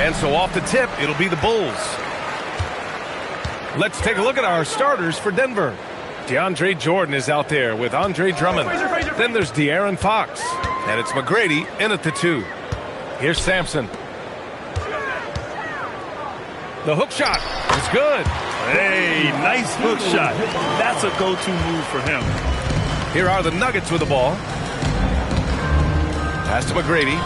And so off the tip, it'll be the Bulls. Let's take a look at our starters for Denver. DeAndre Jordan is out there with Andre Drummond. Then there's De'Aaron Fox. And it's McGrady in at the 2. Here's Sampson. The hook shot is good. Hey, nice hook shot. That's a go-to move for him. Here are the Nuggets with the ball. Pass to McGrady.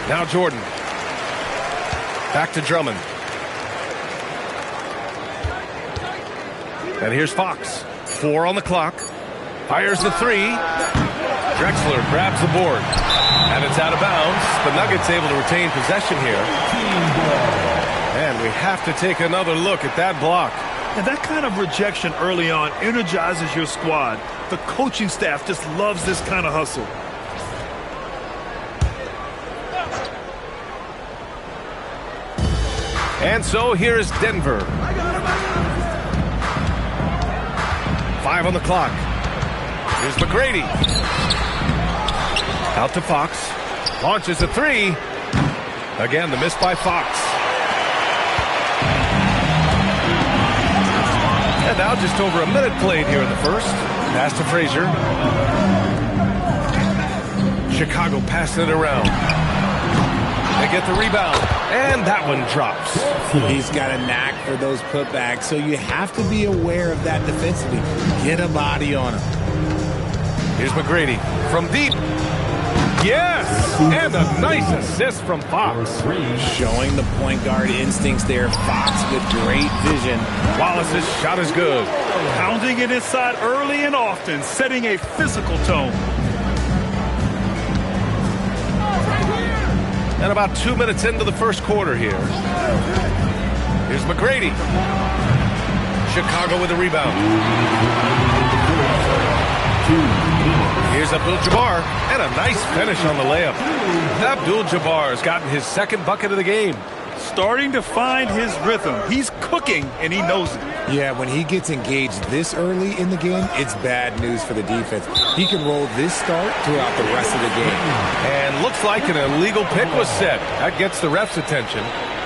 Now Jordan. Back to Drummond. And here's Fox. 4 on the clock. Fires the 3. Drexler grabs the board. And it's out of bounds. The Nuggets able to retain possession here. And we have to take another look at that block. And that kind of rejection early on energizes your squad. The coaching staff just loves this kind of hustle. And so here is Denver. 5 on the clock. Here's McGrady. Out to Fox. Launches a 3. Again, the miss by Fox. And now just over a minute played here in the first. Pass to Frazier. Chicago passing it around. They get the rebound. And that one drops. He's got a knack for those putbacks, so you have to be aware of that defensively. Get a body on him. Here's McGrady from deep. Yes! And a nice assist from Fox. Showing the point guard instincts there. Fox with great vision. Wallace's shot is good. Pounding it inside early and often, setting a physical tone. And about 2 minutes into the first quarter here. Here's McGrady. Chicago with a rebound. Here's Abdul-Jabbar, and a nice finish on the layup. Abdul-Jabbar has gotten his second bucket of the game. Starting to find his rhythm. He's cooking, and he knows it. Yeah, when he gets engaged this early in the game, it's bad news for the defense. He can roll this start throughout the rest of the game. And looks like an illegal pick was set. That gets the ref's attention.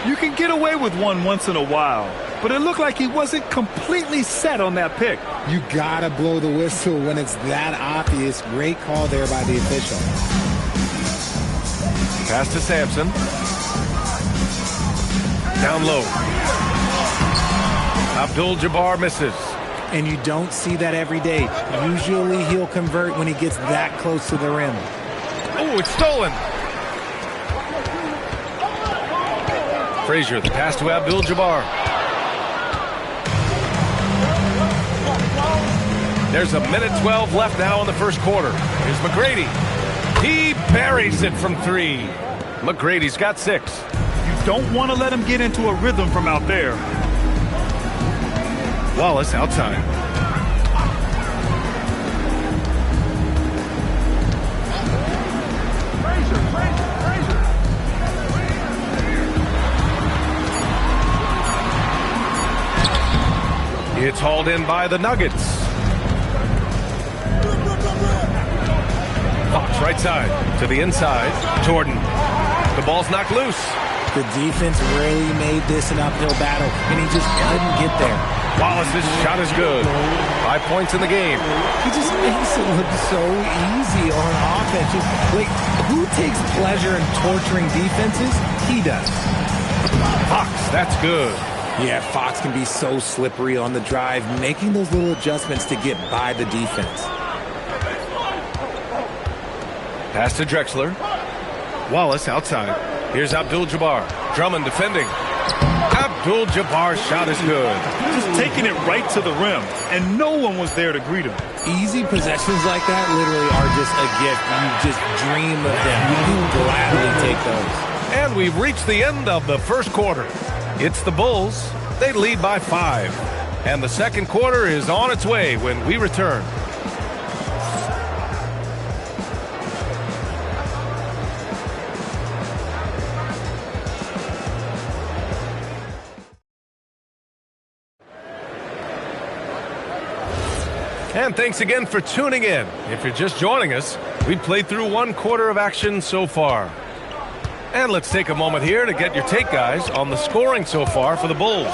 You can get away with one once in a while, but it looked like he wasn't completely set on that pick. You gotta blow the whistle when it's that obvious. Great call there by the official. Pass to Sampson. Down low. Abdul-Jabbar misses. And you don't see that every day. Usually he'll convert when he gets that close to the rim. Oh, it's stolen. Frazier, the pass to Abdul-Jabbar. There's a minute 12 left now in the first quarter. Here's McGrady. He buries it from 3. McGrady's got 6. You don't want to let him get into a rhythm from out there. Wallace outside. It's hauled in by the Nuggets. Fox right side to the inside. Jordan. The ball's knocked loose. The defense really made this an uphill battle, and he just couldn't get there. Wallace's shot is good. 5 points in the game. He just makes it look so easy on offense. Like, who takes pleasure in torturing defenses? He does. Fox, that's good. Yeah, Fox can be so slippery on the drive, making those little adjustments to get by the defense. Pass to Drexler. Wallace outside. Here's Abdul-Jabbar. Drummond defending. Abdul-Jabbar's shot is good. Just taking it right to the rim, and no one was there to greet him. Easy possessions like that literally are just a gift. You just dream of them. You gladly take those. And we've reached the end of the first quarter. It's the Bulls. They lead by 5. And the second quarter is on its way when we return. And thanks again for tuning in. If you're just joining us, we've played through 1 quarter of action so far. And let's take a moment here to get your take, guys, on the scoring so far for the Bulls.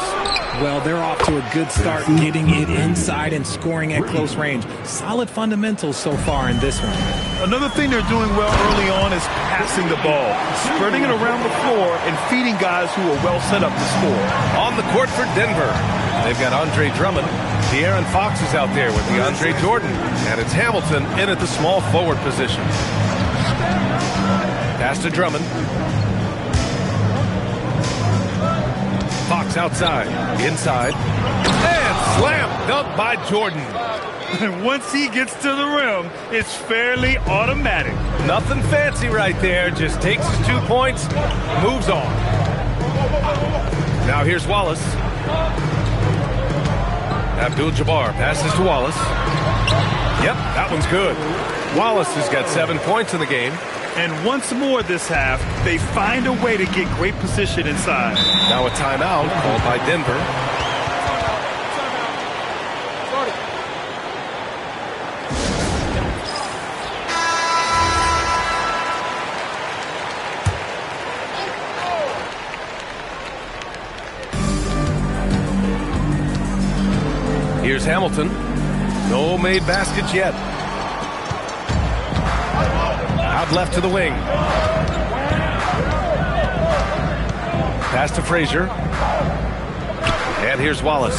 Well, they're off to a good start getting it inside and scoring at close range. Solid fundamentals so far in this one. Another thing they're doing well early on is passing the ball, spreading it around the floor and feeding guys who are well set up to score. On the court for Denver, they've got Andre Drummond. De'Aaron Fox is out there with DeAndre Jordan. And it's Hamilton in at the small forward position. Pass to Drummond. Fox outside, inside, and slam dunk by Jordan. And once he gets to the rim, it's fairly automatic. Nothing fancy right there, just takes his 2 points, moves on. Now here's Wallace. Abdul-Jabbar passes to Wallace. Yep, that one's good. Wallace has got 7 points in the game. And once more this half, they find a way to get great position inside. Now a timeout called by Denver. Here's Hamilton. No made baskets yet. Out left to the wing. Pass to Frazier. And here's Wallace.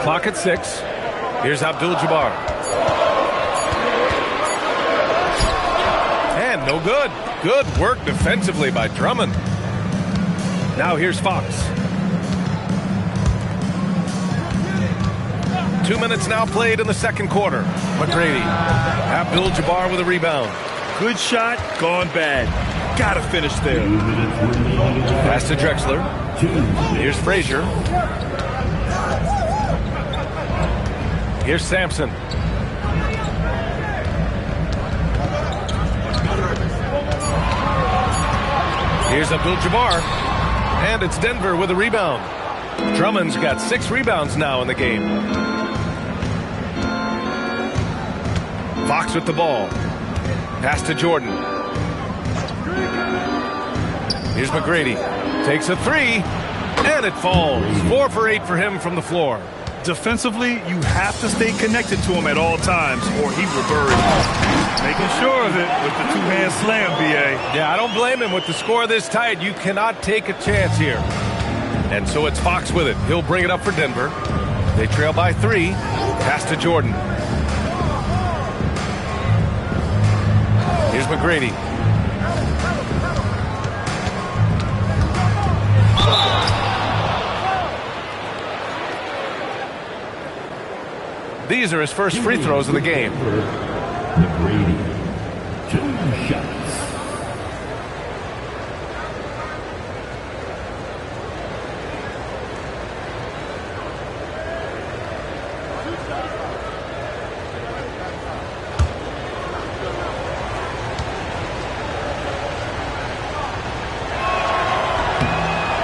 Clock at 6. Here's Abdul-Jabbar. And no good. Good work defensively by Drummond. Now here's Fox. 2 minutes now played in the second quarter. McGrady. Abdul-Jabbar with a rebound. Good shot, gone bad. Gotta finish there. Pass to Drexler. Here's Frazier. Here's Sampson. Here's Abdul-Jabbar. And it's Denver with a rebound. Drummond's got 6 rebounds now in the game. Fox with the ball. Pass to Jordan. Here's McGrady. Takes a 3. And it falls. 4 for 8 for him from the floor. Defensively, you have to stay connected to him at all times or he will bury you. Making sure of it with the two-hand slam, B.A. Yeah, I don't blame him. With the score this tight, you cannot take a chance here. And so it's Fox with it. He'll bring it up for Denver. They trail by 3. Pass to Jordan. Here's McGrady. These are his first free throws of the game. McGrady, 2 shots.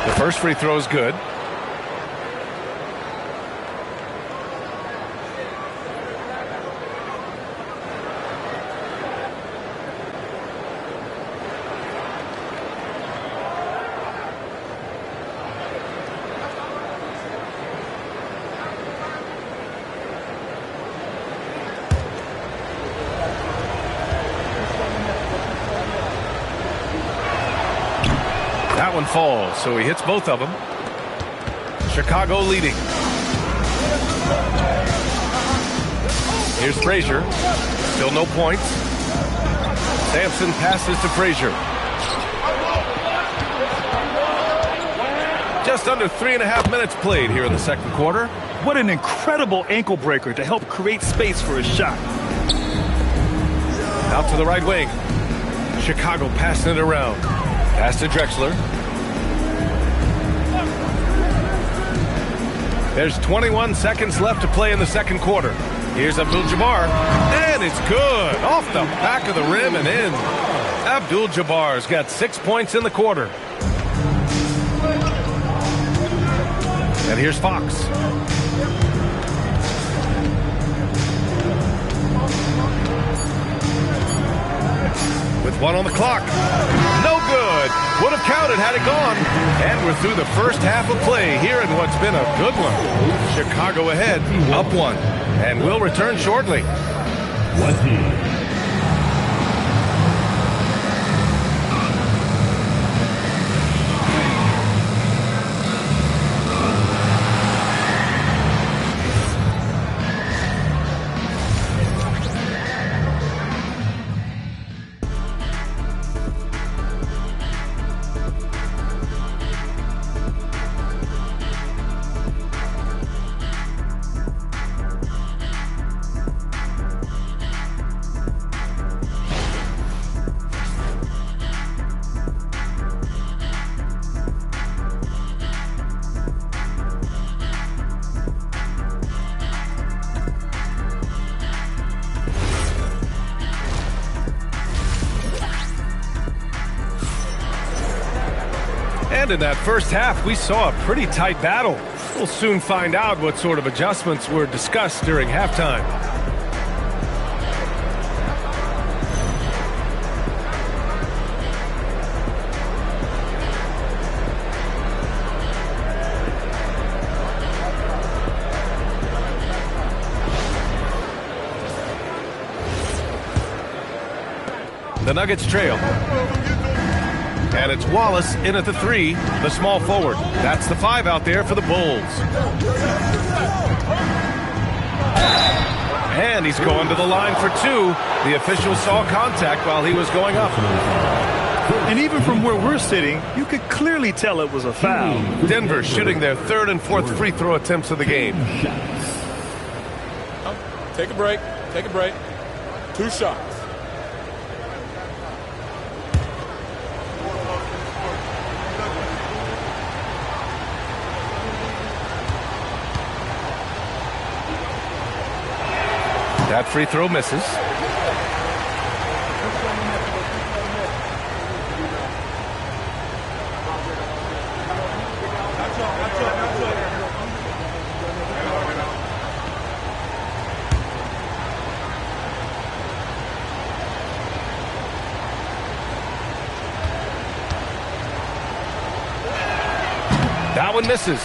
The first free throw is good. That one falls, so he hits both of them. Chicago leading. Here's Frazier. Still no points. Sampson passes to Frazier. Just under 3.5 minutes played here in the second quarter. What an incredible ankle breaker to help create space for his shot. Out to the right wing. Chicago passing it around. Pass to Drexler. There's 21 seconds left to play in the second quarter. Here's Abdul-Jabbar. And it's good. Off the back of the rim and in. Abdul-Jabbar's got 6 points in the quarter. And here's Fox. 1 on the clock. No good. Would have counted had it gone. And we're through the first half of play here in what's been a good one. Chicago ahead, up 1. And we'll return shortly. And in that first half, we saw a pretty tight battle. We'll soon find out what sort of adjustments were discussed during halftime. The Nuggets trail. And it's Wallace in at the 3, the small forward. That's the 5 out there for the Bulls. And he's going to the line for 2. The official saw contact while he was going up. And even from where we're sitting, you could clearly tell it was a foul. Denver shooting their 3rd and 4th free throw attempts of the game. Take a break. Take a break. 2 shots. That free throw misses. That one misses.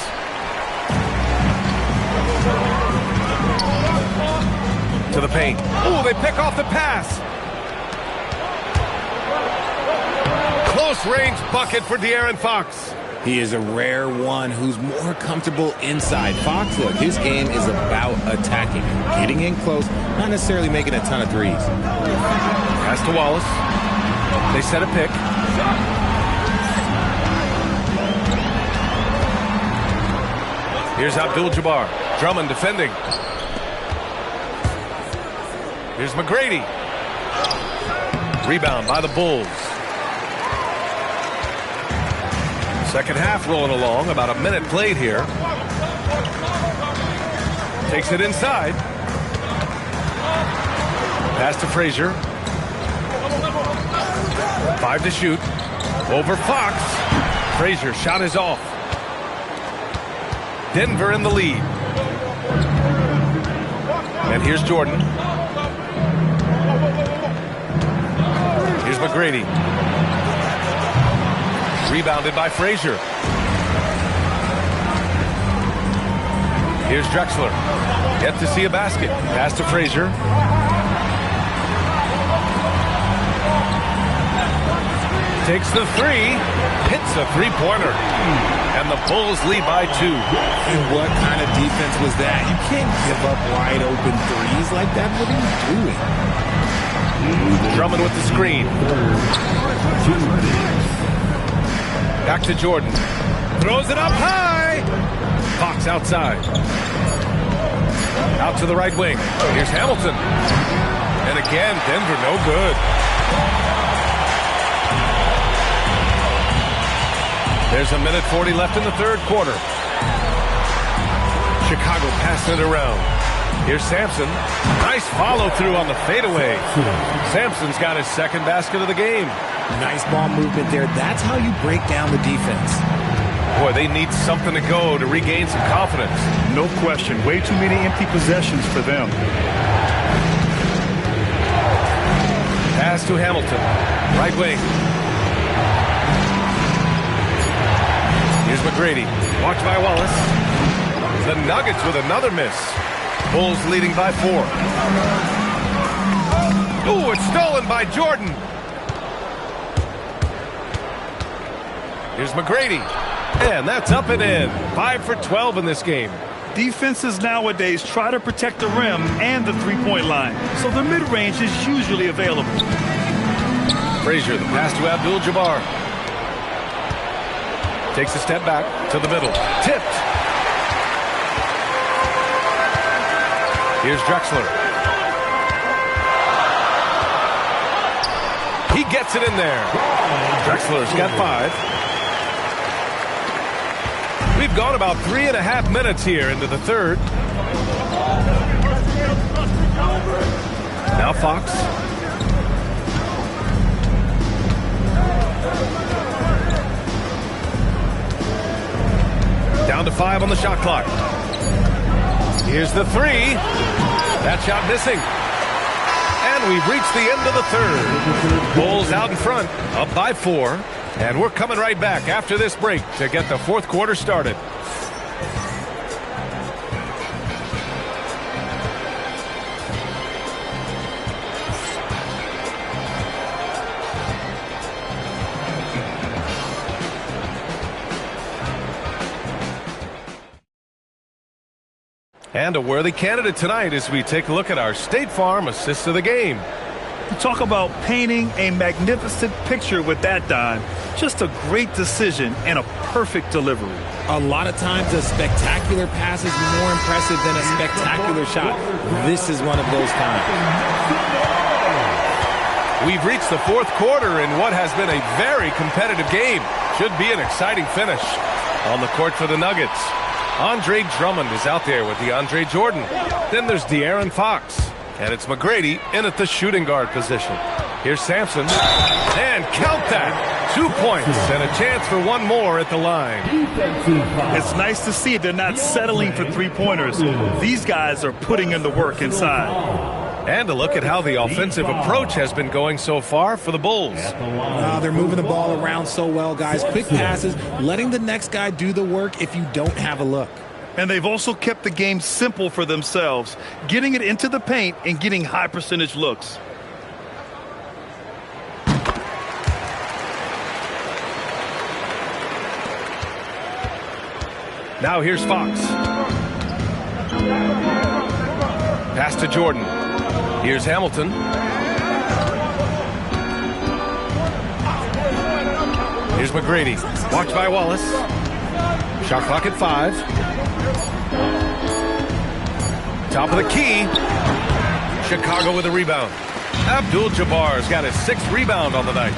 To the paint. Oh, they pick off the pass. Close range bucket for De'Aaron Fox. He is a rare one who's more comfortable inside. Fox, look, his game is about attacking, getting in close, not necessarily making a ton of threes. Pass to Wallace. They set a pick. Here's Abdul-Jabbar. Drummond defending. Here's McGrady. Rebound by the Bulls. Second half rolling along. About a minute played here. Takes it inside. Pass to Frazier. 5 to shoot. Over Fox. Frazier shot is off. Denver in the lead. And here's Jordan. Here's McGrady. Rebounded by Frazier. Here's Drexler. Yet to see a basket. Pass to Frazier. Takes the 3. Hits a three-pointer. And the Bulls lead by 2. And what kind of defense was that? You can't give up wide open threes like that. What are you doing? Drummond with the screen. Back to Jordan. Throws it up high. Fox outside. Out to the right wing. Here's Hamilton. And again, Denver no good. There's a minute 40 left in the third quarter. Chicago passing it around. Here's Sampson. Nice follow through on the fadeaway. Sampson's got his second basket of the game. Nice ball movement there. That's how you break down the defense. Boy, they need something to go to regain some confidence. No question. Way too many empty possessions for them. Pass pass to Hamilton. Right wing. Here's McGrady. Watched by Wallace. The Nuggets with another miss. Bulls leading by 4. Ooh, it's stolen by Jordan. Here's McGrady. And that's up and in. 5 for 12 in this game. Defenses nowadays try to protect the rim and the three-point line, so the mid-range is usually available. Frazier, the pass to Abdul-Jabbar. Takes a step back to the middle. Tipped. Here's Drexler. He gets it in there. Drexler's got 5. We've gone about 3.5 minutes here into the third. Now Fox. Down to 5 on the shot clock. Here's the 3. That shot missing. And we've reached the end of the third. Bulls out in front, up by 4. And we're coming right back after this break to get the fourth quarter started. And a worthy candidate tonight as we take a look at our State Farm assist of the game. Talk about painting a magnificent picture with that, Don. Just a great decision and a perfect delivery. A lot of times a spectacular pass is more impressive than a spectacular shot. This is one of those times. We've reached the fourth quarter in what has been a very competitive game. Should be an exciting finish. On the court for the Nuggets, Andre Drummond is out there with DeAndre Jordan. Then there's De'Aaron Fox. And it's McGrady in at the shooting guard position. Here's Sampson. And count that. 2 points and a chance for one more at the line. It's nice to see they're not settling for three-pointers. These guys are putting in the work inside. And a look at how the offensive approach has been going so far for the Bulls. They're moving the ball around so well, guys. Quick passes, letting the next guy do the work if you don't have a look. And they've also kept the game simple for themselves, getting it into the paint and getting high percentage looks. Now here's Fox. Pass to Jordan. Here's Hamilton. Here's McGrady. Watched by Wallace. Shot clock at 5. Top of the key. Chicago with a rebound. Abdul-Jabbar's got his 6th rebound on the night.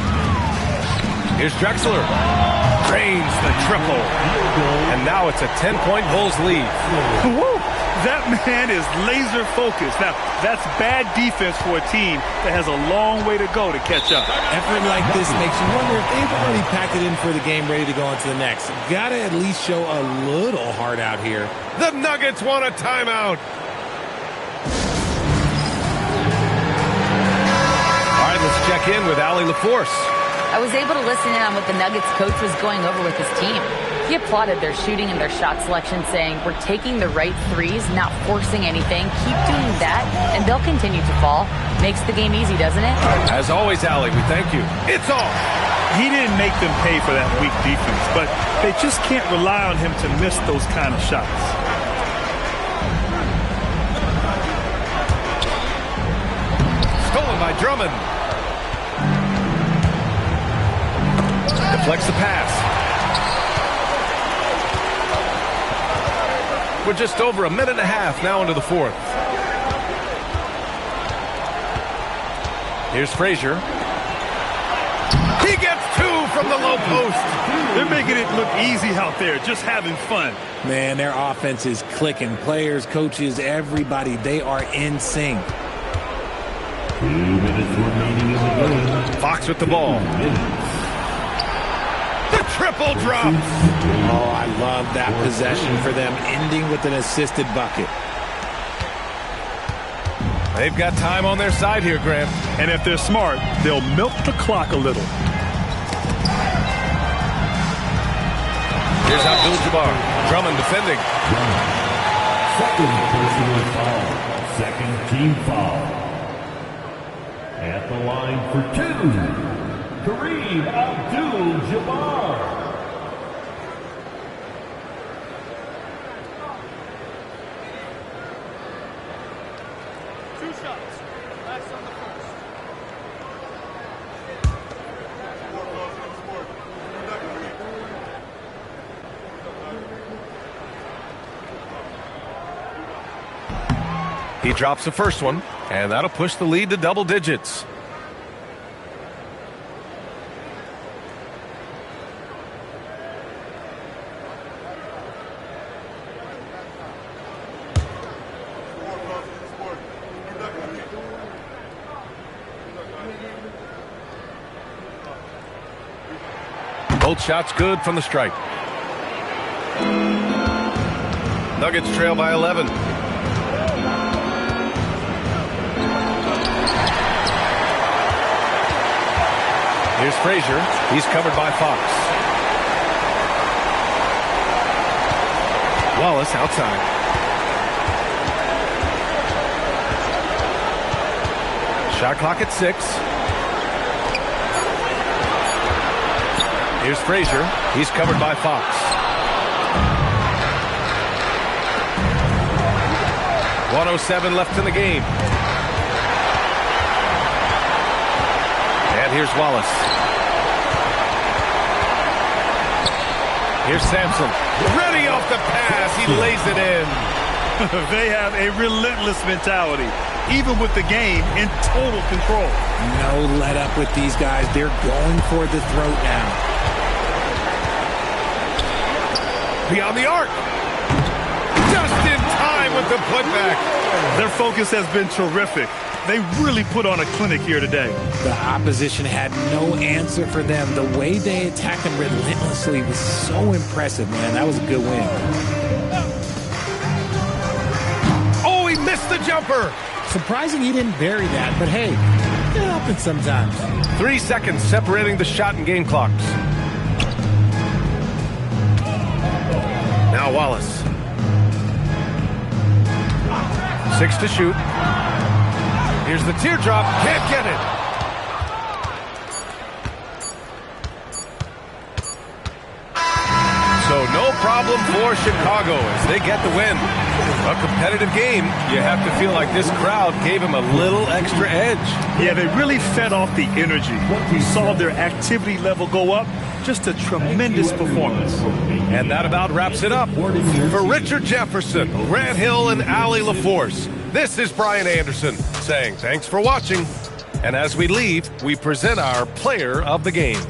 Here's Drexler. Drains the triple. And now it's a 10-point Bulls lead. Woo! That man is laser focused. Now, that's bad defense for a team that has a long way to go to catch up. Effort like this makes you wonder if they've already packed it in for the game ready to go on to the next. Gotta at least show a little heart out here. The Nuggets want a timeout. All right, let's check in with Allie LaForce. I was able to listen in on what the Nuggets coach was going over with his team. He applauded their shooting and their shot selection, saying, "We're taking the right threes, not forcing anything. Keep doing that, and they'll continue to fall." Makes the game easy, doesn't it? As always, Allie, we thank you. It's off. He didn't make them pay for that weak defense, but they just can't rely on him to miss those kind of shots. Stolen by Drummond. Deflects the pass. We're just over a minute and a half now into the fourth. Here's Frazier. He gets 2 from the low post. They're making it look easy out there, just having fun. Man, their offense is clicking. Players, coaches, everybody, they are in sync. 2 minutes remaining in the game. Fox with the ball. The triple drops. Oh, I love that possession for them, ending with an assisted bucket. They've got time on their side here, Grant. And if they're smart, they'll milk the clock a little. Here's Abdul-Jabbar. Drummond defending. Second personal foul. Second team foul. At the line for 2, Kareem Abdul-Jabbar. He drops the first one, and that'll push the lead to double digits. Both shots good from the stripe. Nuggets trail by 11. Here's Frazier. He's covered by Fox. Wallace outside. Shot clock at 6. Here's Frazier. He's covered by Fox. .107 left in the game. And here's Wallace. Here's Sampson. Ready off the pass. He lays it in. They have a relentless mentality, even with the game in total control. No let up with these guys. They're going for the throat now. Beyond the arc. Just in time with the putback. Their focus has been terrific. They really put on a clinic here today. The opposition had no answer for them. The way they attacked them relentlessly was so impressive, man. That was a good win. Oh, he missed the jumper. Surprising he didn't bury that, but hey, it happens sometimes. 3 seconds separating the shot and game clocks. Now Wallace. 6 to shoot. Here's the teardrop. Can't get it. So no problem for Chicago as they get the win. A competitive game. You have to feel like this crowd gave them a little extra edge. Yeah, they really fed off the energy. We saw their activity level go up. Just a tremendous performance. And that about wraps it up. For Richard Jefferson, Grant Hill, and Allie LaForce, this is Brian Anderson saying thanks for watching. And as we leave, we present our player of the game.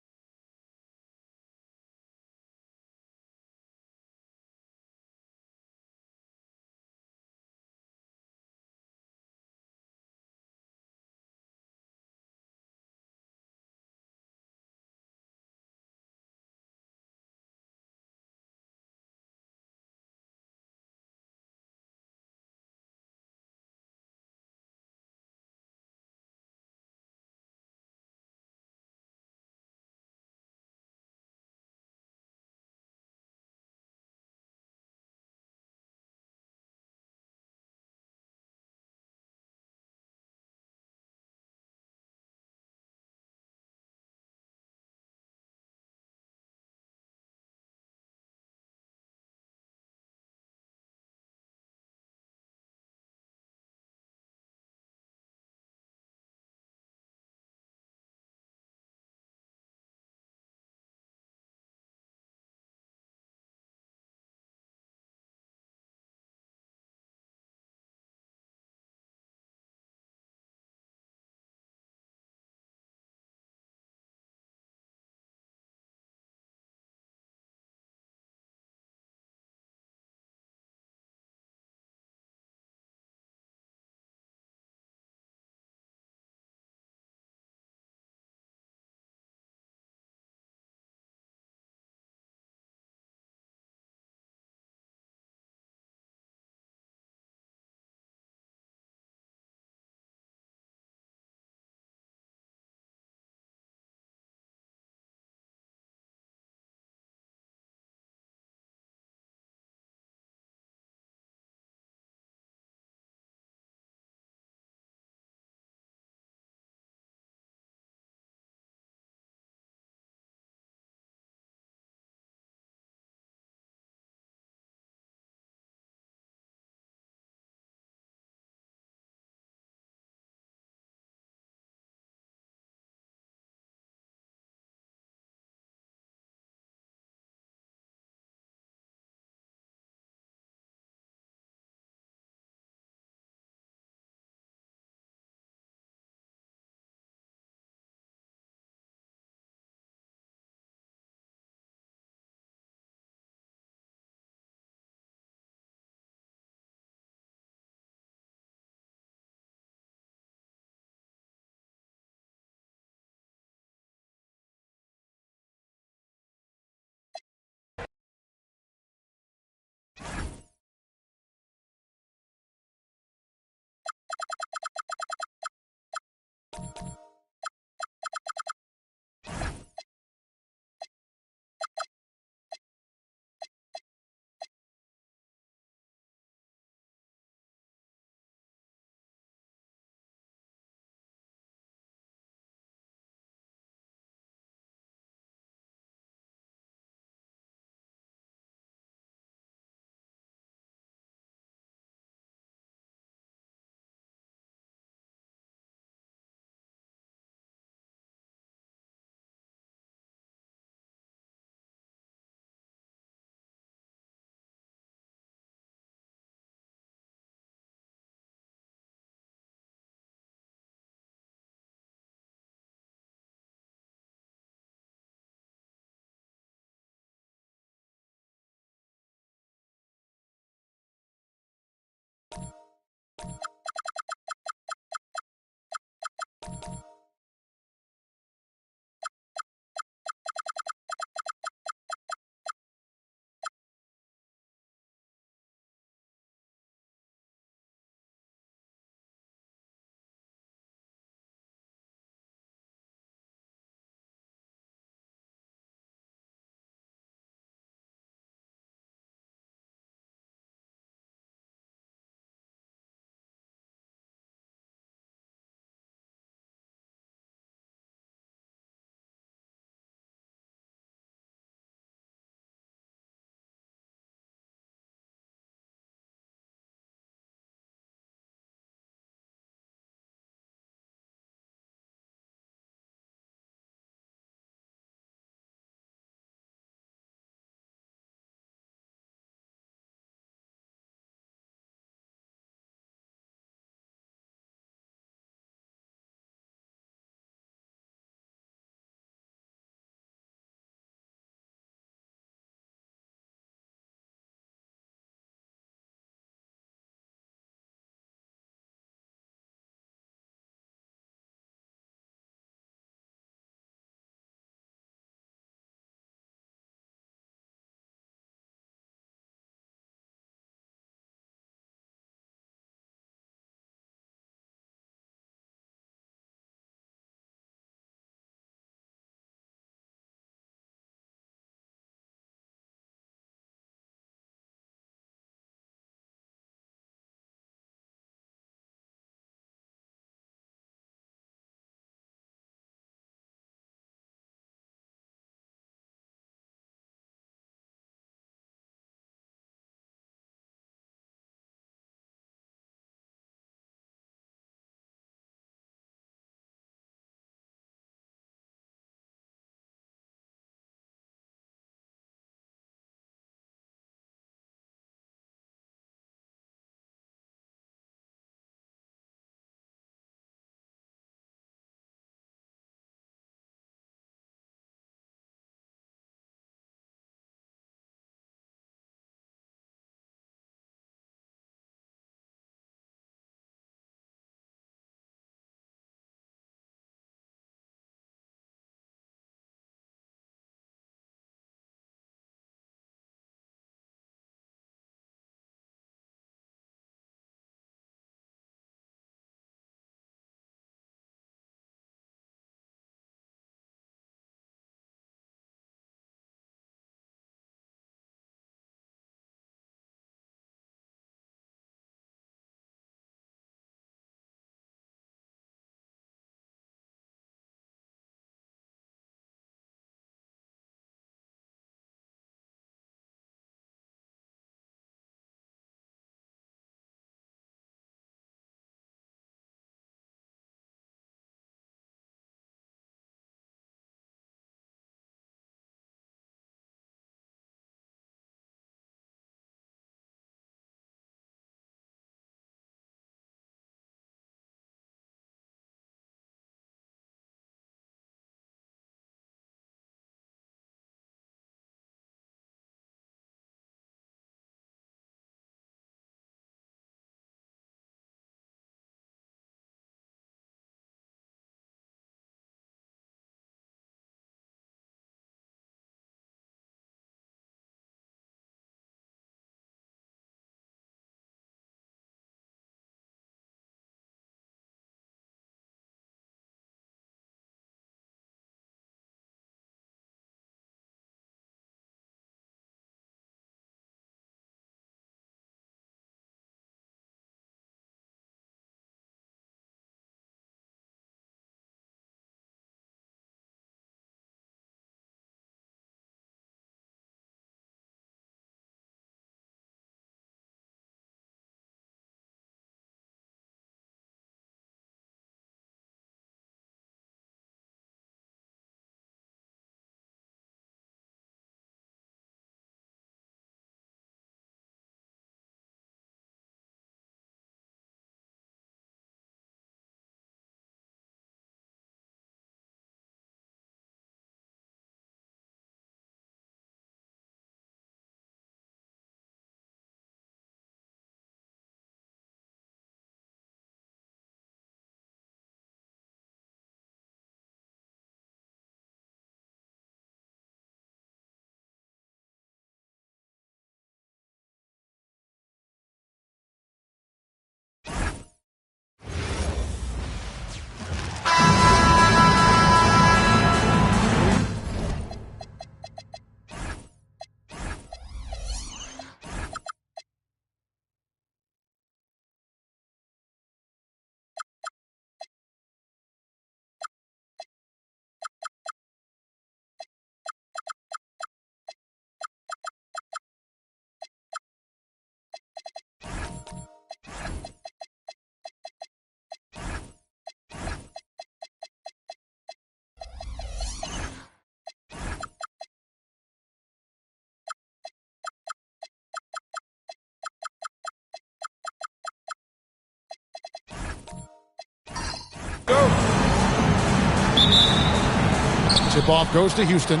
Tip-off goes to Houston.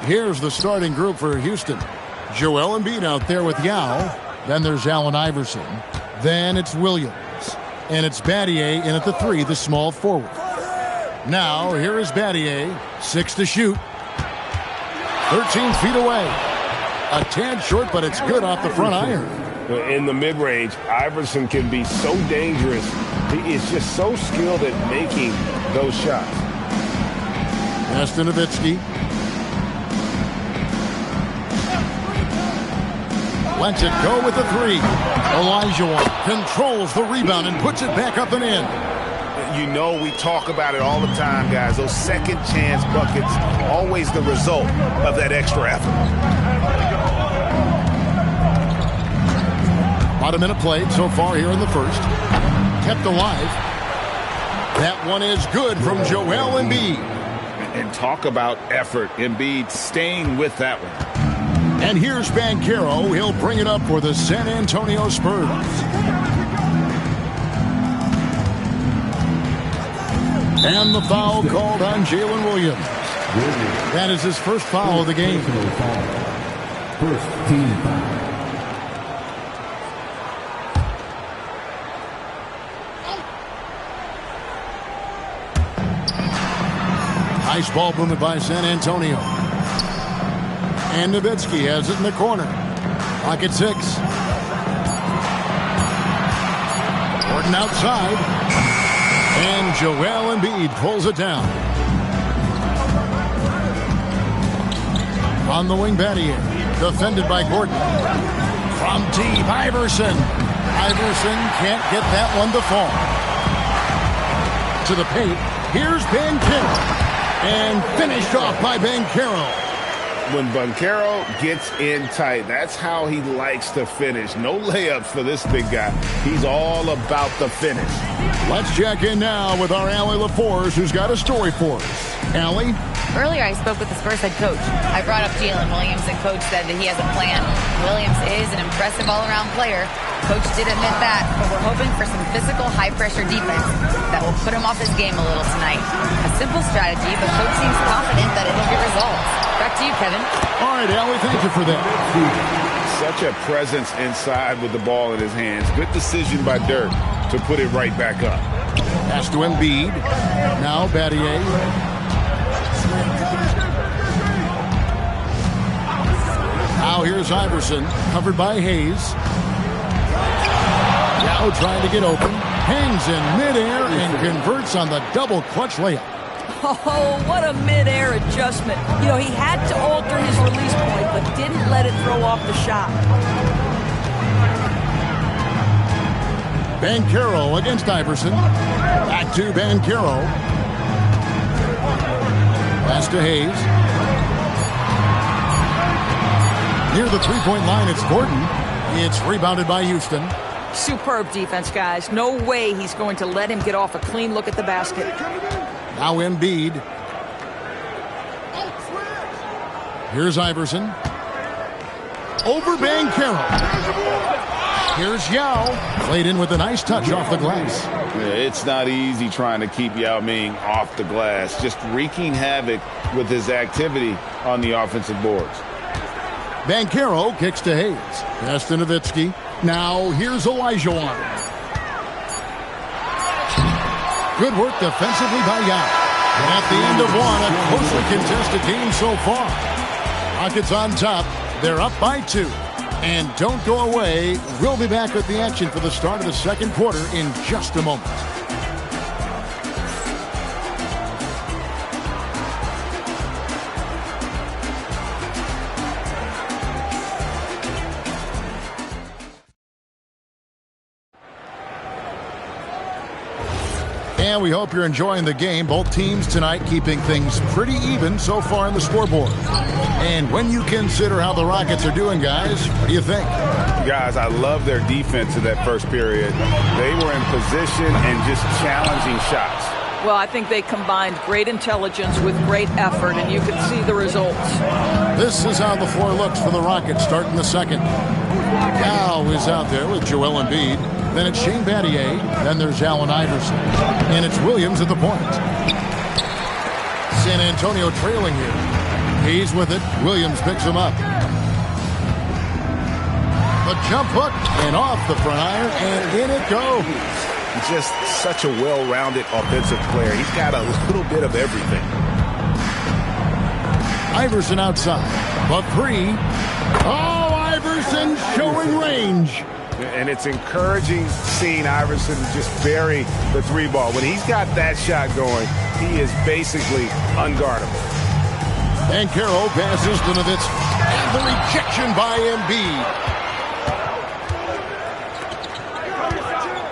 Here's the starting group for Houston. Joel Embiid out there with Yao. Then there's Allen Iverson. Then it's Williams. And it's Battier in at the 3, the small forward. Now, here is Battier. 6 to shoot. 13 feet away. A tad short, but it's good off the front iron. In the mid-range, Iverson can be so dangerous. He is just so skilled at making those shots. Pass to Nowitzki. Lets it go with the 3. Olajuwon controls the rebound and puts it back up and in. You know, we talk about it all the time, guys. Those second chance buckets, always the result of that extra effort. About a minute played so far here in the first. Kept alive. That one is good from Joel Embiid. And talk about effort. Embiid staying with that one. And here's Banchero. He'll bring it up for the San Antonio Spurs. And the foul called on Jalen Williams. That is his first foul of the game. First team foul. Nice ball movement by San Antonio. And Nowitzki has it in the corner. Pocket 6. Gordon outside. And Joel Embiid pulls it down. On the wing, Battier. Defended by Gordon. From deep, Iverson. Iverson can't get that one to fall. To the paint. Here's Banchero. And finished off by Banchero. When Banchero gets in tight, that's how he likes to finish. No layups for this big guy. He's all about the finish. Let's check in now with our Allie LaForce, who's got a story for us. Allie? Earlier, I spoke with the Spurs head coach. I brought up Jalen Williams, and coach said that he has a plan. Williams is an impressive all-around player. Coach did admit that, but we're hoping for some physical, high-pressure defense that will put him off his game a little tonight. A simple strategy, but coach seems confident that it'll get results. Back to you, Kevin. All right, Allie, thank you for that. Such a presence inside with the ball in his hands. Good decision by Dirk to put it right back up. Pass to Embiid. Now Battier. Now here's Iverson, covered by Hayes. Now trying to get open. Hangs in midair and converts on the double clutch layup. Oh, what a midair adjustment. You know, he had to alter his release point, but didn't let it throw off the shot. Banchero against Iverson. Back to Banchero. Pass to Hayes. Near the three-point line, it's Gordon. It's rebounded by Houston. Superb defense, guys. No way he's going to let him get off a clean look at the basket. Now Embiid. Here's Iverson. Over Banchero. Here's Yao. Played in with a nice touch off the glass. Yeah, it's not easy trying to keep Yao Ming off the glass. Just wreaking havoc with his activity on the offensive boards. Banchero kicks to Hayes. Pass to Nowitzki. Now here's Olajuwon. Good work defensively by Yao. And at the end of one, a closely contested game so far. Rockets on top. They're up by 2. And don't go away. We'll be back with the action for the start of the second quarter in just a moment. And we hope you're enjoying the game. Both teams tonight keeping things pretty even so far in the scoreboard. And when you consider how the Rockets are doing, guys, what do you think? Guys, I love their defense in that first period. They were in position and just challenging shots. Well, I think they combined great intelligence with great effort, and you can see the results. This is how the floor looks for the Rockets starting the second. Yao is out there with Joel Embiid. Then it's Shane Battier. Then there's Allen Iverson. And it's Williams at the point. San Antonio trailing here. He's with it. Williams picks him up. The jump hook and off the front iron, and in it goes. Just such a well-rounded offensive player. He's got a little bit of everything. Iverson outside. The three. Oh, Iverson showing range. And it's encouraging seeing Iverson just bury the three ball. When he's got that shot going, he is basically unguardable. And Banchero passes to Nowitzki. And the rejection by Embiid.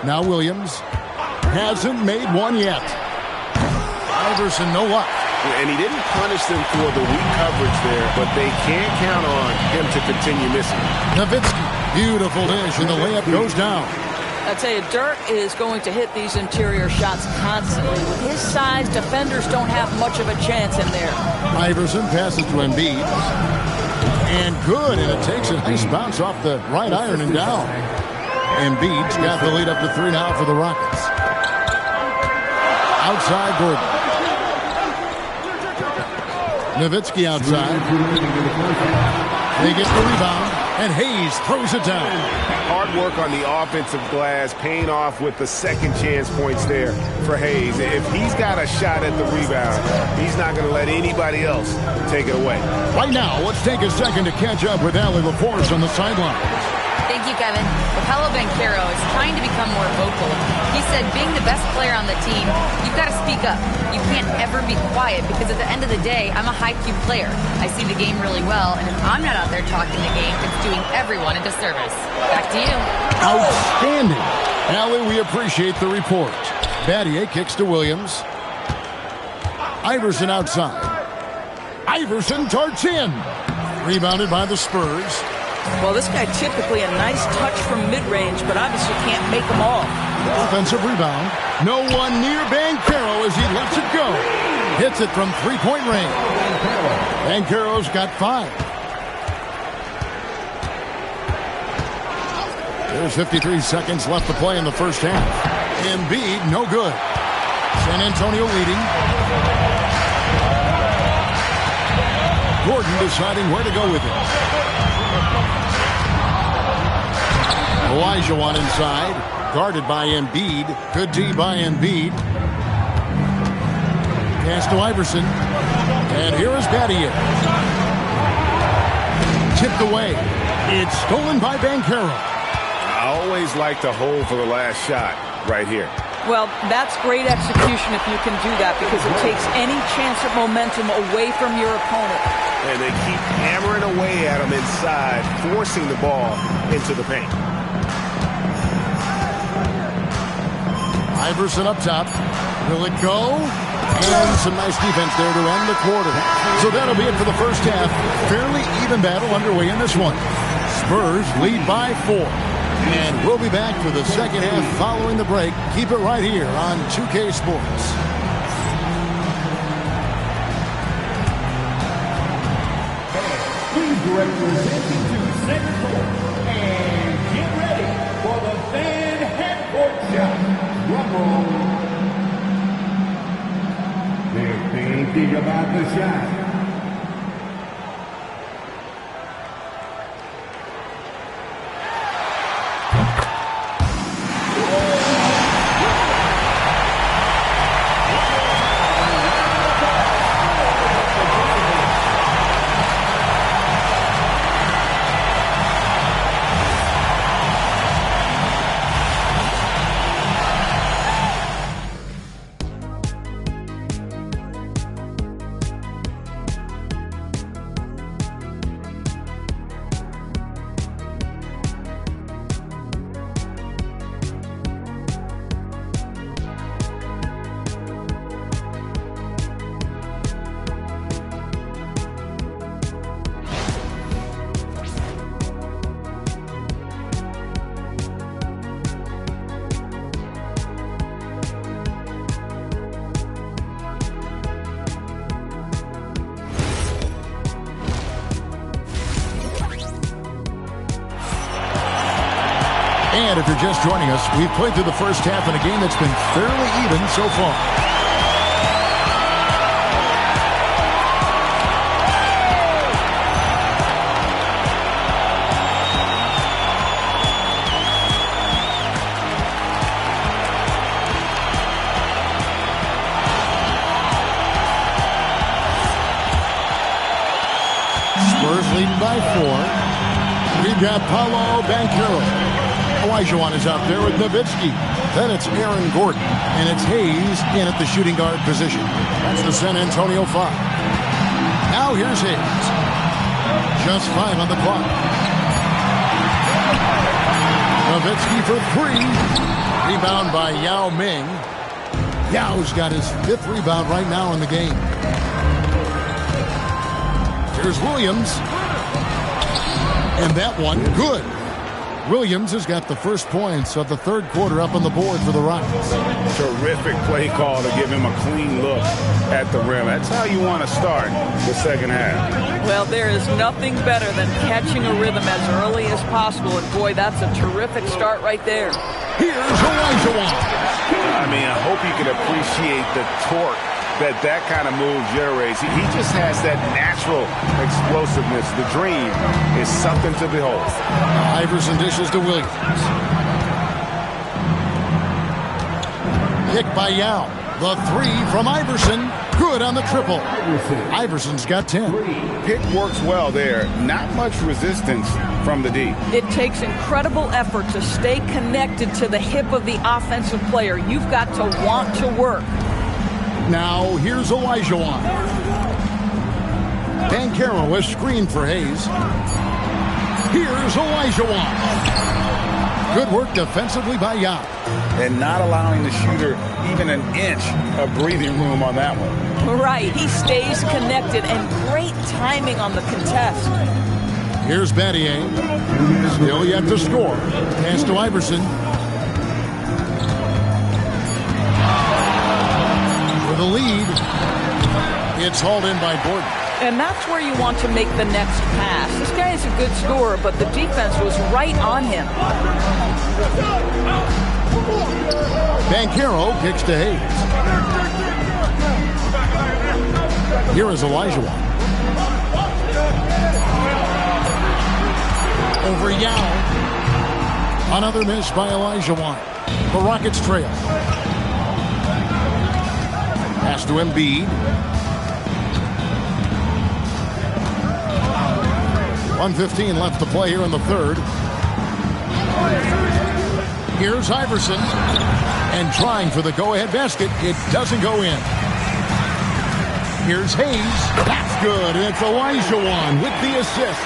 Now Williams hasn't made one yet. Iverson, no luck. And he didn't punish them for the weak coverage there, but they can't count on him to continue missing. Nowitzki, beautiful dish, and the layup goes down. I tell you, Dirk is going to hit these interior shots constantly. With his size, defenders don't have much of a chance in there. Iverson passes to Embiid. And good, and it takes a nice bounce off the right iron and down. Embiid's got the lead up to 3 now for the Rockets. Outside Gordon. Nowitzki outside. They get the rebound, and Hayes throws it down. Hard work on the offensive glass, paying off with the second chance points there for Hayes. If he's got a shot at the rebound, he's not going to let anybody else take it away. Right now, let's take a second to catch up with Allie LaForce on the sideline. Thank you, Kevin. Paolo Banchero is trying to become more vocal. He said being the best player on the team, you've got to speak up. You can't ever be quiet because at the end of the day, I'm a high-Q player. I see the game really well, and if I'm not out there talking the game, it's doing everyone a disservice. Back to you. Outstanding. Allie, we appreciate the report. Battier kicks to Williams. Iverson outside. Iverson darts in. Rebounded by the Spurs. Well, this guy typically a nice touch from mid-range, but obviously can't make them all. Offensive rebound. No one near Banchero as he lets it go. Hits it from three-point range. Banchero's got 5. There's 53 seconds left to play in the first half. Embiid, no good. San Antonio leading. Gordon deciding where to go with it. Olajuwon inside, guarded by Embiid. Good D by Embiid. Pass to Iverson. And here is Battier. Tipped away. It's stolen by Banchero. I always like to hold for the last shot right here. Well, that's great execution if you can do that because it takes any chance of momentum away from your opponent. And they keep hammering away at him inside, forcing the ball into the paint. Iverson up top. Will it go? And some nice defense there to end the quarter. So that'll be it for the first half. Fairly even battle underway in this one. Spurs lead by 4. And we'll be back for the second half following the break. Keep it right here on 2K Sports. Please direct your attention to center court and get ready for the fan half-court shot. They're thinking about the shot. And if you're just joining us, we've played through the first half in a game that's been fairly even so far. Spurs leading by 4. We've got Paolo Banchero. Olajuwon is out there with Nowitzki. Then it's Aaron Gordon. And it's Hayes in at the shooting guard position. That's the San Antonio 5. Now here's Hayes. Just 5 on the clock. Nowitzki for 3. Rebound by Yao Ming. Yao's got his 5th rebound right now in the game. Here's Williams. And that one, good. Williams has got the first points of the third quarter up on the board for the Rockets. Terrific play call to give him a clean look at the rim. That's how you want to start the second half. Well, there is nothing better than catching a rhythm as early as possible. And, boy, that's a terrific start right there. Here's Olajuwon. I mean, I hope you can appreciate the torque that kind of move generates. He just has that natural explosiveness. The dream is something to behold. Iverson dishes to Williams. Pick by Yao. The 3 from Iverson. Good on the triple. Iverson's got 10. Pick works well there. Not much resistance from the D. It takes incredible effort to stay connected to the hip of the offensive player. You've got to want to work. Now, here's Olajuwon. Banchero is screened for Hayes. Here's Olajuwon. Good work defensively by Yao. And not allowing the shooter even an inch of breathing room on that one. Right. He stays connected, and great timing on the contest. Here's Battier. Still yet to score. Pass to Iverson. The lead. It's hauled in by Gordon. And that's where you want to make the next pass. This guy is a good scorer, but the defense was right on him. Banchero kicks to Hayes. Here is Olajuwon. Over Yao. Another miss by Olajuwon. The Rockets trail. Pass to Embiid. 1:15 left to play here in the third. Here's Iverson. And trying for the go-ahead basket. It doesn't go in. Here's Hayes. That's good. And it's Olajuwon with the assist.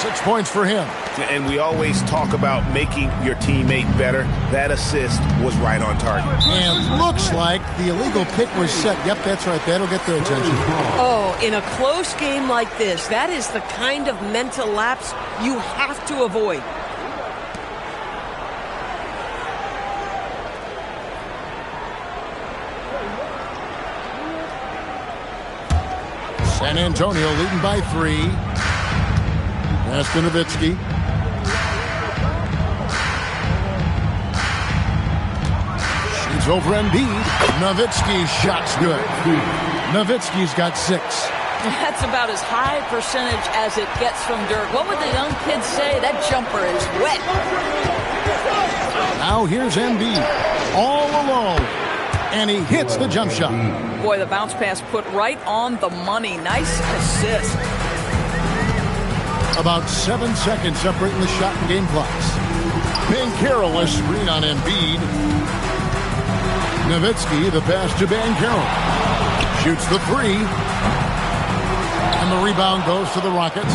6 points for him. And we always talk about making your teammate better. That assist was right on target. And looks like the illegal pick was set. Yep, that's right. That'll get their attention. Oh, in a close game like this, that is the kind of mental lapse you have to avoid. San Antonio leading by 3. Pass to Nowitzki. Shoots over Embiid. Nowitzki's shot's good. Nowitzki's got 6. That's about as high percentage as it gets from Dirk. What would the young kids say? That jumper is wet. Now here's Embiid. All alone. And he hits the jump shot. Boy, the bounce pass put right on the money. Nice assist. About 7 seconds separating the shot and game clocks. Banchero a screen on Embiid. Nowitzki, the pass to Banchero. Shoots the 3. And the rebound goes to the Rockets.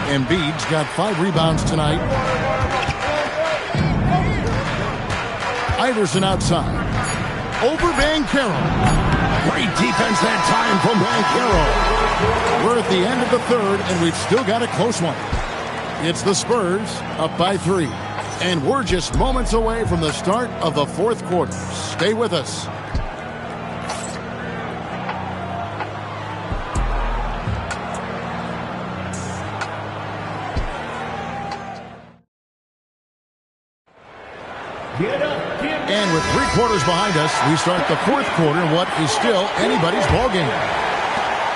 Embiid's got 5 rebounds tonight. Iverson outside. Over Banchero. Great defense that time from Banchero. We're at the end of the third, and we've still got a close one. It's the Spurs up by 3. And we're just moments away from the start of the fourth quarter. Stay with us. Get up, get ready. And with 3 quarters behind us, we start the 4th quarter in what is still anybody's ballgame.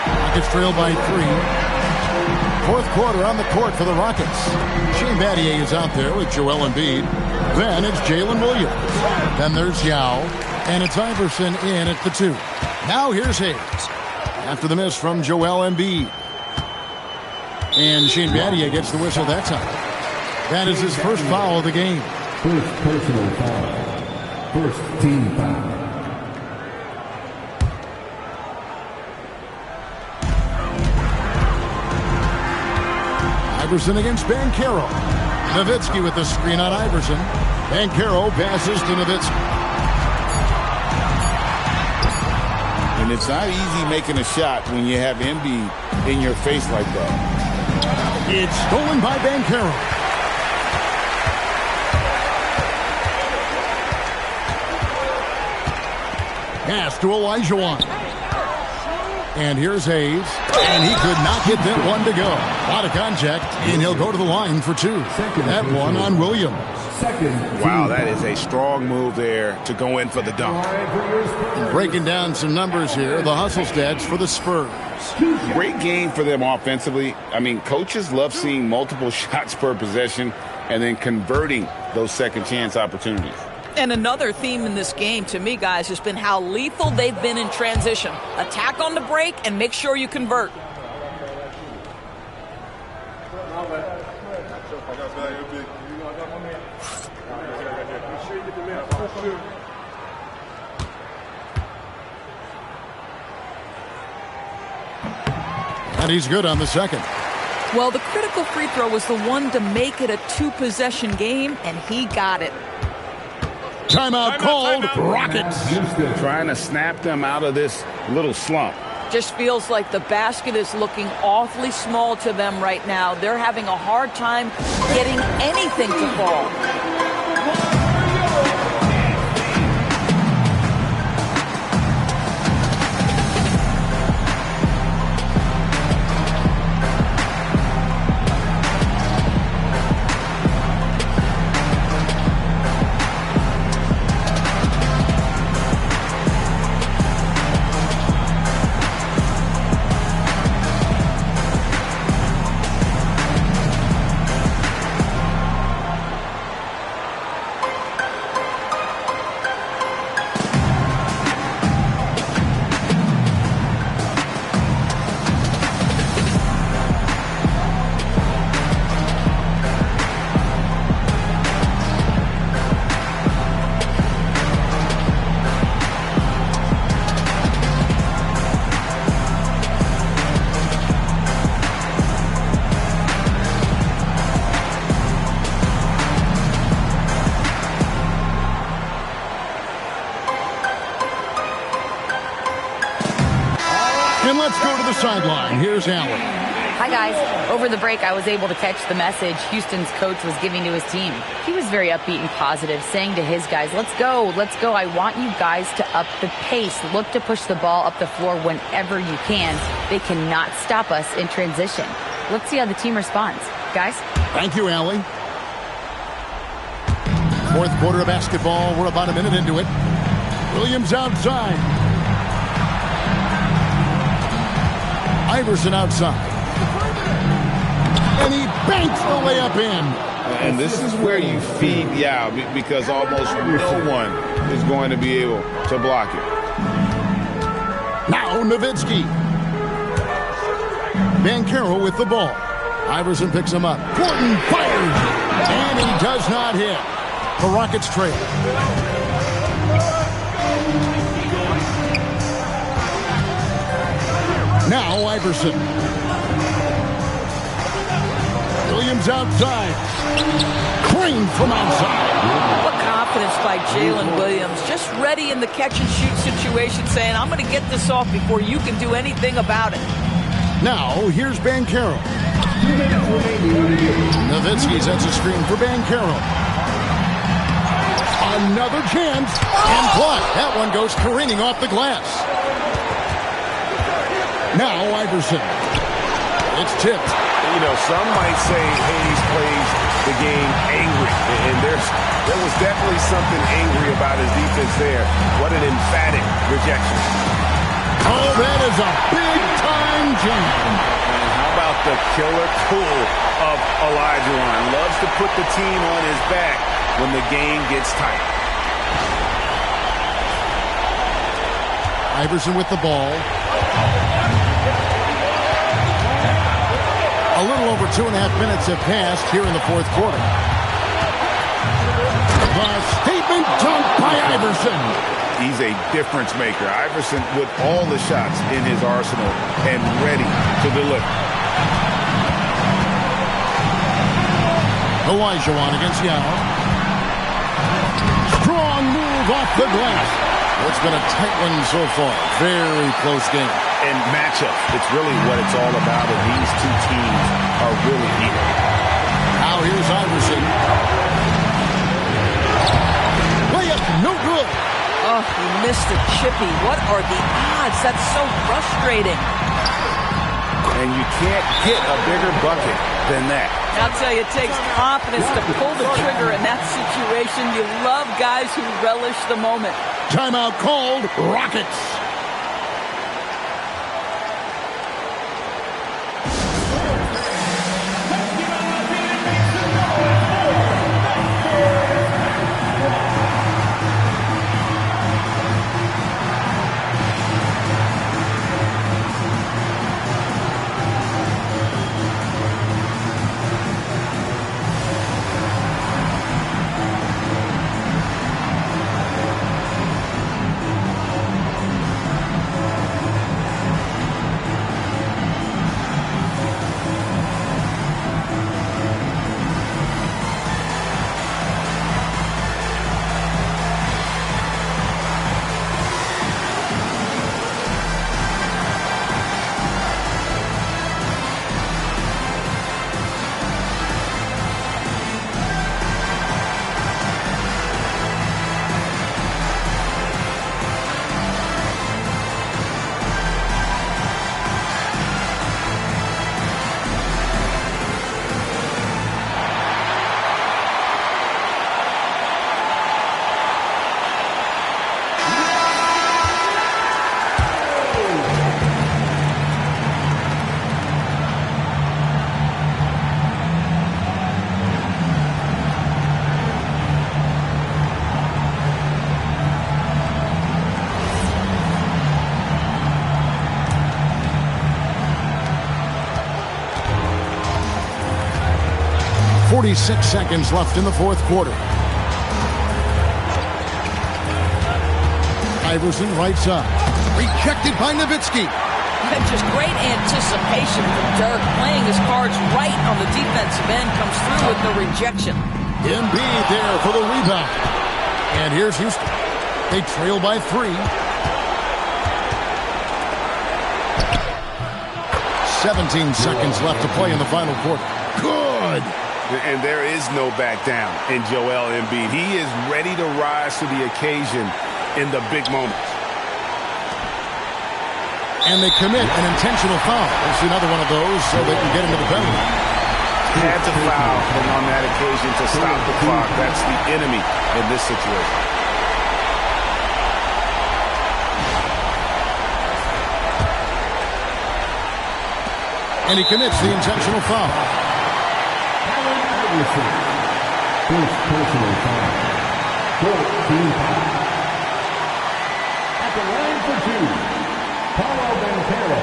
Rockets trail by 3. 4th quarter on the court for the Rockets. Shane Battier is out there with Joel Embiid. Then it's Jalen Williams. Then there's Yao. And it's Iverson in at the 2. Now here's Hayes. After the miss from Joel Embiid. And Shane Battier gets the whistle that time. That is his first foul of the game. First personal foul. First team foul. Iverson against Banchero. Nowitzki with the screen on Iverson. Banchero passes to Nowitzki. And it's not easy making a shot when you have Embiid in your face like that. It's stolen by Banchero. Pass to Olajuwon. And here's Hayes. And he could not get that one to go. A lot of contact, and he'll go to the line for 2. That one on Williams. Wow, that is a strong move there to go in for the dunk. And breaking down some numbers here, the hustle stats for the Spurs. Great game for them offensively. I mean, coaches love seeing multiple shots per possession and then converting those second chance opportunities. And another theme in this game, to me, guys, has been how lethal they've been in transition. Attack on the break and make sure you convert. And he's good on the second. Well, the critical free throw was the one to make it a 2-possession game, and he got it. Timeout called. Rockets. Trying to snap them out of this little slump. Just feels like the basket is looking awfully small to them right now. They're having a hard time getting anything to fall. And let's go to the sideline. Here's Allen. Hi, guys. Over the break, I was able to catch the message Houston's coach was giving to his team. He was very upbeat and positive, saying to his guys, let's go, let's go. I want you guys to up the pace. Look to push the ball up the floor whenever you can. They cannot stop us in transition. Let's see how the team responds. Guys? Thank you, Allie. 4th quarter of basketball. We're about a minute into it. Williams outside. Iverson outside. And he banks the layup in. And this is where you feed Yao because almost no one is going to be able to block it. Now Nowitzki. Banchero with the ball. Iverson picks him up. Gordon fires. And he does not hit. The Rockets trail. Now Iverson. Williams outside. Crane from outside. What confidence by Jalen Williams. Just ready in the catch-and-shoot situation, saying, I'm going to get this off before you can do anything about it. Now, here's Banchero. Nowitzki sets a screen for Banchero. Another chance. And blocked. That one goes careening off the glass. Now Iverson. It's tipped. You know, some might say Hayes plays the game angry, and there was definitely something angry about his defense there. What an emphatic rejection. Oh, that is a big-time jam. And how about the killer cool of Olajuwon? Loves to put the team on his back when the game gets tight. Iverson with the ball. A little over 2.5 minutes have passed here in the fourth quarter. The statement dunk by Iverson. He's a difference maker. Iverson with all the shots in his arsenal and ready to deliver. Olajuwon against Yao. Strong move off the glass. It's been a tight one so far. Very close game. And matchup. It's really what it's all about, and these two teams are really here. Now here's Iverson. Layup, no good. Oh, he missed a chippy. What are the odds? That's so frustrating. And you can't get a bigger bucket than that. I'll tell you, it takes confidence to pull the trigger in that situation. You love guys who relish the moment. Timeout called. Rockets. .46 seconds left in the fourth quarter. Iverson right side. Rejected by Nowitzki. And just great anticipation from Dirk, playing his cards right on the defensive end, comes through with the rejection. Embiid there for the rebound. And here's Houston. They trail by 3. 17 seconds left to play in the final quarter. Good. And there is no back down in Joel Embiid. He is ready to rise to the occasion in the big moments. And they commit an intentional foul. We'll see another one of those so they can get into the penalty. Had to foul on that occasion to stop the clock. That's the enemy in this situation. And he commits the intentional foul. First personal foul. 14 foul. At the line for 2, Paolo Banchero.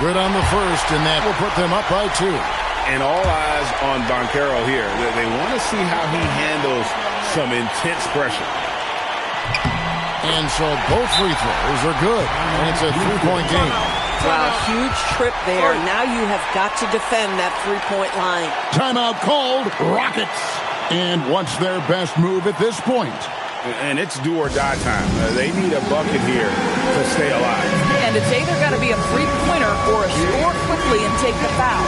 Good on the first, and that will put them up by 2. And all eyes on Banchero here. They want to see how he handles some intense pressure. And so both free throws are good. And it's a 3-point game. Wow, huge trip there. Now you have got to defend that 3-point line. Timeout called. Rockets. And what's their best move at this point? And it's do or die time. They need a bucket here to stay alive. And it's either got to be a three-pointer or a score quickly and take the foul.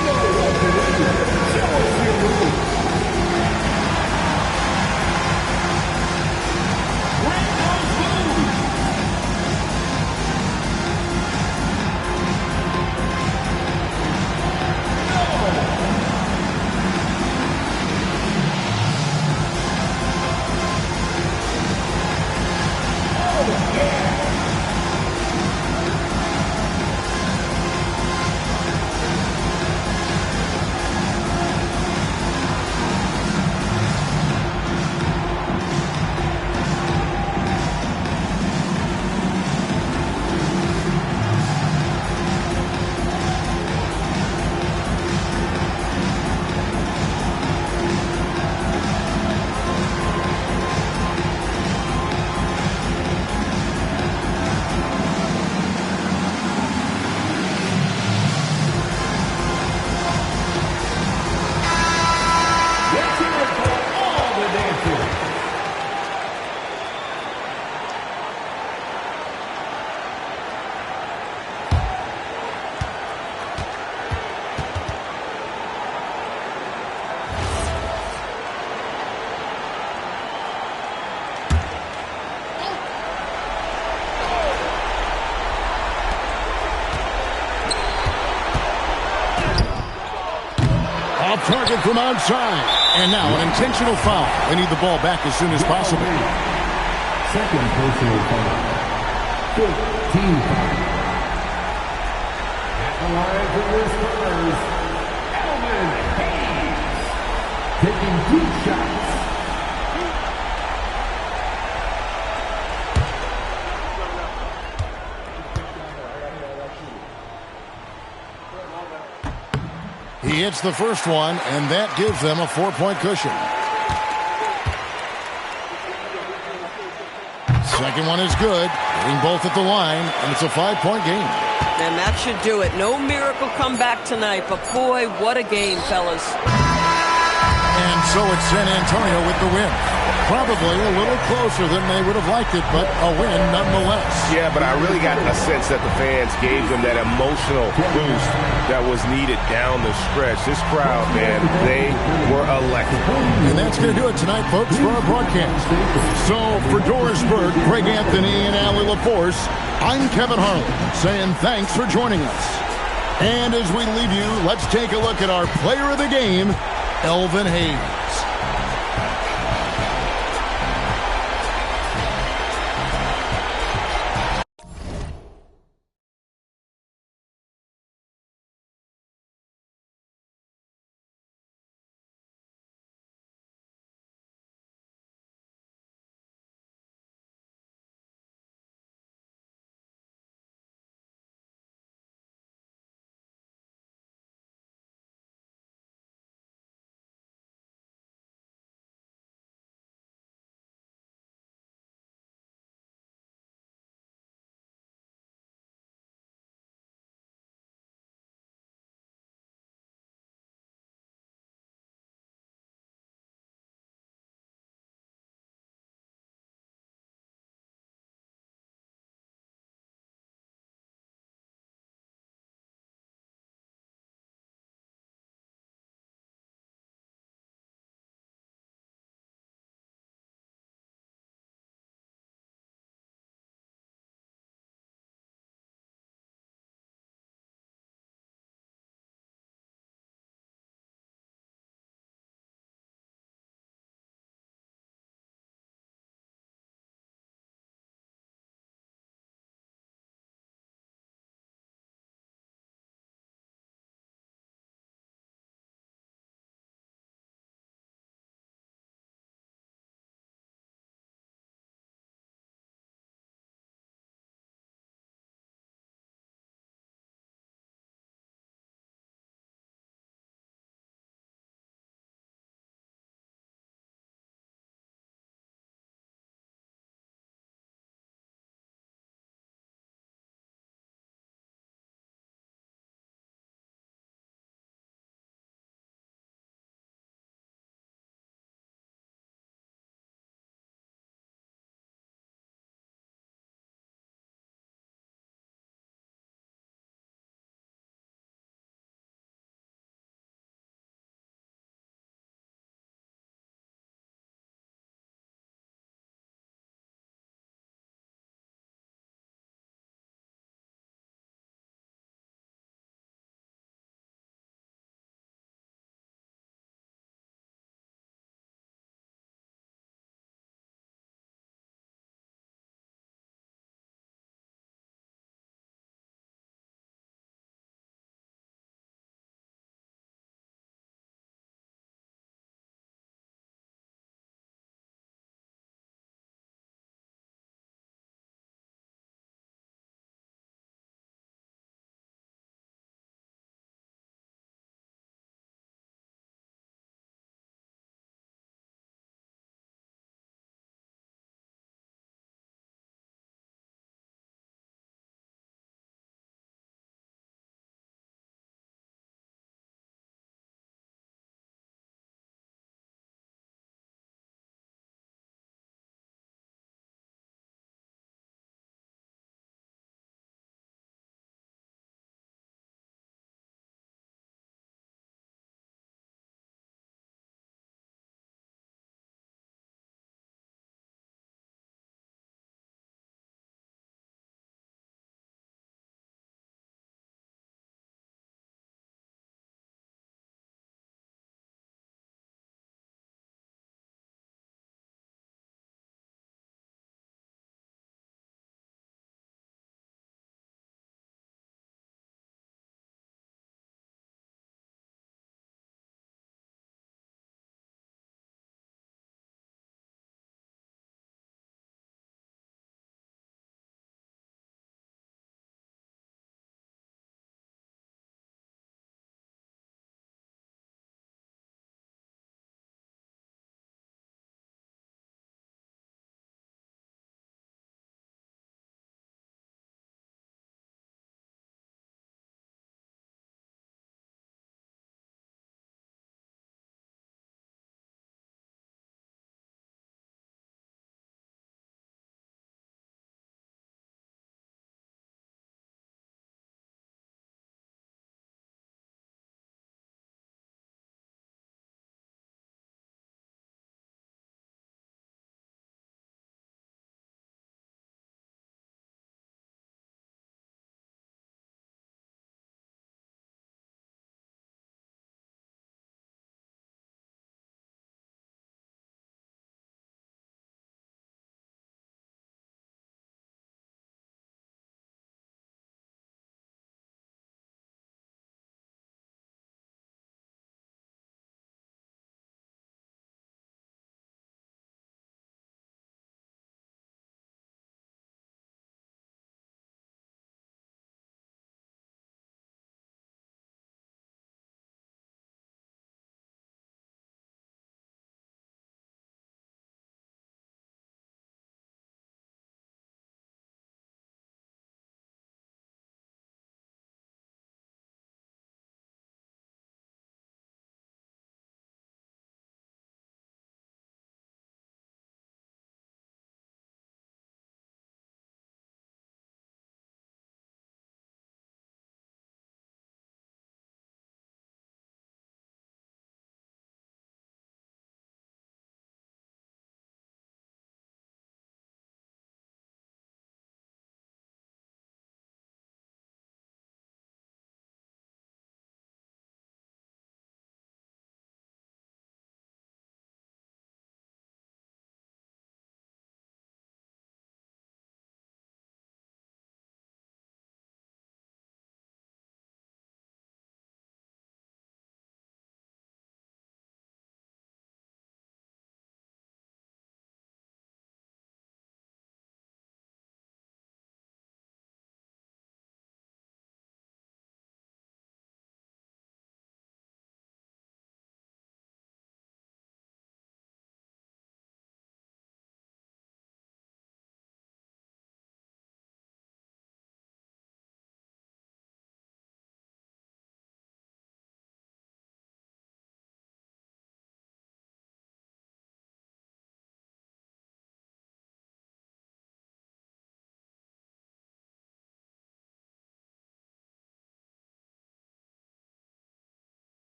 target from outside. And now an intentional foul. They need the ball back as soon as possible. Second personal foul. 15 foul. At the line for the Spurs, Elvin Hayes. Taking 2 shots. He hits the first one, and that gives them a 4-point cushion. Second one is good. Hitting both at the line, and it's a 5-point game. And that should do it. No miracle comeback tonight, but boy, what a game, fellas. And so it's San Antonio with the win. Probably a little closer than they would have liked it, but a win nonetheless. Yeah, but I really got a sense that the fans gave them that emotional boost that was needed down the stretch. This crowd, man, they were electric. And that's going to do it tonight, folks, for our broadcast. So for Doris Burke, Greg Anthony, and Allie LaForce, I'm Kevin Harlan saying thanks for joining us. And as we leave you, let's take a look at our player of the game, Elvin Hayes.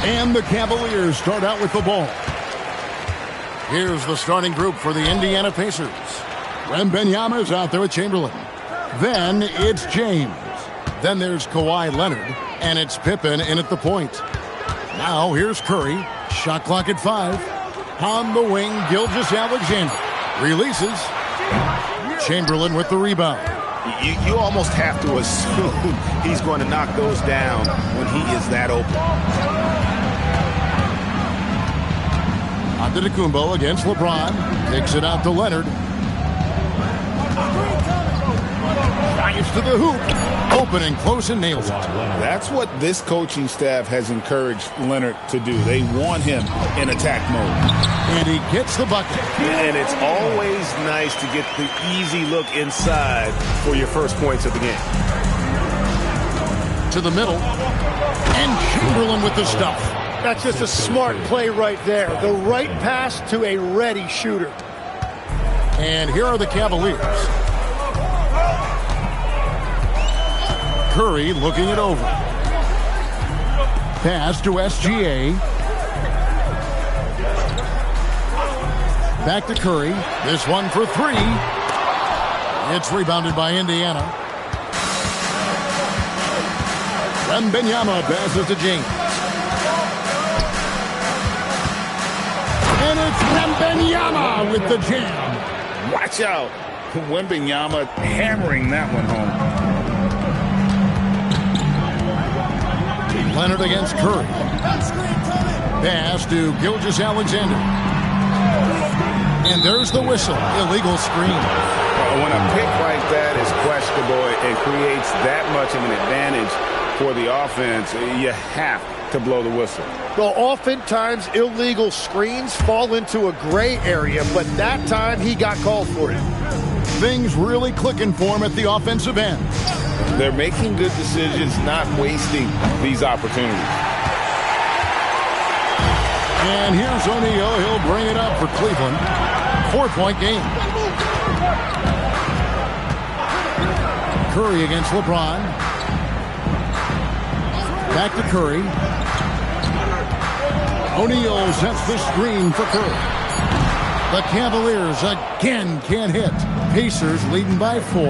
And the Cavaliers start out with the ball. Here's the starting group for the Indiana Pacers. Wembanyama is out there with Chamberlain. Then it's James. Then there's Kawhi Leonard. And it's Pippen in at the point. Now here's Curry. Shot clock at 5. On the wing, Gilgeous-Alexander. Releases. Chamberlain with the rebound. You almost have to assume he's going to knock those down when he is that open. Antetokounmpo against LeBron. Takes it out to Leonard. Drives to the hoop. Open and close and nails it. That's what this coaching staff has encouraged Leonard to do. They want him in attack mode. And he gets the bucket. And it's always nice to get the easy look inside for your first points of the game. To the middle. And Chamberlain with the stuff. That's just a smart play right there. The right pass to a ready shooter. And here are the Cavaliers. Curry looking it over. Pass to SGA. Back to Curry. This one for 3. It's rebounded by Indiana. Wembanyama passes to James. And it's Wembanyama with the jam. Watch out. Wembanyama hammering that one home. Leonard against Curry. Pass to Gilgeous-Alexander. And there's the whistle. Illegal screen. When a pick like that is questionable and creates that much of an advantage for the offense, you have to blow the whistle. Well, oftentimes illegal screens fall into a gray area, but that time he got called for it. things really clicking for him at the offensive end. They're making good decisions, not wasting these opportunities. And here's O'Neal. He'll bring it up for Cleveland. 4-point game. Curry against LeBron. Back to Curry. O'Neal sets the screen for Curry. The Cavaliers again can't hit. Pacers leading by 4.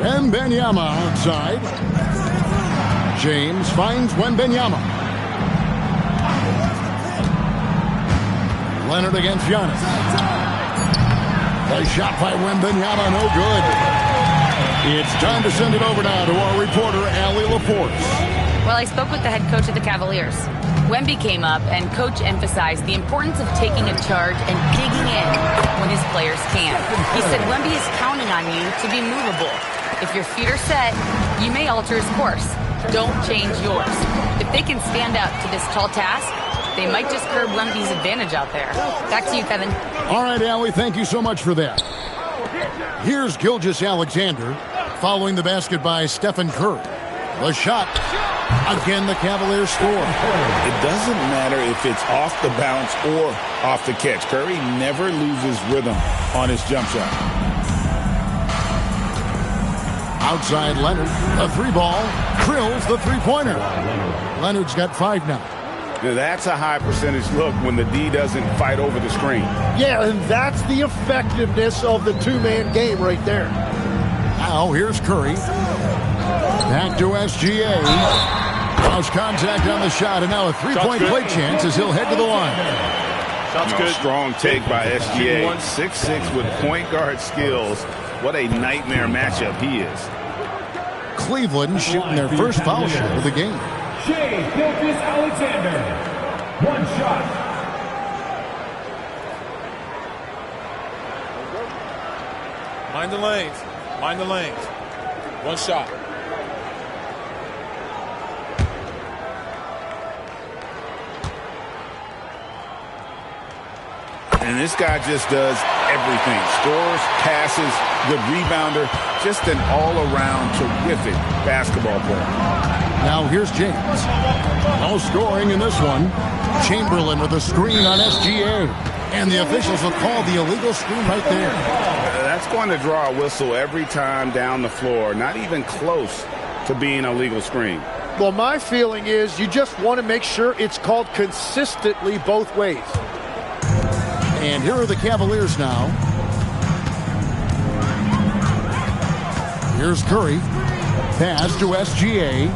Wembanyama outside. James finds Wembanyama. Leonard against Giannis. The shot by Wembanyama, no good. It's time to send it over now to our reporter, Allie LaForce. Well, I spoke with the head coach of the Cavaliers. Wemby came up, and coach emphasized the importance of taking a charge and digging in when his players can. He said Wemby is counting on you to be movable. If your feet are set, you may alter his course. Don't change yours. If they can stand up to this tall task, they might just curb Wemby's advantage out there. Back to you, Kevin. All right, Allie, thank you so much for that. Here's Gilgeous-Alexander following the basket by Stephen Curry. The shot. Again, the Cavaliers score. It doesn't matter if it's off the bounce or off the catch. Curry never loses rhythm on his jump shot. Outside Leonard, the 3-ball, drills the 3-pointer. Leonard's got 5 now. That's a high percentage look when the D doesn't fight over the screen. Yeah, and that's the effectiveness of the two-man game right there. Now here's Curry. Back to SGA. House contact on the shot, and now a 3-point play chance as he'll head to the line. Shot's good. Strong take by SGA. 6'6" with point guard skills. What a nightmare matchup he is. Cleveland shooting their first foul shot of the game. Shai Gilgeous-Alexander. 1 shot. Mind the lanes. Mind the lanes. 1 shot. And this guy just does everything. Scores, passes, good rebounder. Just an all-around terrific basketball player. Now here's James. No scoring in this one. Chamberlain with a screen on SGA. And the officials will call the illegal screen right there. That's going to draw a whistle every time down the floor. Not even close to being a legal screen. Well, my feeling is you just want to make sure it's called consistently both ways. And here are the Cavaliers now. Here's Curry. Pass to SGA.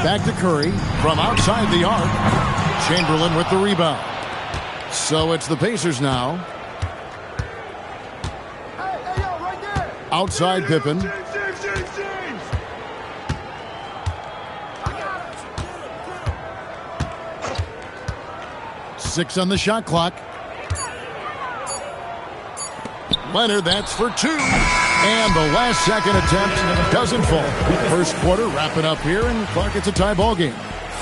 Back to Curry from outside the arc. Chamberlain with the rebound. So it's the Pacers now. Outside Pippen. Six on the shot clock. Leonard, that's for 2. And the last second attempt doesn't fall. First quarter wrapping up here, and Clark, it's a tie ball game.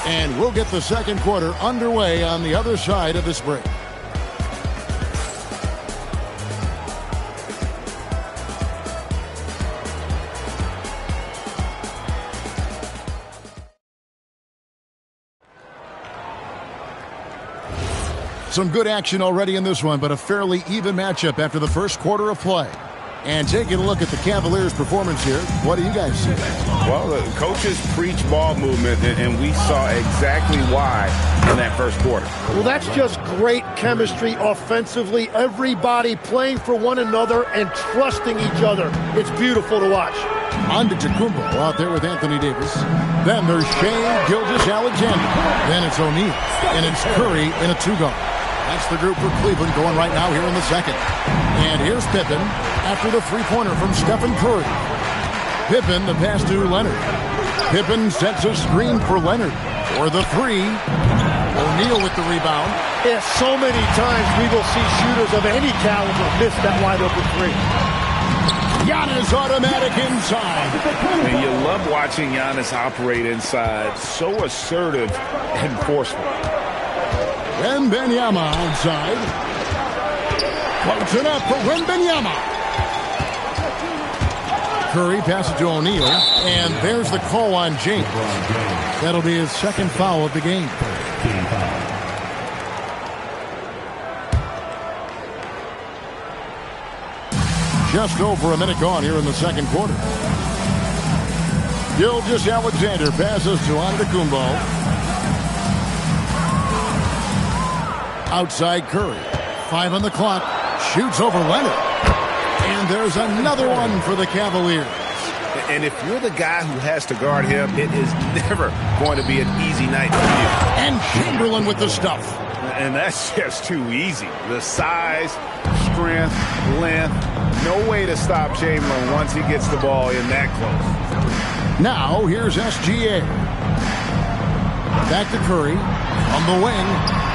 And we'll get the second quarter underway on the other side of this break. Some good action already in this one, but a fairly even matchup after the first quarter of play. And taking a look at the Cavaliers' performance here, what do you guys see? Well, the coaches preach ball movement, and we saw exactly why in that first quarter. Well, that's just great chemistry offensively. Everybody playing for one another and trusting each other. It's beautiful to watch. Antetokounmpo out there with Anthony Davis. Then there's Shai Gilgeous-Alexander. Then it's O'Neal. And it's Curry in a 2-guard. That's the group for Cleveland going right now here in the second. And here's Pippen after the 3-pointer from Stephen Curry. Pippen, the pass to Leonard. Pippen sets a screen for Leonard for the 3. O'Neal with the rebound. Yeah, so many times we will see shooters of any caliber miss that wide open 3. Giannis automatic inside. And you love watching Giannis operate inside. So assertive and forceful. Wembanyama outside. Floats it up for Wembanyama. Curry passes to O'Neal, and there's the call on James. That'll be his second foul of the game. Just over a minute gone here in the second quarter. Gilgeous-Alexander passes to Antetokounmpo. Outside Curry. 5 on the clock. Shoots over Leonard. And there's another one for the Cavaliers. And if you're the guy who has to guard him, it is never going to be an easy night for you. And Chamberlain with the stuff. And that's just too easy. The size, strength, length, no way to stop Chamberlain once he gets the ball in that close. Now, here's SGA. Back to Curry on the wing.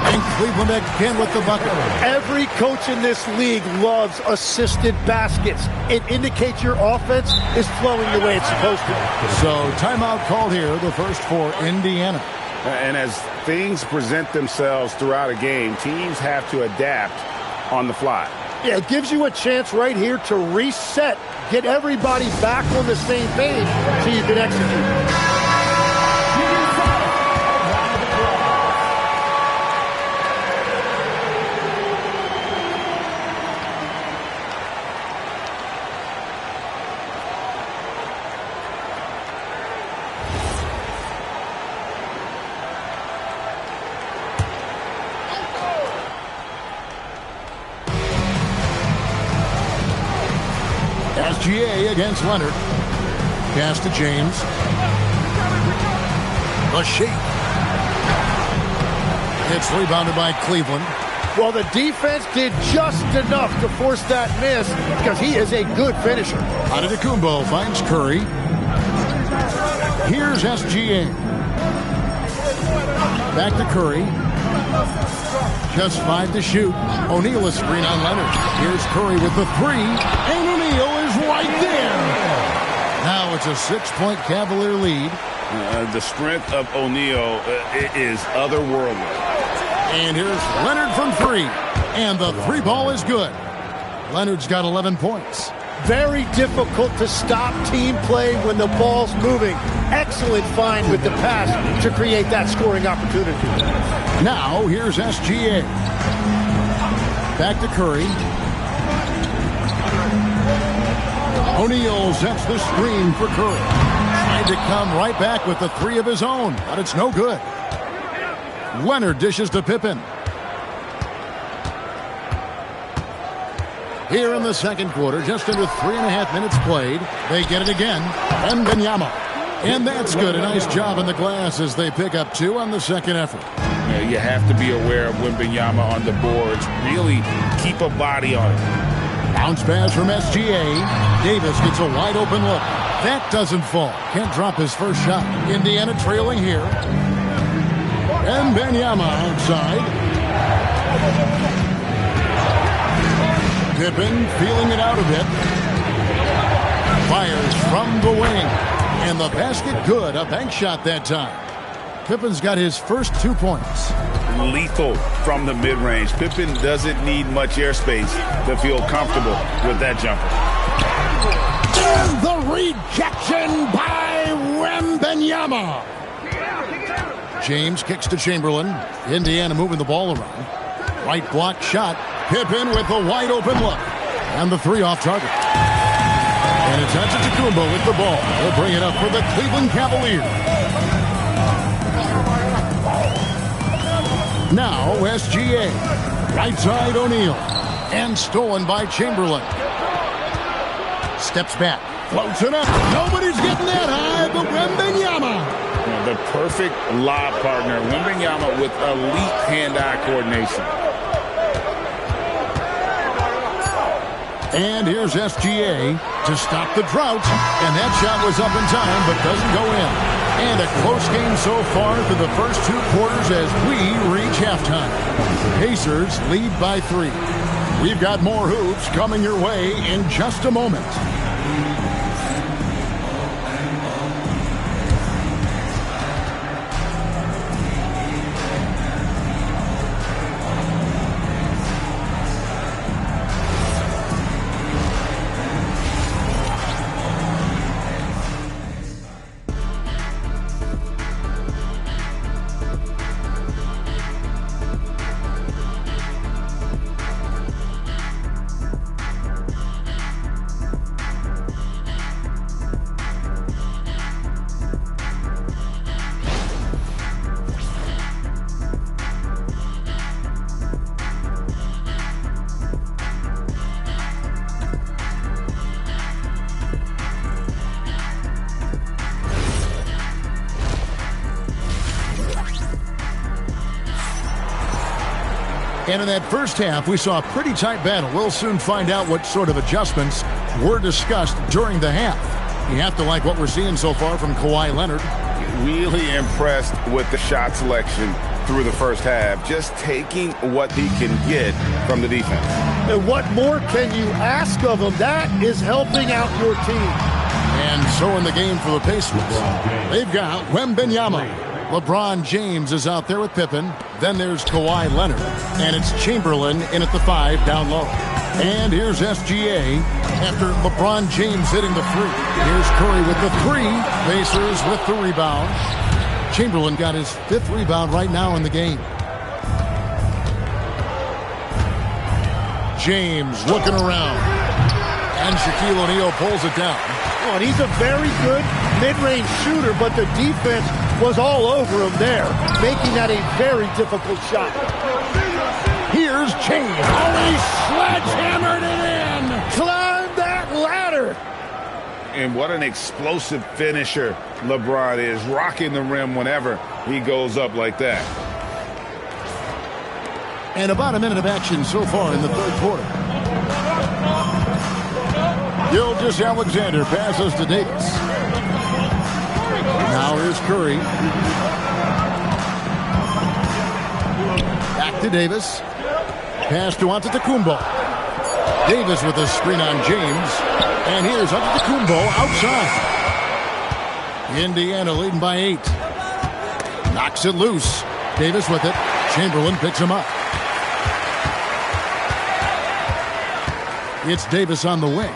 And Cleveland again with the bucket. Every coach in this league loves assisted baskets. It indicates your offense is flowing the way it's supposed to. So timeout called here, the first for Indiana. And as things present themselves throughout a game, teams have to adapt on the fly. Yeah, it gives you a chance right here to reset, get everybody back on the same page so you can execute. SGA against Leonard. Pass to James. The shake. It's rebounded by Cleveland. Well, the defense did just enough to force that miss because he is a good finisher. Antetokounmpo finds Curry. Here's SGA. Back to Curry. Just 5 to shoot. O'Neal a screen on Leonard. Here's Curry with the 3. And O'Neal is right there. Now it's a 6-point Cavalier lead. The strength of O'Neal is otherworldly. And here's Leonard from 3. And the 3 ball is good. Leonard's got 11 points. Very difficult to stop team play when the ball's moving. Excellent find with the pass to create that scoring opportunity. Now here's SGA. Back to Curry. O'Neal sets the screen for Curry. Trying to come right back with the 3 of his own, but it's no good. Leonard dishes to Pippen. Here in the second quarter, just under 3.5 minutes played. They get it again. Wembanyama. And that's good. A nice job in the glass as they pick up 2 on the second effort. Yeah, you have to be aware of Wembanyama on the boards. Really keep a body on it. Bounce pass from SGA. Davis gets a wide open look. That doesn't fall. Can't drop his first shot. Indiana trailing here. Wembanyama outside. Pippen feeling it out a bit. Fires from the wing. And the basket good. A bank shot that time. Pippen's got his first 2 points. Lethal from the mid-range. Pippen doesn't need much airspace to feel comfortable with that jumper. And the rejection by Wembanyama. James kicks to Chamberlain. Indiana moving the ball around. Right block shot. Pippen with a wide open look. And the 3 off target. And it's Antetokounmpo with the ball. He'll bring it up for the Cleveland Cavaliers. Now SGA. Right side O'Neal. And stolen by Chamberlain. Steps back. Floats it up. Nobody's getting that high, but Wembanyama. The perfect lob partner. Wembanyama with elite hand-eye coordination. And here's SGA to stop the drought. And that shot was up in time, but doesn't go in. And a close game so far through the first 2 quarters as we reach halftime. Pacers lead by 3. We've got more hoops coming your way in just a moment. And in that first half, we saw a pretty tight battle. We'll soon find out what sort of adjustments were discussed during the half. You have to like what we're seeing so far from Kawhi Leonard. Really impressed with the shot selection through the first half, just taking what he can get from the defense. And what more can you ask of him? That is helping out your team. And so in the game for the Pacers, they've got Wembanyama. LeBron James is out there with Pippen. Then there's Kawhi Leonard. And it's Chamberlain in at the 5 down low. And here's SGA after LeBron James hitting the 3. Here's Curry with the 3. Pacers with the rebound. Chamberlain got his 5th rebound right now in the game. James looking around. And Shaquille O'Neal pulls it down. Oh, and he's a very good mid-range shooter, but the defense was all over him there, making that a very difficult shot. Here's James. Oh, he sledgehammered it in. Climb that ladder. And what an explosive finisher LeBron is, rocking the rim whenever he goes up like that. And about a minute of action so far in the third quarter. Gilgeous-Alexander passes to Davis. Now here's Curry. Back to Davis. Pass to Antetokounmpo. Davis with a screen on James. And here's Antetokounmpo outside. Indiana leading by 8. Knocks it loose. Davis with it. Chamberlain picks him up. It's Davis on the wing.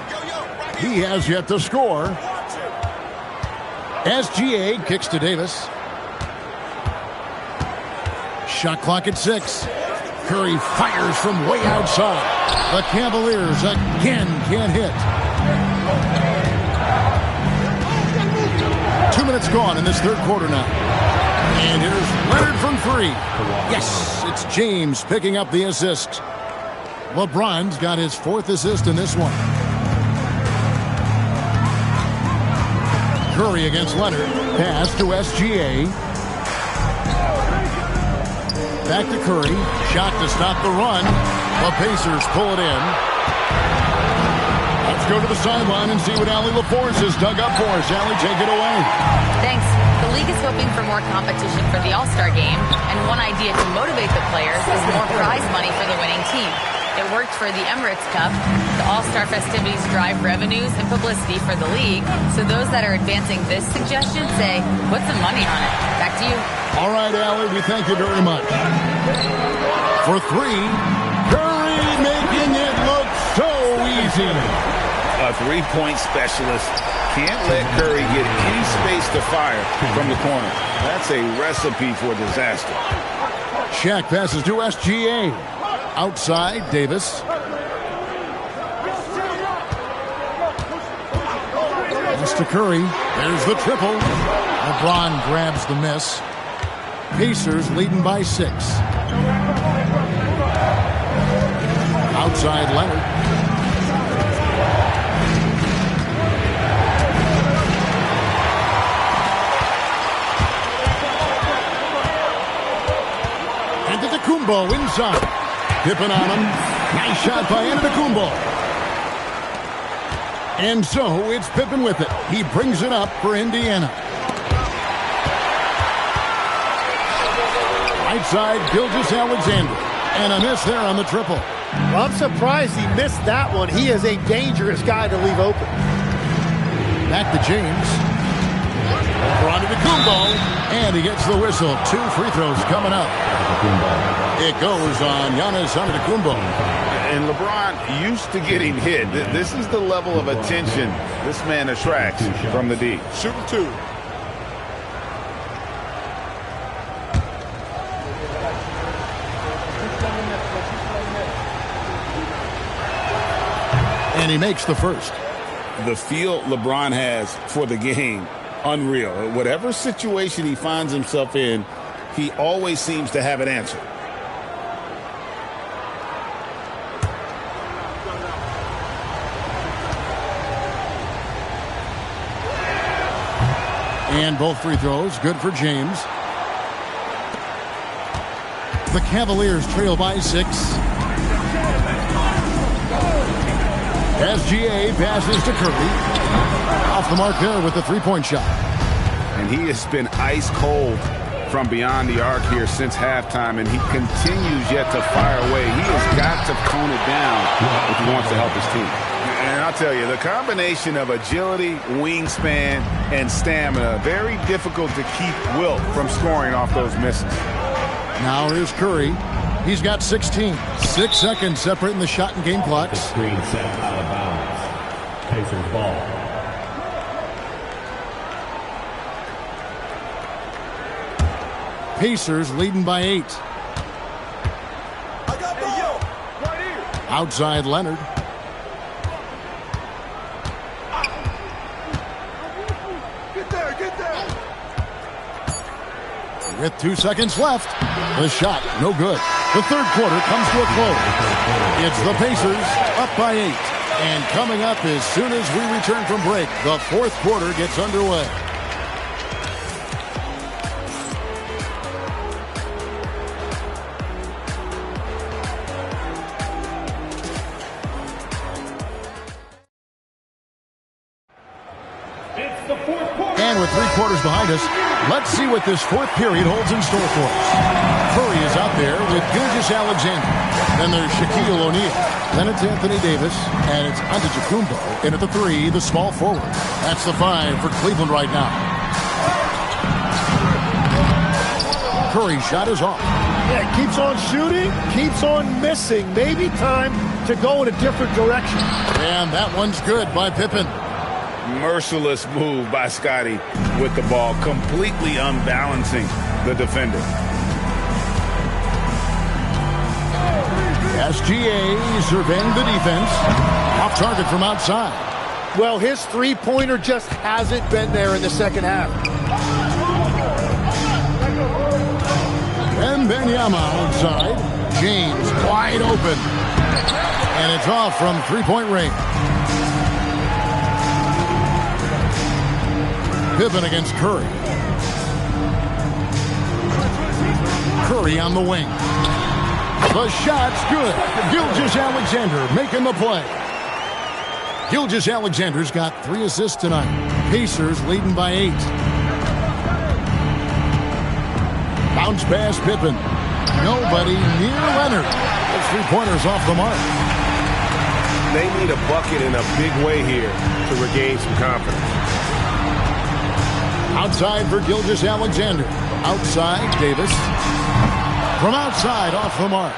He has yet to score. SGA kicks to Davis. Shot clock at 6. Curry fires from way outside. The Cavaliers again can't hit. 2 minutes gone in this third quarter now. And here's Leonard from 3. Yes, it's James picking up the assist. LeBron's got his 4th assist in this one. Curry against Leonard. Pass to SGA. Back to Curry. Shot to stop the run. The Pacers pull it in. Let's go to the sideline and see what Allie LaForce has dug up for us. Allie, take it away. Thanks. The league is hoping for more competition for the All-Star game, and one idea to motivate the players is more prize money for the winning team. It worked for the Emirates Cup. The All-Star festivities drive revenues and publicity for the league, so those that are advancing this suggestion say, put some money on it. Back to you. All right, Allie, we thank you very much. For 3, Curry making it look so easy. A three-point specialist can't let Curry get any space to fire from the corner. That's a recipe for disaster. Shaq passes to SGA. Outside, Davis. Pass to Curry. There's the triple. LeBron grabs the miss. Pacers leading by 6. Outside, Leonard. Antetokounmpo inside. Pippen on him. Nice shot by Antetokounmpo. And so it's Pippen with it. He brings it up for Indiana. Right side, Gilgeous-Alexander. And a miss there on the triple. Well, I'm surprised he missed that one. He is a dangerous guy to leave open. Back to James. For Antetokounmpo. And he gets the whistle. 2 free throws coming up. It goes on Giannis Antetokounmpo. And LeBron used to getting hit. This is the level of attention this man attracts from the D. Shooting 2. And he makes the first. The feel LeBron has for the game, unreal. Whatever situation he finds himself in, he always seems to have an answer. And both free throws, good for James. The Cavaliers trail by 6. SGA passes to Curry. Off the mark there with the three-point shot. And he has been ice cold from beyond the arc here since halftime, and he continues yet to fire away. He has got to tone it down if he wants to help his team. And I'll tell you, the combination of agility, wingspan, and stamina, very difficult to keep Wilt from scoring off those misses. Now here's Curry. He's got 16. 6 seconds separating the shot and game clocks. Screen set out of bounds. Pacers ball. Pacers leading by 8. Outside Leonard. With 2 seconds left, the shot no good. The third quarter comes to a close. It's the Pacers up by 8. And coming up as soon as we return from break, the fourth quarter gets underway. And with 3 quarters behind us, let's see what this fourth period holds in store for us. Curry is out there with Gilgeous-Alexander. Then there's Shaquille O'Neal. Then it's Anthony Davis. And it's Antetokounmpo. And at the 3, the small forward. That's the 5 for Cleveland right now. Curry's shot is off. Yeah, keeps on shooting, keeps on missing. Maybe time to go in a different direction. And that one's good by Pippen. Merciless move by Scotty with the ball, completely unbalancing the defender. SGA surveying the defense. Off target from outside. Well, his three-pointer just hasn't been there in the second half. And Wembanyama outside. James wide open. And it's off from three-point range. Pippen against Curry. Curry on the wing. The shot's good. Gilgeous-Alexander making the play. Gilgeous-Alexander's got 3 assists tonight. Pacers leading by 8. Bounce pass Pippen. Nobody near Leonard. The three-pointers off the mark. They need a bucket in a big way here to regain some confidence. Outside for Gilgeous-Alexander. Outside, Davis. From outside, off the mark.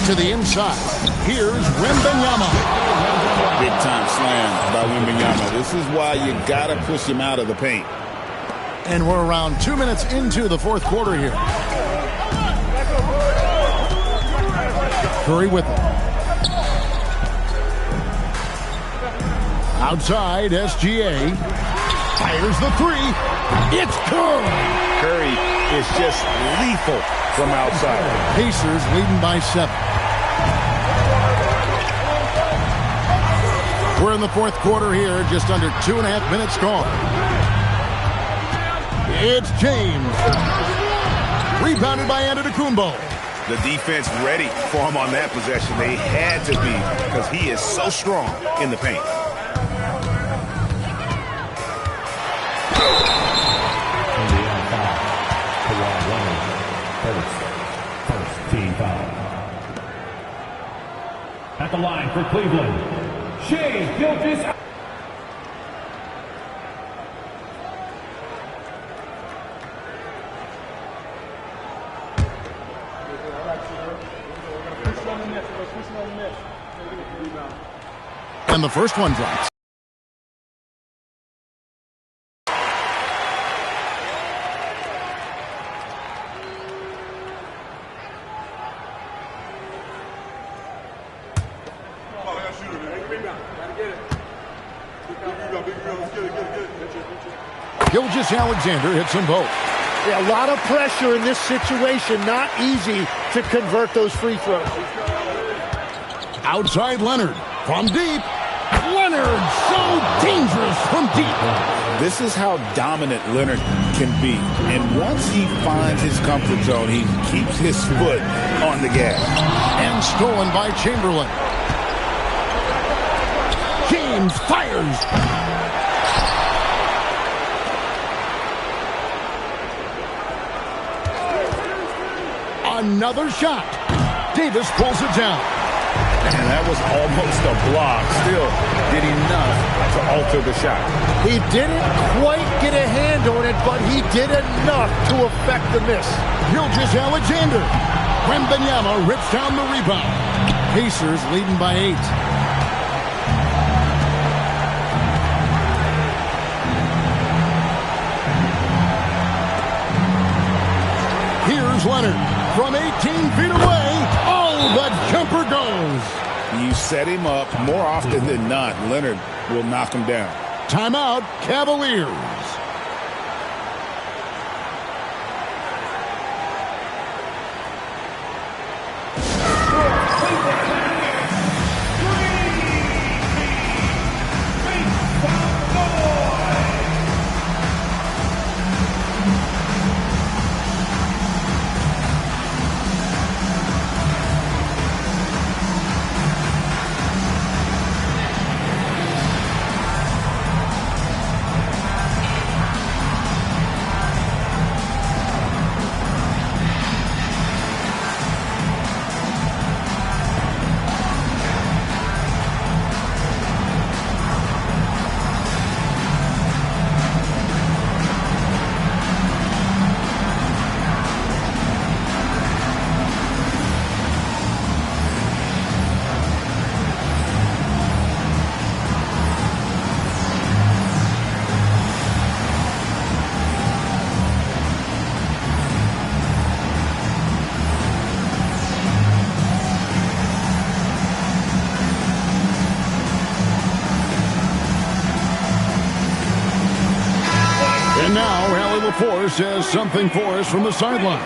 To the inside. Here's Wembanyama. Big-time slam by Wembanyama. This is why you got to push him out of the paint. And we're around 2 minutes into the fourth quarter here. Curry with it. Outside, SGA. Fires the 3. It's Curry. Curry is just lethal from outside. Pacers leading by 7. We're in the fourth quarter here, just under 2.5 minutes gone. It's James. Rebounded by Antetokounmpo. The defense ready for him on that possession. They had to be because he is so strong in the paint. First team foul. At the line for Cleveland, Shai Gilgeous. And the first one drops. Gilgeous-Alexander hits them both. Yeah, a lot of pressure in this situation. Not easy to convert those free throws. Outside Leonard from deep. Leonard so dangerous from deep. This is how dominant Leonard can be. And once he finds his comfort zone, he keeps his foot on the gas. And stolen by Chamberlain. James fires. Another shot. Davis pulls it down. And that was almost a block. Still did enough to alter the shot. He didn't quite get a hand on it, but he did enough to affect the miss. Gilgeous-Alexander. Wembanyama rips down the rebound. Pacers leading by 8. Here's Leonard from 18 feet away. Oh, the jumper goes. You set him up more often than not. Leonard will knock him down. Timeout, Cavaliers. Now, Allie LaForce has something for us from the sideline.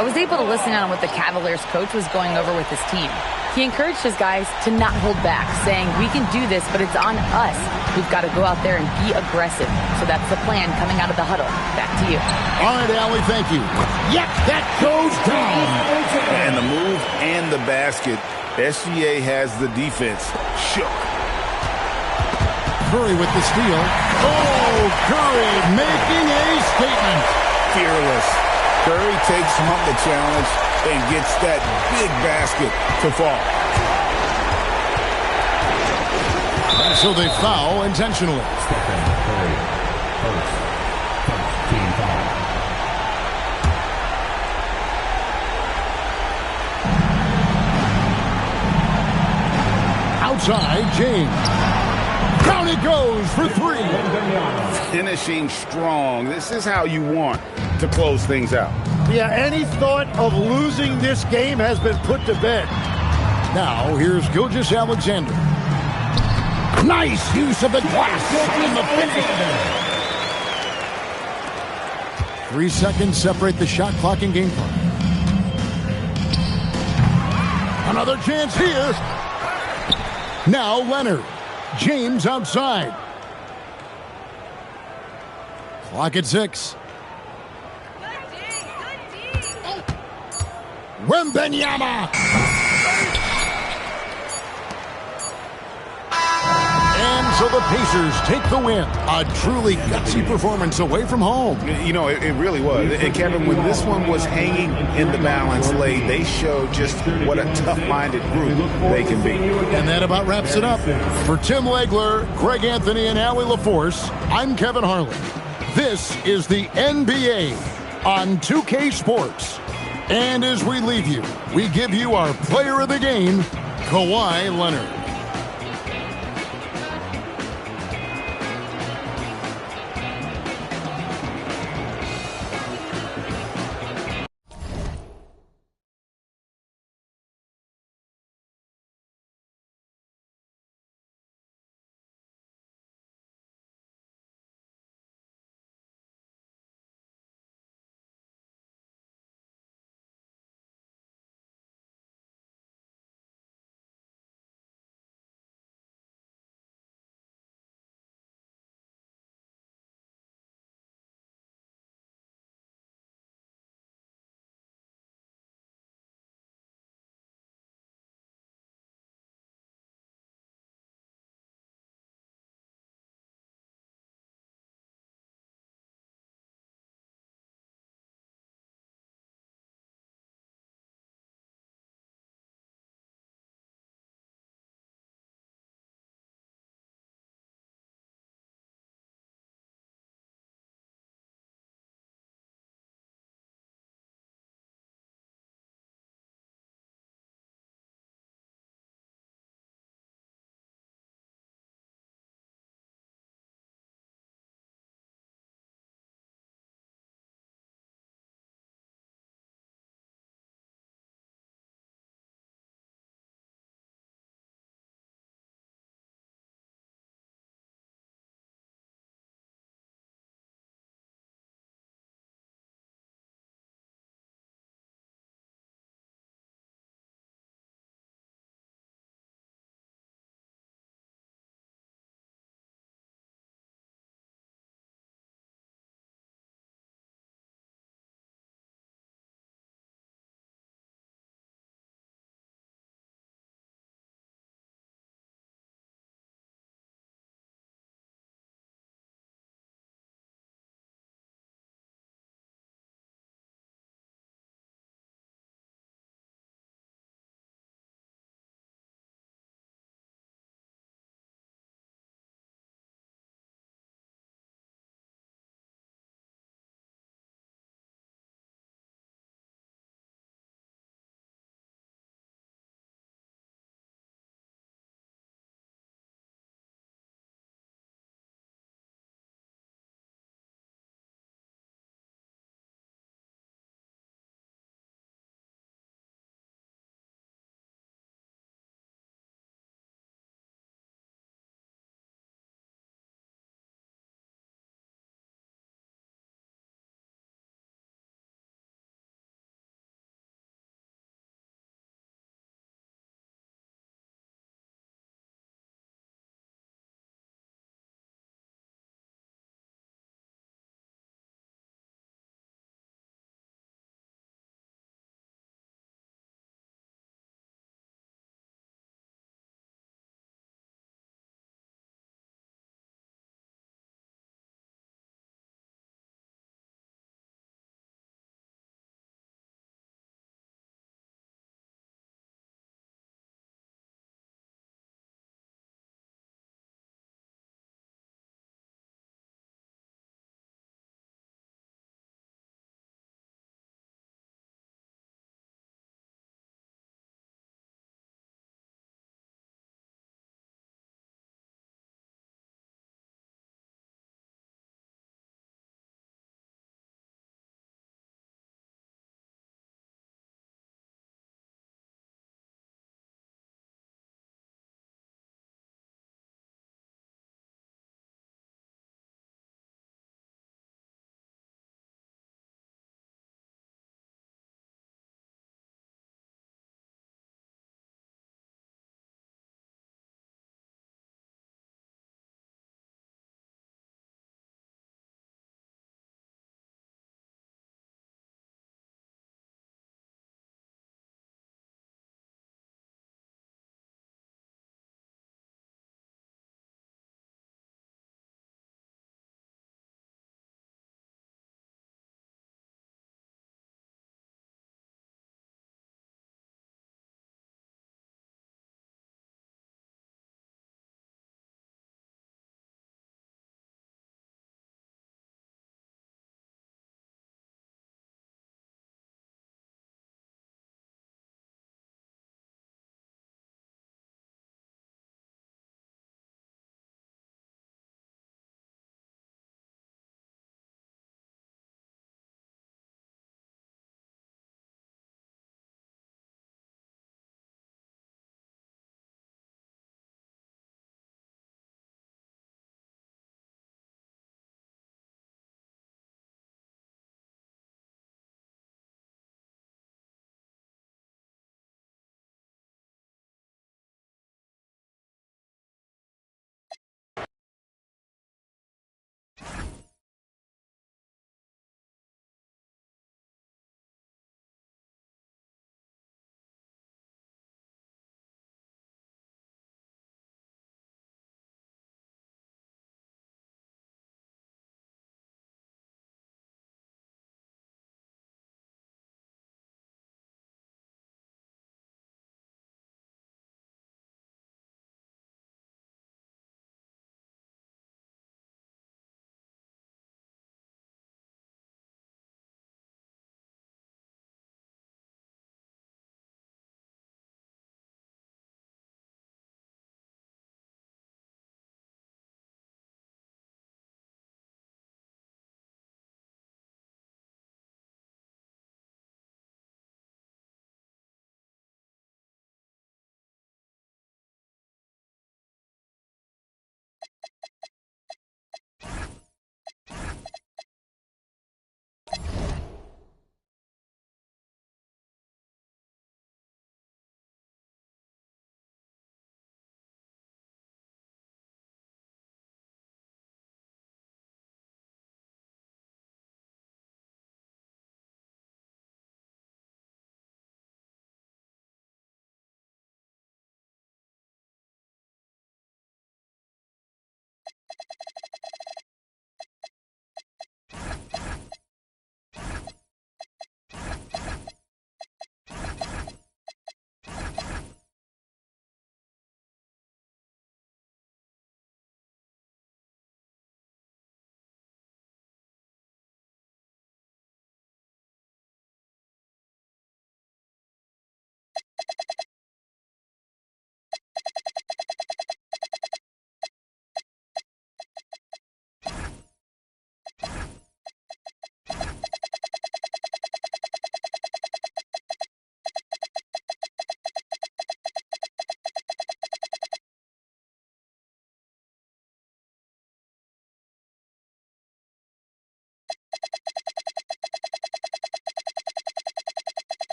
I was able to listen in on what the Cavaliers coach was going over with his team. He encouraged his guys to not hold back, saying, we can do this, but it's on us. We've got to go out there and be aggressive. So that's the plan coming out of the huddle. Back to you. All right, Allie, thank you. Yep, that goes down. And the move and the basket. SGA has the defense shook. Curry with the steal. Oh, Curry making a statement. Fearless. Curry takes on the challenge and gets that big basket to fall. And so they foul intentionally. Stephen Curry, first team foul. Outside, James. Down it goes for 3. Finishing strong. This is how you want to close things out. Yeah, any thought of losing this game has been put to bed. Now, here's Gilgeous-Alexander. Nice use of the glass in the finish. 3 seconds separate the shot clock and game clock. Another chance here. Now, Leonard. James outside. Clock at 6. Wembanyama. And so the Pacers take the win. A truly gutsy performance away from home. You know, it really was. And Kevin, when this one was hanging in the balance late, they showed just what a tough-minded group they can be. And that about wraps it up. For Tim Legler, Greg Anthony, and Allie LaForce, I'm Kevin Harlan. This is the NBA on 2K Sports. And as we leave you, we give you our player of the game, Kawhi Leonard.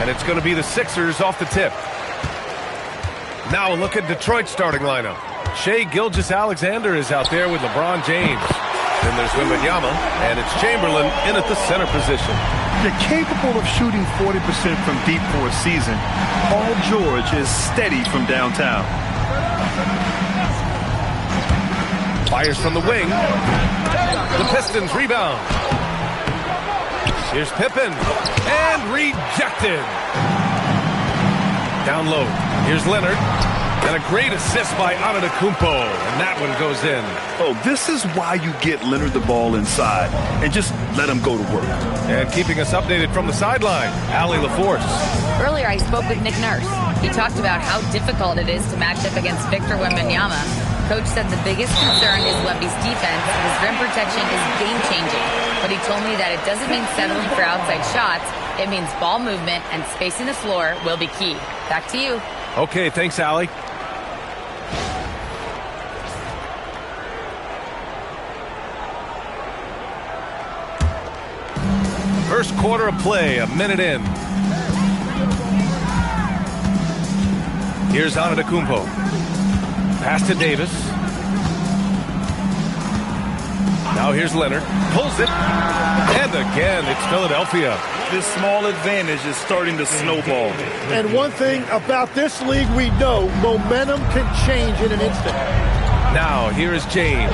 And it's going to be the Sixers off the tip. Now a look at Detroit's starting lineup. Shai Gilgeous-Alexander is out there with LeBron James. Then there's Wembanyama, and it's Chamberlain in at the center position. They're capable of shooting 40% from deep for a season. Paul George is steady from downtown. Fires from the wing. The Pistons rebound. Here's Pippen, and rejected. Down low, here's Leonard, and a great assist by Antetokounmpo, and that one goes in. Oh, this is why you get Leonard the ball inside, and just let him go to work. And keeping us updated from the sideline, Allie LaForce. Earlier, I spoke with Nick Nurse. He talked about how difficult it is to match up against Victor Wembanyama. Coach said the biggest concern is Wemby's defense. His rim protection is game-changing. But he told me that it doesn't mean settling for outside shots. It means ball movement and spacing the floor will be key. Back to you. Okay, thanks, Allie. First quarter of play, a minute in. Here's Antetokounmpo. Pass to Davis. Now here's Leonard. Pulls it. And again, it's Philadelphia. This small advantage is starting to snowball. And one thing about this league we know, momentum can change in an instant. Now here is James.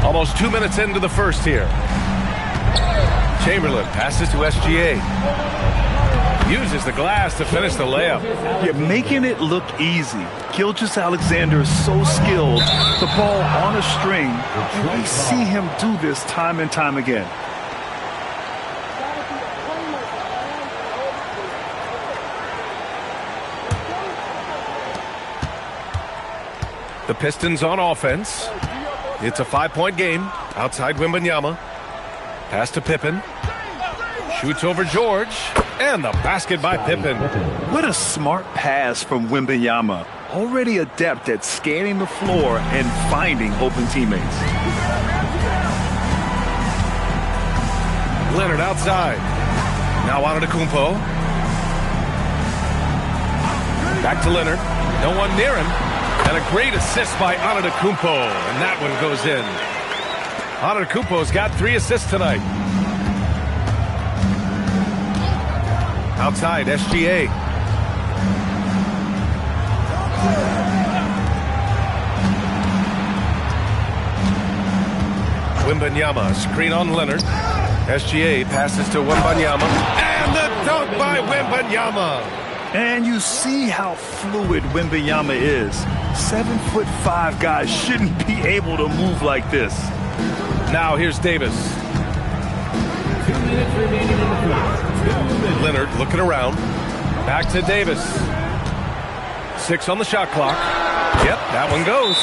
Almost 2 minutes into the first here. Chamberlain passes to SGA. Uses the glass to finish the layup. You're making it look easy. Gilgeous-Alexander is so skilled. The ball on a string. And we see him do this time and time again. The Pistons on offense. It's a 5-point game. Outside Wembanyama. Pass to Pippen. Shoots over George. And the basket by Pippen. What a smart pass from Wembanyama. already adept at scanning the floor and finding open teammates. Leonard outside. Now Antetokounmpo. Back to Leonard. No one near him. And a great assist by Antetokounmpo. And that one goes in. Antetokounmpo's got 3 assists tonight. Outside, SGA. Wembanyama, screen on Leonard. SGA passes to Wembanyama. And the dunk by Wembanyama. And you see how fluid Wembanyama is. 7'5" guys shouldn't be able to move like this. Now here's Davis. 2 minutes remaining in the fourth. Leonard looking around. Back to Davis. 6 on the shot clock. Yep, that one goes.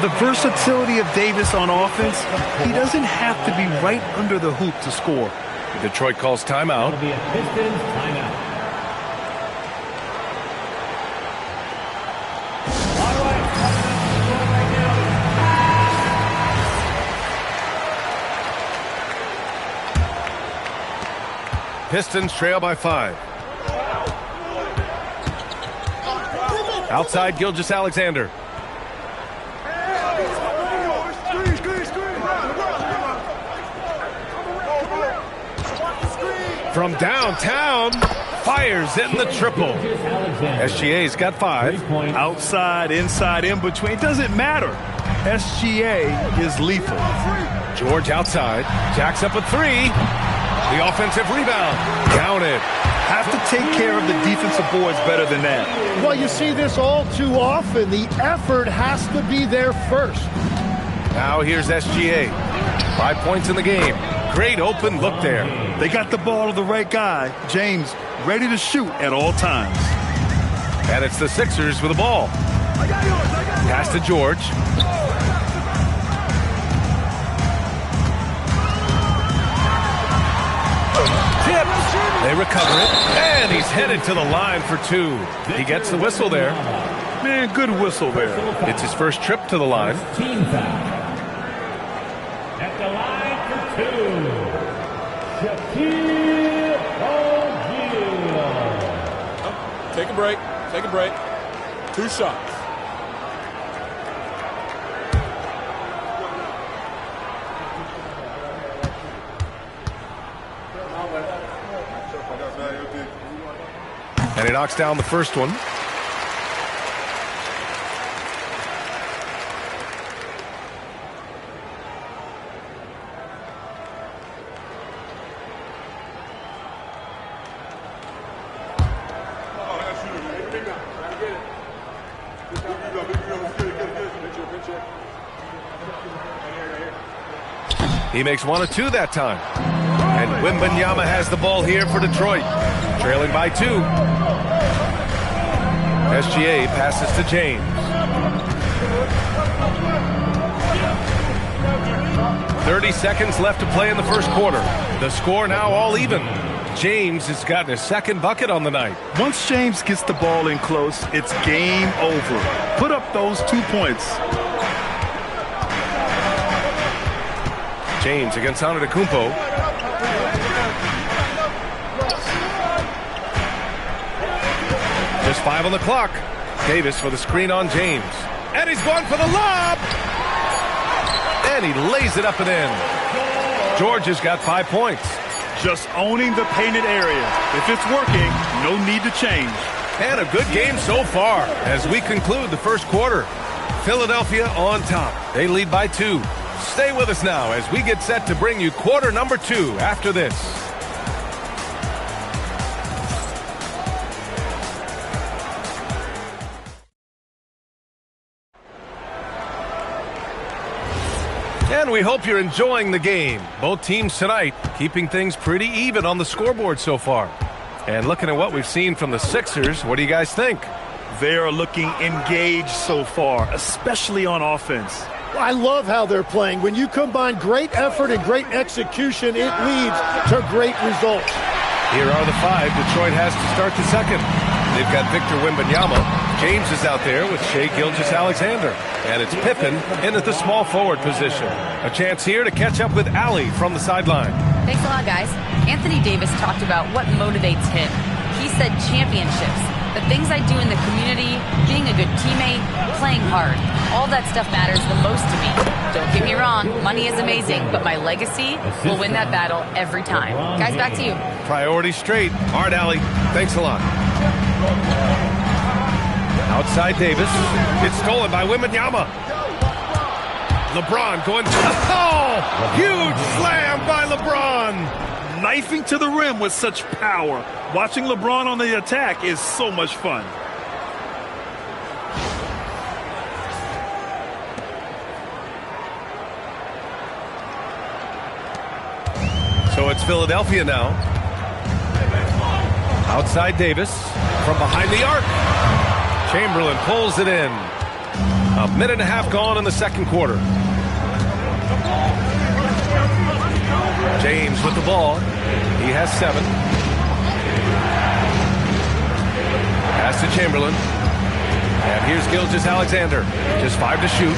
The versatility of Davis on offense, he doesn't have to be right under the hoop to score. Detroit calls timeout. It'll be a Pistons timeout. Pistons trail by 5. Outside, Gilgeous-Alexander. From downtown, fires in the triple. SGA's got 5. Outside, inside, in between, it doesn't matter. SGA is lethal. George outside, jacks up a 3. The offensive rebound. Count it. Have to take care of the defensive boards better than that. Well, you see this all too often. The effort has to be there first. Now here's SGA. 5 points in the game. Great open look there. They got the ball to the right guy. James ready to shoot at all times. And it's the Sixers with the ball. Pass to George. They recover it, and he's headed to the line for 2. He gets the whistle there. Man, good whistle there. It's his first trip to the line. Team foul. At the line for 2, Shaquille O'Neal. Take a break. Take a break. 2 shots. And he knocks down the first one. He makes 1 of 2 that time. And Wembanyama has the ball here for Detroit. Trailing by 2. SGA passes to James. 30 seconds left to play in the first quarter. The score now all even. James has gotten his 2nd bucket on the night. Once James gets the ball in close, it's game over. Put up those 2 points. James against Antetokounmpo. Just 5 on the clock. Davis for the screen on James. And he's going for the lob. And he lays it up and in. George has got 5 points. Just owning the painted area. If it's working, no need to change. And a good game so far as we conclude the first quarter. Philadelphia on top. They lead by 2. Stay with us now as we get set to bring you quarter number 2 after this. And we hope you're enjoying the game. Both teams tonight keeping things pretty even on the scoreboard so far. And looking at what we've seen from the Sixers, what do you guys think? They are looking engaged so far, especially on offense. I love how they're playing. When you combine great effort and great execution, it leads to great results. Here are the 5 Detroit has to start the second. They've got Victor Wembanyama, James is out there with Shai Gilgeous-Alexander. And it's Pippen in at the small forward position. A chance here to catch up with Allie from the sideline. Thanks a lot, guys. Anthony Davis talked about what motivates him. He said championships, the things I do in the community, being a good teammate, playing hard. All that stuff matters the most to me. Don't get me wrong, money is amazing, but my legacy will win that battle every time. Guys, back to you. Priority straight. Hard, Allie. Thanks a lot. Outside Davis. It's stolen by Wembanyama. LeBron going to the ball. Huge slam by LeBron. Knifing to the rim with such power. Watching LeBron on the attack is so much fun. So it's Philadelphia now. Outside Davis from behind the arc. Chamberlain pulls it in. A minute and a half gone in the second quarter. James with the ball. He has 7. Pass to Chamberlain. And here's Gilgeous-Alexander. Just 5 to shoot.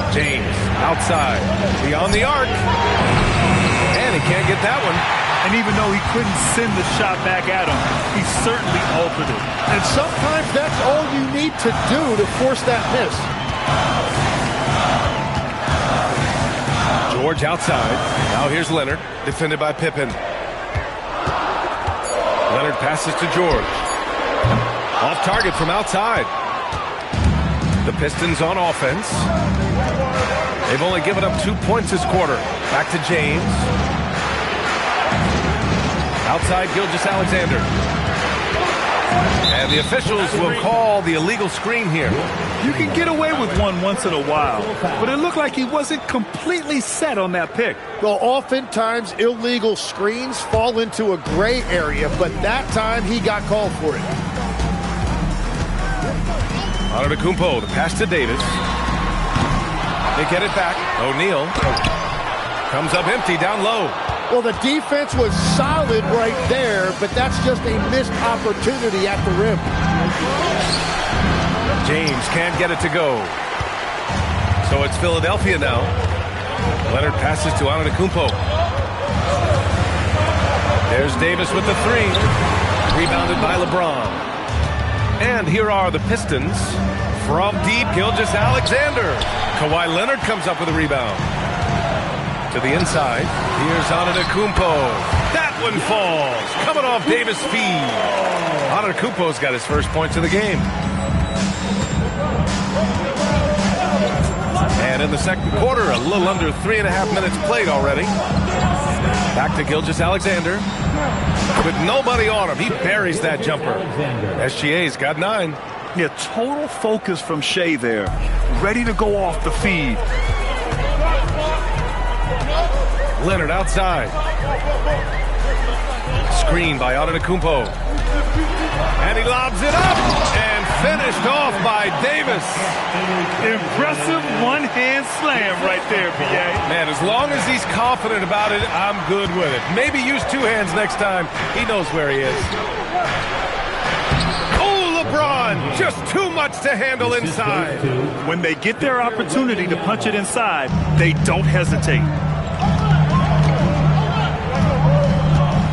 James outside. Beyond the arc. And he can't get that one. And even though he couldn't send the shot back at him, he certainly altered it. And sometimes that's all you need to do to force that miss. George outside. Now here's Leonard, defended by Pippen. Leonard passes to George. Off target from outside. The Pistons on offense. They've only given up 2 points this quarter. Back to James. Outside Gilgeous-Alexander. And the officials will call the illegal screen here. You can get away with one once in a while, but it looked like he wasn't completely set on that pick. Well, oftentimes illegal screens fall into a gray area, but that time he got called for it. Antetokounmpo, the pass to Davis. They get it back. O'Neal comes up empty down low. Well, the defense was solid right there, but that's just a missed opportunity at the rim. James can't get it to go. So it's Philadelphia now. Leonard passes to Antetokounmpo. There's Davis with the 3. Rebounded by LeBron. And here are the Pistons. From deep, Gilgeous-Alexander. Kawhi Leonard comes up with a rebound. To the inside. Here's Antetokounmpo. That one falls. Coming off Davis' feed. Antetokounmpo's got his first points of the game. And in the second quarter, a little under 3.5 minutes played already. Back to Gilgeous-Alexander. With nobody on him, he buries that jumper. SGA's got 9. Yeah, total focus from Shai there. Ready to go off the feed. Leonard outside. Screen by Antetokounmpo. And he lobs it up. And finished off by Davis. Impressive one-hand slam right there, B.A. Man, as long as he's confident about it, I'm good with it. Maybe use 2 hands next time. He knows where he is. Oh, LeBron! Just too much to handle inside. When they get their opportunity to punch it inside, they don't hesitate.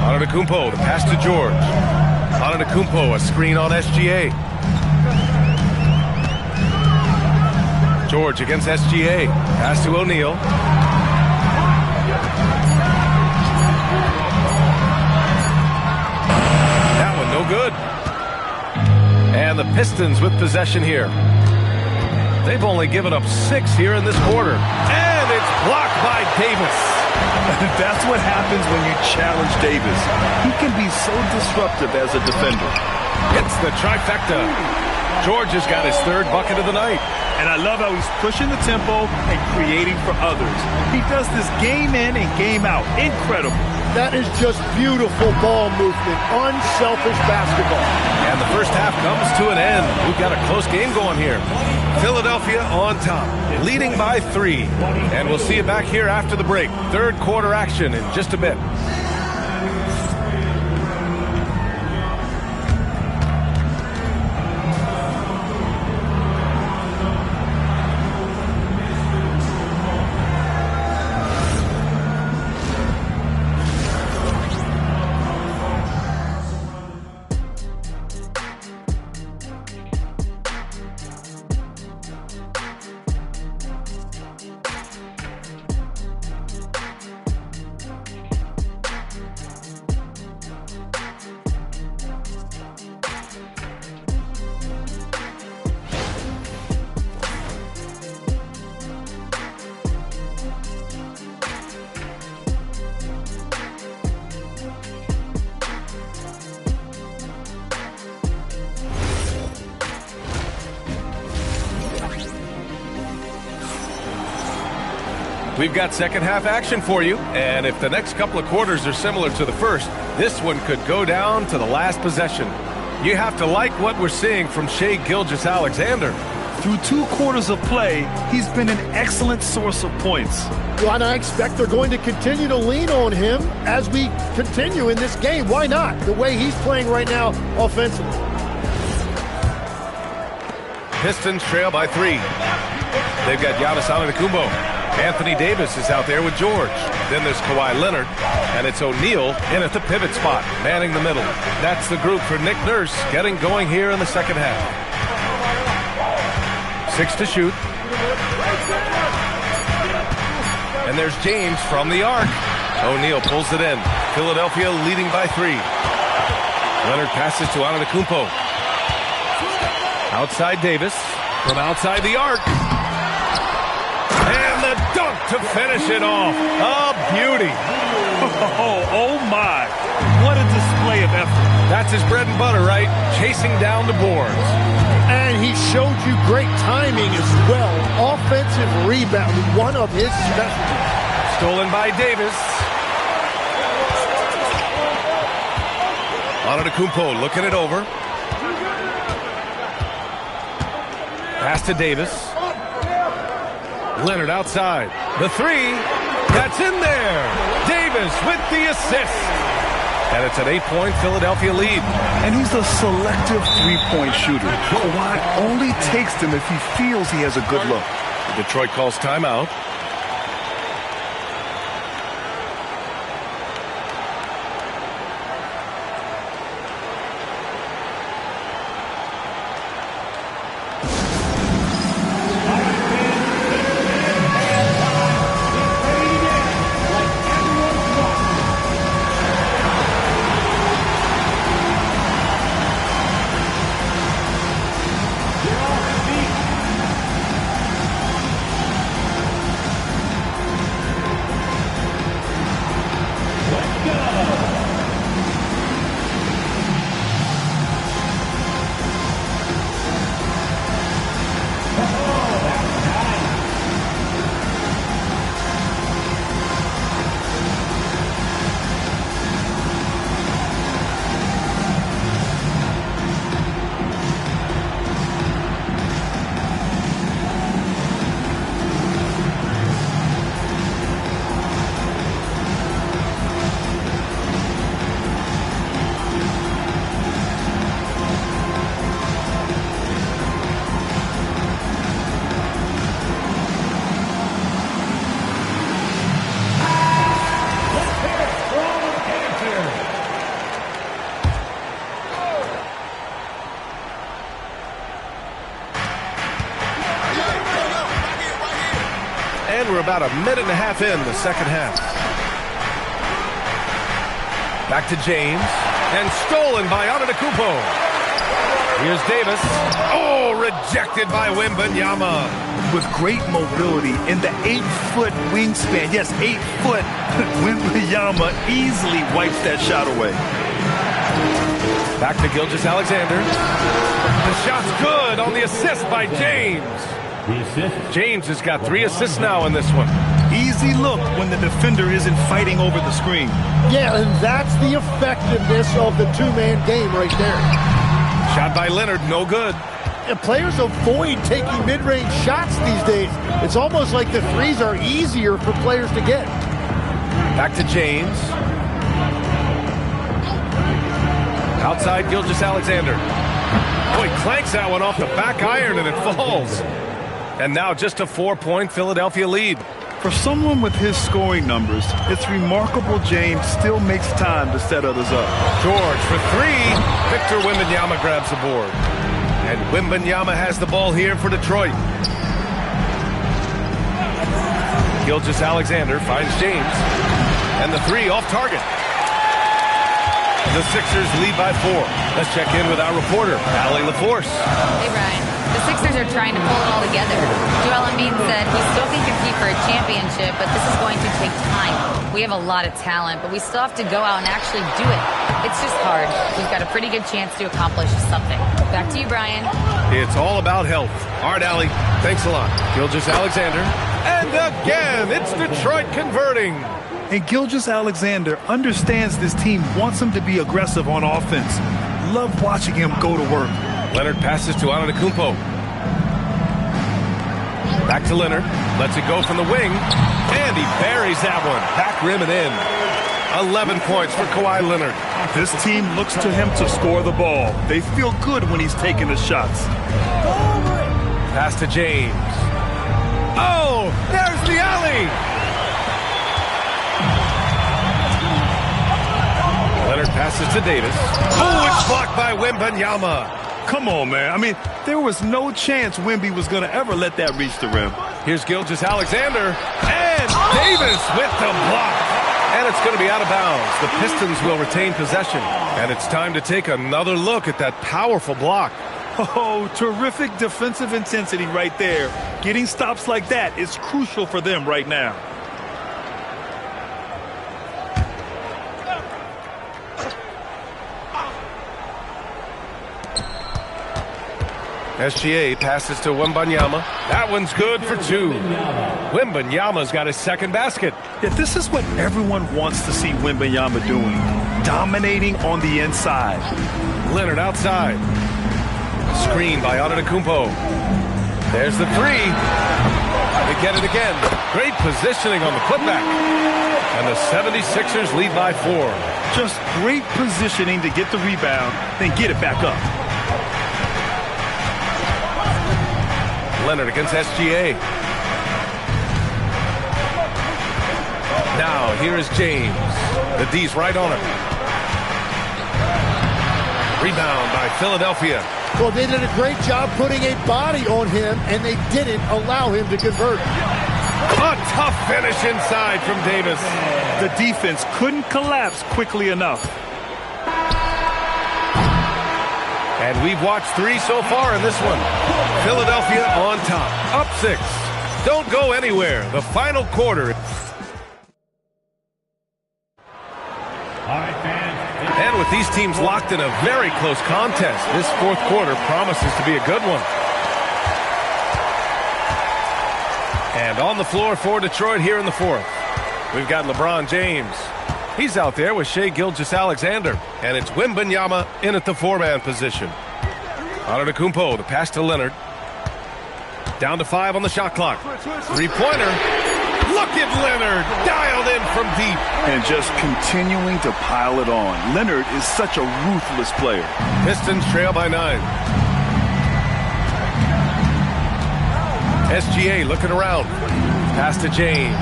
Antetokounmpo, the pass to George. Antetokounmpo, a screen on SGA. George against SGA. Pass to O'Neal. That one no good. And the Pistons with possession here. They've only given up 6 here in this quarter. And it's blocked by Davis. That's what happens when you challenge Davis. He can be so disruptive as a defender. It's the trifecta. George has got his 3rd bucket of the night. And I love how he's pushing the tempo and creating for others. He does this game in and game out. Incredible. That is just beautiful ball movement. Unselfish basketball. And the first half comes to an end. We've got a close game going here. Philadelphia on top, leading by 3. And we'll see you back here after the break. 3rd quarter action in just a bit. We've got second half action for you, and if the next couple of quarters are similar to the first, this one could go down to the last possession. You have to like what we're seeing from Shai Gilgeous-Alexander. Through 2 quarters of play, he's been an excellent source of points. Well, and I expect they're going to continue to lean on him as we continue in this game. Why not? The way he's playing right now offensively. Pistons trail by 3. They've got Giannis Antetokounmpo. Anthony Davis is out there with George. Then there's Kawhi Leonard, and it's O'Neal in at the pivot spot, manning the middle. That's the group for Nick Nurse getting going here in the second half. 6 to shoot. And there's James from the arc. O'Neal pulls it in. Philadelphia leading by 3. Leonard passes to Antetokounmpo. Outside Davis. From outside the arc. And the dunk to finish it off. A beauty. Oh my. What a display of effort. That's his bread and butter, right? Chasing down the boards. And he showed you great timing as well. Offensive rebound, one of his specialties. Stolen by Davis. Antetokounmpo looking it over. Pass to Davis. Leonard outside. The 3. That's in there. Davis with the assist. And it's an 8-point Philadelphia lead. And he's a selective three-point shooter. Kawhi only takes them if he feels he has a good look. Detroit calls timeout. And we're about a minute and a half in the second half. Back to James. And stolen by Antetokounmpo. Here's Davis. Oh, rejected by Wembanyama. With great mobility in the 8-foot wingspan. Yes, 8 foot. Wembanyama easily wipes that shot away. Back to Gilgeous-Alexander. The shot's good on the assist by James. James has got 3 assists now in this one. Easy look when the defender isn't fighting over the screen. Yeah, and that's the effectiveness of the two-man game right there. Shot by Leonard, no good. And players avoid taking mid-range shots these days. It's almost like the threes are easier for players to get. Back to James. Outside Gilgeous-Alexander. Boy, clanks that one off the back iron and it falls. And now just a 4-point Philadelphia lead. For someone with his scoring numbers, it's remarkable James still makes time to set others up. George for 3. Victor Wembanyama grabs the board. And Wembanyama has the ball here for Detroit. Gilgeous-Alexander finds James. And the 3 off target. The Sixers lead by 4. Let's check in with our reporter, Allie LaForce. Hey, Brian. The Sixers are trying to pull it all together. Joel Embiid said he still can compete for a championship, but this is going to take time. We have a lot of talent, but we still have to go out and actually do it. It's just hard. We've got a pretty good chance to accomplish something. Back to you, Brian. It's all about health. All right, Allie, thanks a lot. Gilgeous-Alexander. And again, it's Detroit converting. And Gilgeous-Alexander understands this team wants him to be aggressive on offense. Love watching him go to work. Leonard passes to Antetokounmpo. Back to Leonard. Lets it go from the wing. And he buries that one. Back rim and in. 11 points for Kawhi Leonard. This team looks to him to score the ball. They feel good when he's taking the shots. Pass to James. Oh, there's the alley. Leonard passes to Davis. Oh, it's blocked by Wembanyama. Come on, man. I mean, there was no chance Wemby was going to ever let that reach the rim. Here's Gilgeous-Alexander. And Davis with the block. And it's going to be out of bounds. The Pistons will retain possession. And it's time to take another look at that powerful block. Oh, terrific defensive intensity right there. Getting stops like that is crucial for them right now. SGA passes to Wembanyama. That one's good for two. Wembanyama's got his second basket. Yeah, this is what everyone wants to see Wembanyama doing. Dominating on the inside. Leonard outside. Screen by Antetokounmpo. There's the three. They get it again. Great positioning on the putback. And the 76ers lead by 4. Just great positioning to get the rebound, then get it back up. Leonard against SGA. Now, here is James. The D's right on him. Rebound by Philadelphia. Well, they did a great job putting a body on him, and they didn't allow him to convert. A tough finish inside from Davis. The defense couldn't collapse quickly enough. And we've watched 3 so far in this one. Philadelphia on top, up 6. Don't go anywhere. The final quarter. And with these teams locked in a very close contest, this fourth quarter promises to be a good one. And on the floor for Detroit here in the fourth, we've got LeBron James. He's out there with Shai Gilgeous-Alexander, and it's Wembanyama in at the 4-man position. Antetokounmpo, the pass to Leonard. Down to 5 on the shot clock. Three-pointer. Look at Leonard, dialed in from deep. And just continuing to pile it on. Leonard is such a ruthless player. Pistons trail by 9. SGA looking around. Pass to James.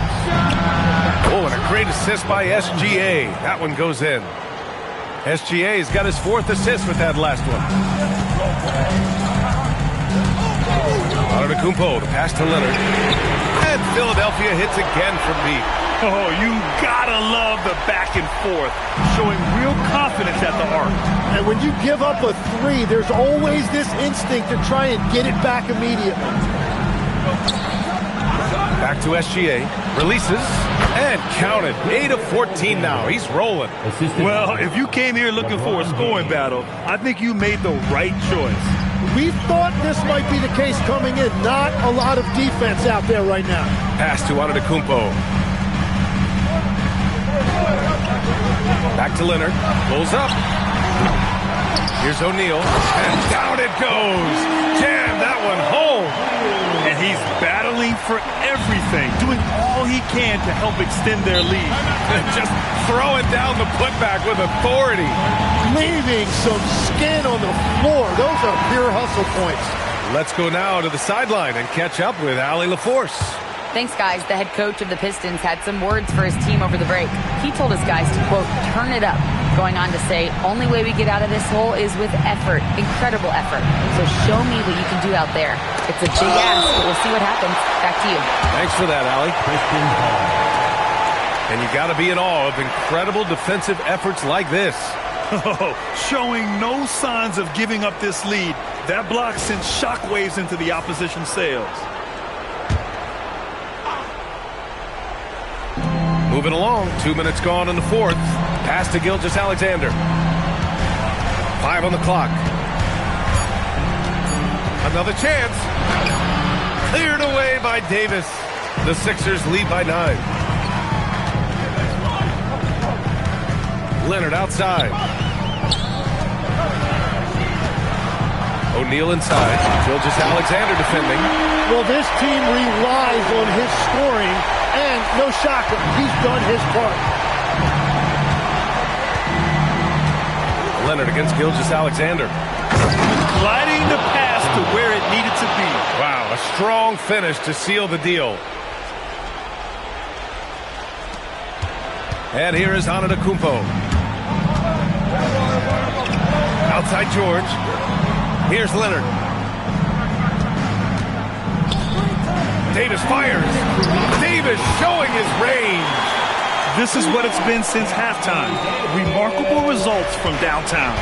Oh, and a great assist by SGA. That one goes in. SGA's got his 4th assist with that last one. Antetokounmpo, the pass to Leonard. And Philadelphia hits again from deep. Oh, you gotta love the back and forth, showing real confidence at the arc. And when you give up a 3, there's always this instinct to try and get it back immediately. Back to SGA. Releases. And counted. 8 of 14 now. He's rolling. Well, if you came here looking for a scoring battle, I think you made the right choice. We thought this might be the case coming in. Not a lot of defense out there right now. Pass to Antetokounmpo. Back to Leonard. Pulls up. Here's O'Neal. And down it goes. Jam that one home. And he's battling for everything, doing all he can to help extend their lead. Just throwing down the putback with authority. Leaving some skin on the floor. Those are pure hustle points. Let's go now to the sideline and catch up with Allie LaForce. Thanks, guys. The head coach of the Pistons had some words for his team over the break. He told his guys to, quote, turn it up, going on to say, only way we get out of this hole is with effort, incredible effort. So show me what you can do out there. It's a big ask, but we'll see what happens. Back to you. Thanks for that, Allie. And you got to be in awe of incredible defensive efforts like this. Oh, showing no signs of giving up this lead. That block sent shockwaves into the opposition sails. Moving along. 2 minutes gone in the fourth. Pass to Gilgeous-Alexander. 5 on the clock. Another chance. Cleared away by Davis. The Sixers lead by 9. Leonard outside. O'Neal inside. Gilgeous-Alexander defending. Well, this team relies on his scoring, and no shocker, he's done his part. Leonard against Gilgeous-Alexander. Gliding the pass to where it needed to be. Wow, a strong finish to seal the deal. And here is Antetokounmpo. Outside George. Here's Leonard. Davis fires. Davis showing his range. This is what it's been since halftime. Remarkable results from downtown.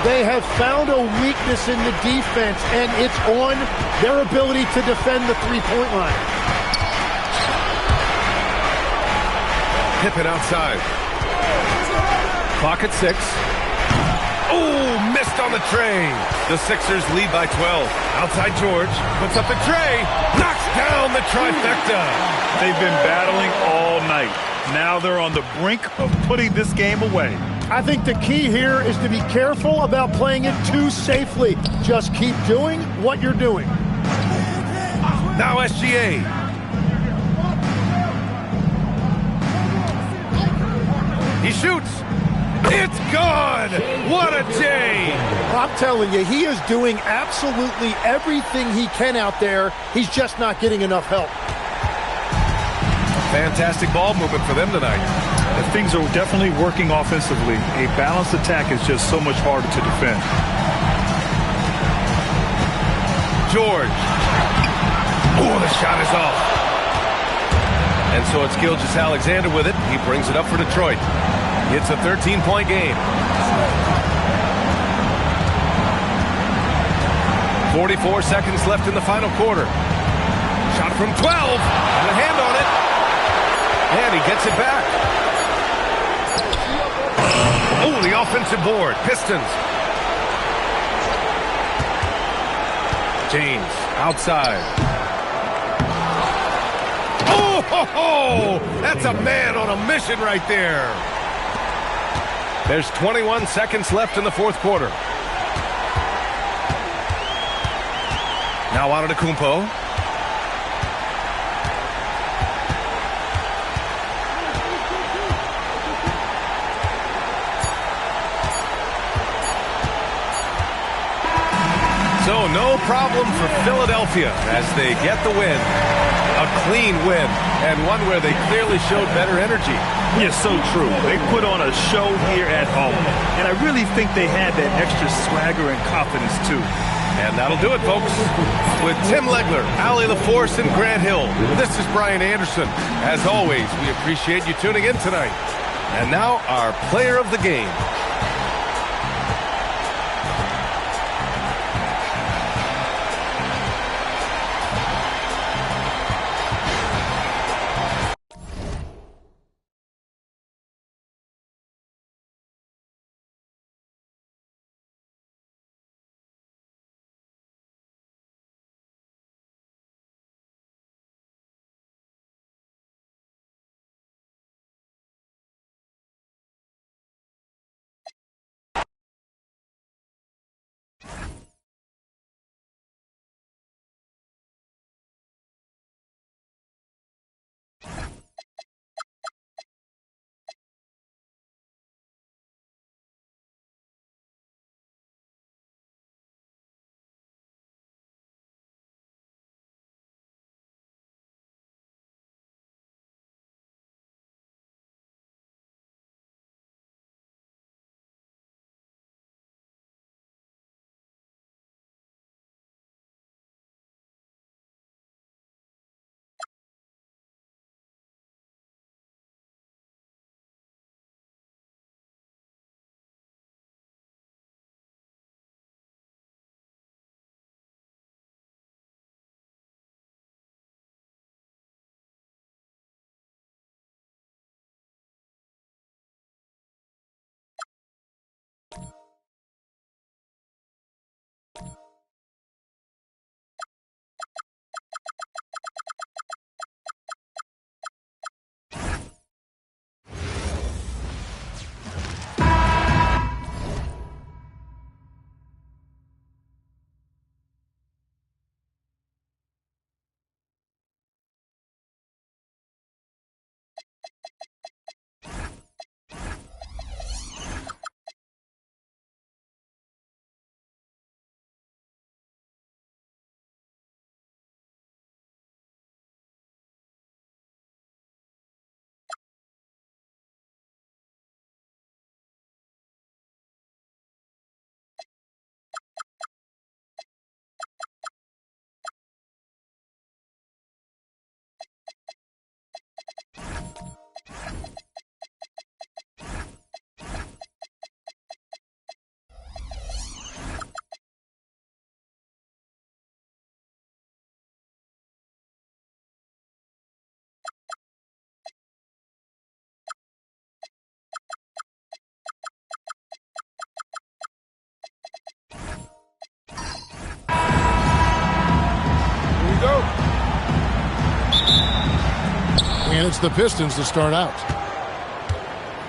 They have found a weakness in the defense, and it's on their ability to defend the three-point line. Pippen outside. Clock at 6. Oh, missed on the tray. The Sixers lead by 12. Outside George. Puts up the tray. Knocks down the trifecta. They've been battling all night. Now they're on the brink of putting this game away. I think the key here is to be careful about playing it too safely. Just keep doing what you're doing. Now SGA. He shoots. It's gone. What a day. I'm telling you, he is doing absolutely everything he can out there. He's just not getting enough help. Fantastic ball movement for them tonight. Things are definitely working offensively. A balanced attack is just so much harder to defend. George. Oh, the shot is off. And so it's Gilgeous-Alexander with it. He brings it up for Detroit. It's a 13-point game. 44 seconds left in the final quarter. Shot from 12. And a hand on it. And he gets it back. Oh, the offensive board. Pistons. James outside. Oh, ho, ho. That's a man on a mission right there. There's 21 seconds left in the fourth quarter. Now Antetokounmpo. So no problem for Philadelphia as they get the win. A clean win, and one where they clearly showed better energy. Yeah, so true. They put on a show here at home, and I really think they had that extra swagger and confidence, too. And that'll do it, folks. With Tim Legler, Allie LaForce, and Grant Hill, this is Brian Anderson. As always, we appreciate you tuning in tonight. And now, our player of the game. And it's the Pistons to start out.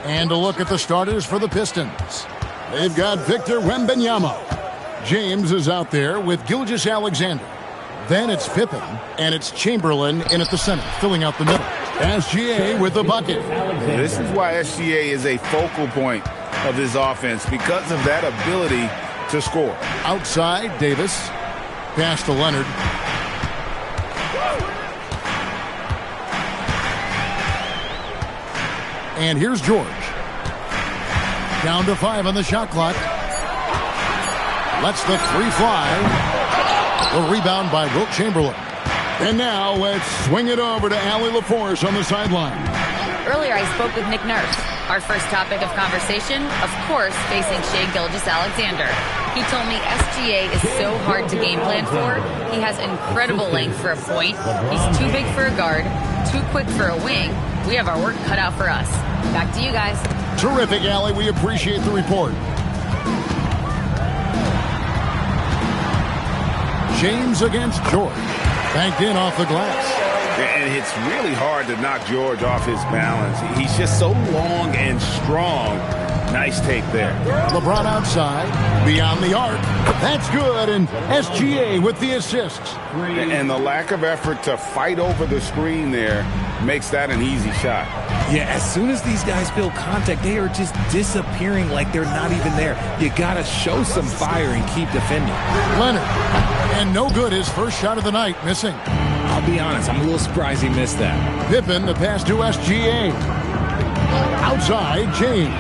And a look at the starters for the Pistons. They've got Victor Wembanyama. James is out there with Gilgeous-Alexander. Then it's Pippen, and it's Chamberlain in at the center, filling out the middle. SGA with the bucket. This is why SGA is a focal point of this offense, because of that ability to score. Outside, Davis. Pass to Leonard. And here's George. Down to 5 on the shot clock. Lets the 3 fly. The rebound by Wilt Chamberlain. And now let's swing it over to Allie LaForce on the sideline. Earlier, I spoke with Nick Nurse. Our first topic of conversation, of course, facing Shai Gilgeous-Alexander. He told me SGA is so hard to game plan for. He has incredible length for a point. He's too big for a guard, too quick for a wing. We have our work cut out for us. Back to you guys. Terrific, Allie. We appreciate the report. James against George. Banked in off the glass. And it's really hard to knock George off his balance. He's just so long and strong. Nice take there. LeBron outside, beyond the arc. That's good, and SGA with the assist. And the lack of effort to fight over the screen there makes that an easy shot. Yeah, as soon as these guys feel contact, they are just disappearing like they're not even there. You got to show some fire and keep defending. Leonard, and no good, his first shot of the night, missing. I'll be honest, I'm a little surprised he missed that. Pippen, the pass to SGA. Outside, James.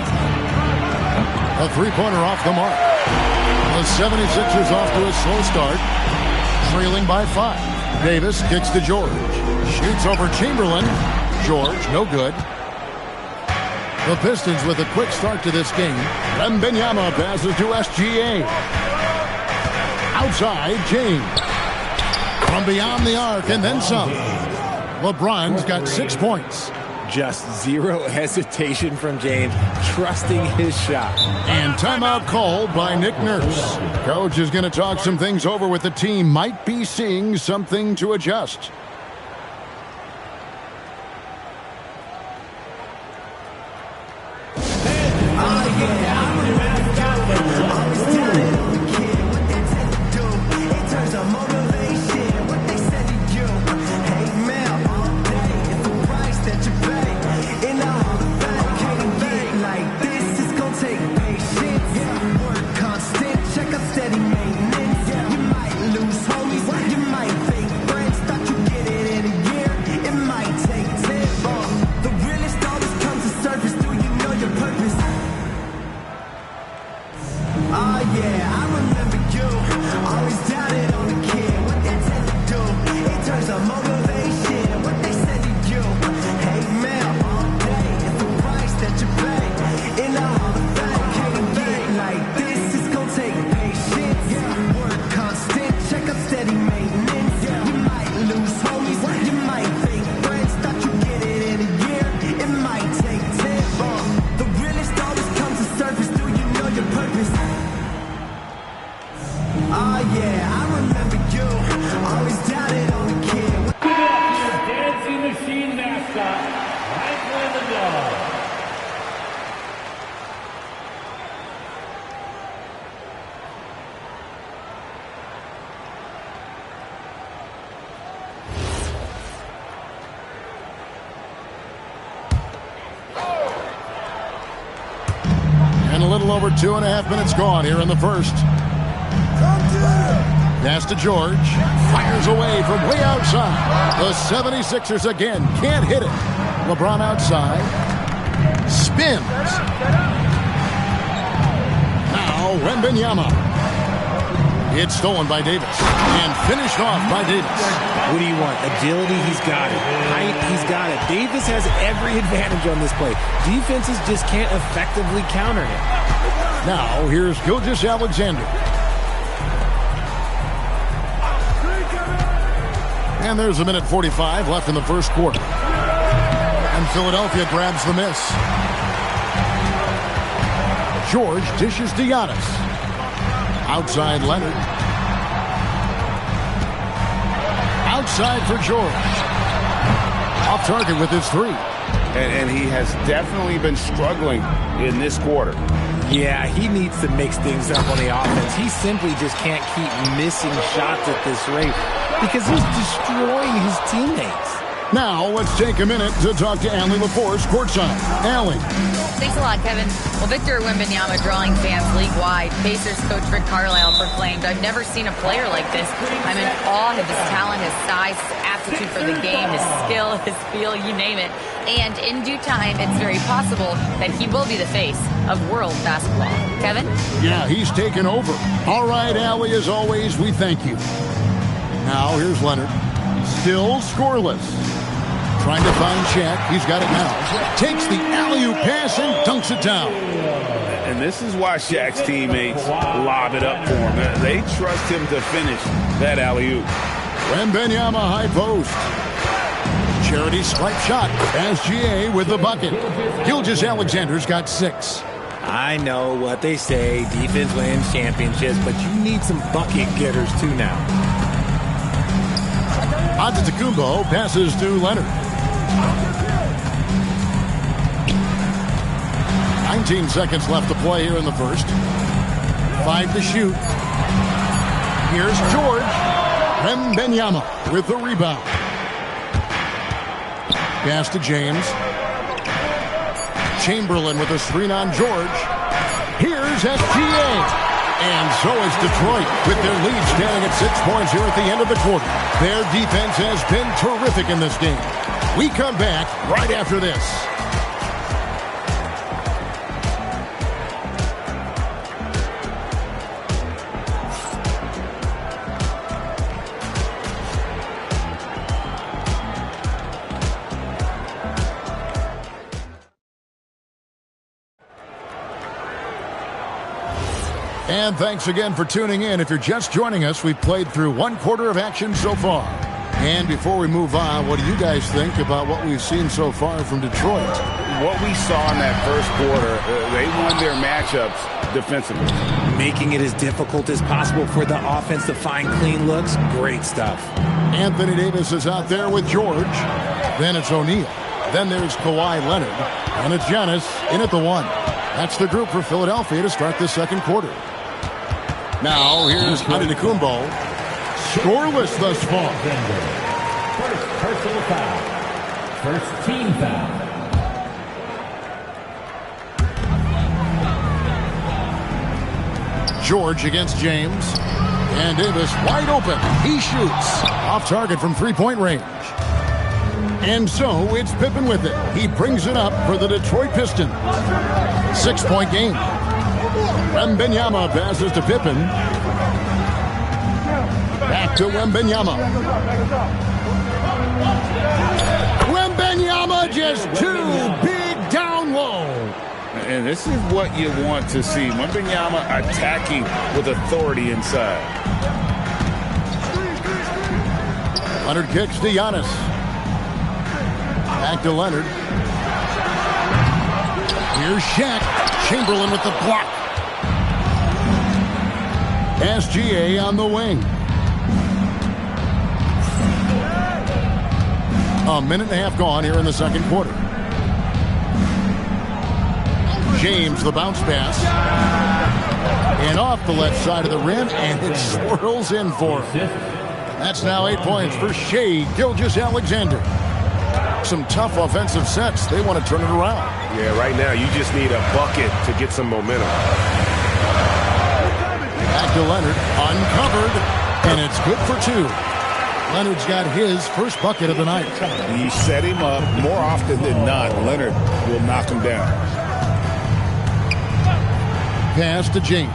A three-pointer off the mark. The 76ers off to a slow start, trailing by 5. Davis kicks to George. Shoots over Chamberlain. George, no good. The Pistons with a quick start to this game. Wembanyama passes to SGA. Outside, James. From beyond the arc and then some. LeBron's got 6 points. Just zero hesitation from James, trusting his shot. And timeout called by Nick Nurse. Coach is going to talk some things over with the team. Might be seeing something to adjust. Over 2.5 minutes gone here in the first. Pass to George. Fires away from way outside. The 76ers again can't hit it. LeBron outside. Spins. Now Wembanyama. It's stolen by Davis. And finished off by Davis. What do you want? Agility, he's got it. Height, he's got it. Davis has every advantage on this play. Defenses just can't effectively counter him. Now, here's Gilgeous-Alexander. And there's a minute 45 left in the first quarter. And Philadelphia grabs the miss. George dishes to Giannis. Outside Leonard. Outside for George. Off target with his 3. And he has definitely been struggling in this quarter. Yeah, he needs to mix things up on the offense. He simply just can't keep missing shots at this rate because he's destroying his teammates. Now, let's take a minute to talk to Allie LaForce courtside. Allie. Thanks a lot, Kevin. Well, Victor Wembanyama drawing fans league-wide. Pacers coach Rick Carlisle proclaimed, "I've never seen a player like this. I'm in awe of his talent, his size, his aptitude for the game, his skill, his feel, you name it. And in due time, it's very possible that he will be the face of world basketball." Kevin? Yeah, he's taken over. All right, Allie, as always, we thank you. Now, here's Leonard. Still scoreless. Trying to find Shaq. He's got it now. Takes the alley-oop pass and dunks it down. And this is why Shaq's teammates lob it up for him. They trust him to finish that alley-oop. Wembanyama high post. Charity stripe shot. SGA with the bucket. Gilgeous-Alexander's got 6. I know what they say. Defense wins championships, but you need some bucket getters too now. Antetokounmpo passes to Leonard. 19 seconds left to play here in the first. 5 to shoot. Here's George. Wembanyama with the rebound. Pass to James. Chamberlain with a screen on George. Here's SGA. And so is Detroit with their lead standing at 6 points here at the end of the quarter. Their defense has been terrific in this game. We come back right after this. And thanks again for tuning in. If you're just joining us, we've played through 1 quarter of action so far. And before we move on, what do you guys think about what we've seen so far from Detroit? What we saw in that first quarter, they won their matchups defensively. Making it as difficult as possible for the offense to find clean looks. Great stuff. Anthony Davis is out there with George. Then it's O'Neal. Then there's Kawhi Leonard. And it's Giannis in at the 1. That's the group for Philadelphia to start the second quarter. Now, here's Antetokounmpo. Scoreless thus far. First personal foul. First team foul. George against James. And Davis wide open. He shoots. Off target from three-point range. And so it's Pippen with it. He brings it up for the Detroit Pistons. 6-point game. Wembanyama passes to Pippen. Back to Wembanyama. Wembanyama just too big down low. And this is what you want to see. Wembanyama attacking with authority inside. Leonard kicks to Giannis. Back to Leonard. Here's Shaq. Chamberlain with the block. SGA on the wing. A minute and a half gone here in the second quarter. James, the bounce pass. And off the left side of the rim, and it swirls in for him. That's now 8 points for Shai Gilgeous-Alexander. Some tough offensive sets. They want to turn it around. Yeah, right now you just need a bucket to get some momentum. Back to Leonard, uncovered, and it's good for 2. Leonard's got his first bucket of the night. You set him up more often than not. Leonard will knock him down. Pass to James.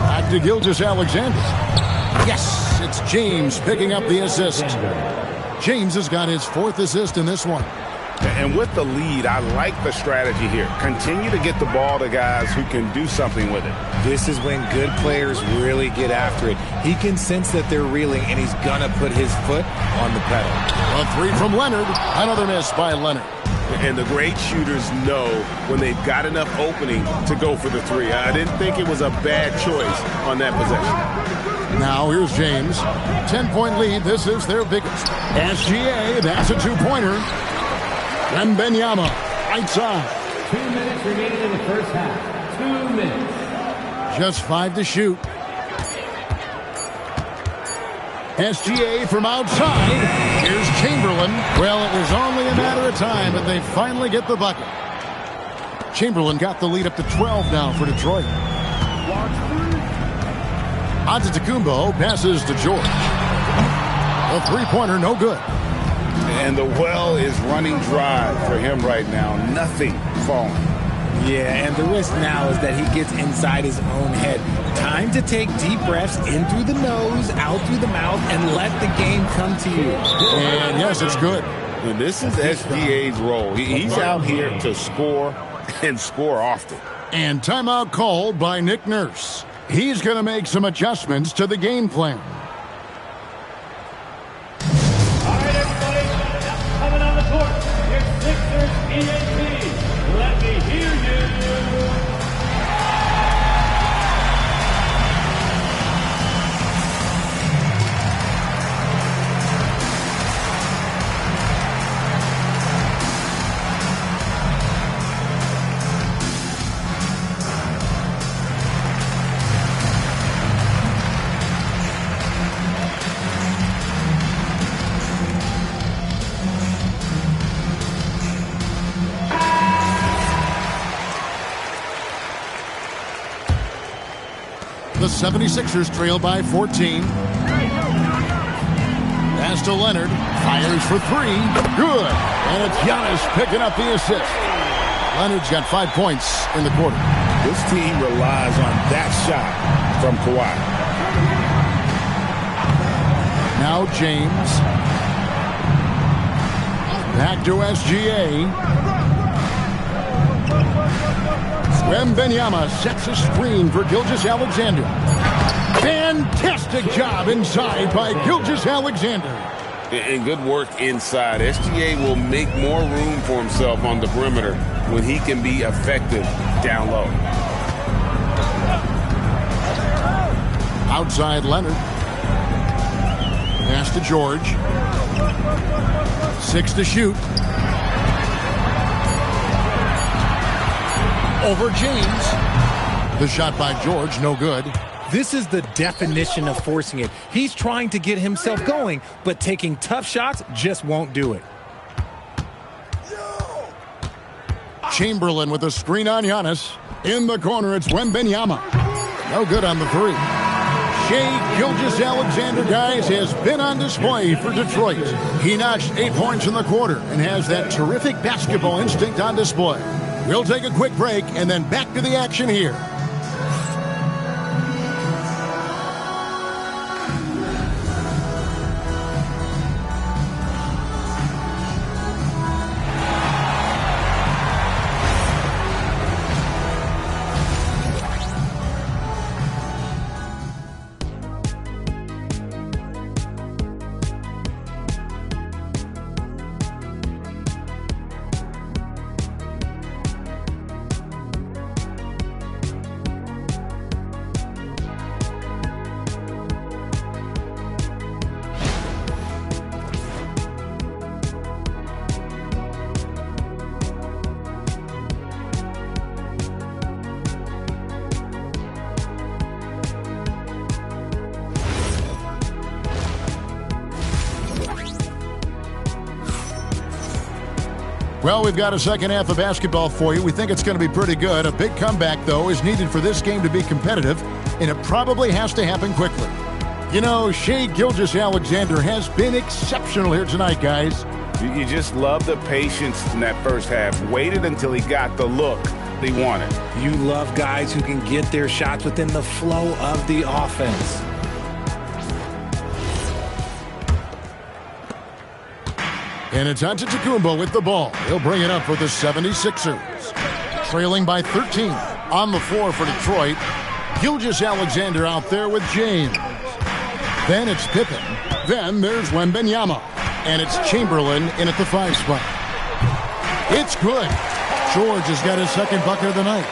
Back to Gilgeous-Alexander. Yes, it's James picking up the assist. James has got his 4th assist in this one. And with the lead, I like the strategy here. Continue to get the ball to guys who can do something with it. This is when good players really get after it. He can sense that they're reeling, and he's going to put his foot on the pedal. A 3 from Leonard. Another miss by Leonard. And the great shooters know when they've got enough opening to go for the 3. I didn't think it was a bad choice on that possession. Now here's James. 10-point lead. This is their biggest. SGA, that's a 2-pointer. Wembanyama, right side. 2 minutes remaining in the first half. 2 minutes. Just 5 to shoot. SGA from outside. Here's Chamberlain. Well, it was only a matter of time, but they finally get the bucket. Chamberlain got the lead up to 12 now for Detroit. Antetokounmpo passes to George. A three-pointer, no good. And the well is running dry for him right now. Nothing falling. Yeah, and the risk now is that he gets inside his own head. Time to take deep breaths in through the nose, out through the mouth, and let the game come to you. And yes, it's good. And this is SGA's role. He's out here to score and score often. And timeout called by Nick Nurse. He's going to make some adjustments to the game plan. All right, everybody. Now coming on the court, your Sixers EAP. Let me hear you. The 76ers trail by 14. Pass to Leonard. Fires for three. Good. And it's Giannis picking up the assist. Leonard's got 5 points in the quarter. This team relies on that shot from Kawhi. Now James. Back to SGA. Wembanyama sets a screen for Gilgeous-Alexander. Fantastic job inside by Gilgeous-Alexander. And good work inside. SGA will make more room for himself on the perimeter when he can be effective down low. Outside Leonard. Pass to George. 6 to shoot. Over James. The shot by George, no good. This is the definition of forcing it. He's trying to get himself going, but taking tough shots just won't do it. Chamberlain with a screen on Giannis. In the corner, it's Wembanyama. No good on the three. Shai Gilgeous-Alexander, guys, has been on display for Detroit. He notched 8 points in the quarter and has that terrific basketball instinct on display. We'll take a quick break and then back to the action here. Well, we've got a second half of basketball for you. We think it's going to be pretty good. A big comeback, though, is needed for this game to be competitive, and it probably has to happen quickly. You know, Shai Gilgeous-Alexander has been exceptional here tonight, guys. You just love the patience in that first half. Waited until he got the look they wanted. You love guys who can get their shots within the flow of the offense. And it's Antetokounmpo with the ball. He'll bring it up for the 76ers. Trailing by 13. On the floor for Detroit. Gilgeous-Alexander out there with James. Then it's Pippen. Then there's Wembanyama. And it's Chamberlain in at the 5 spot. It's good. George has got his second bucket of the night.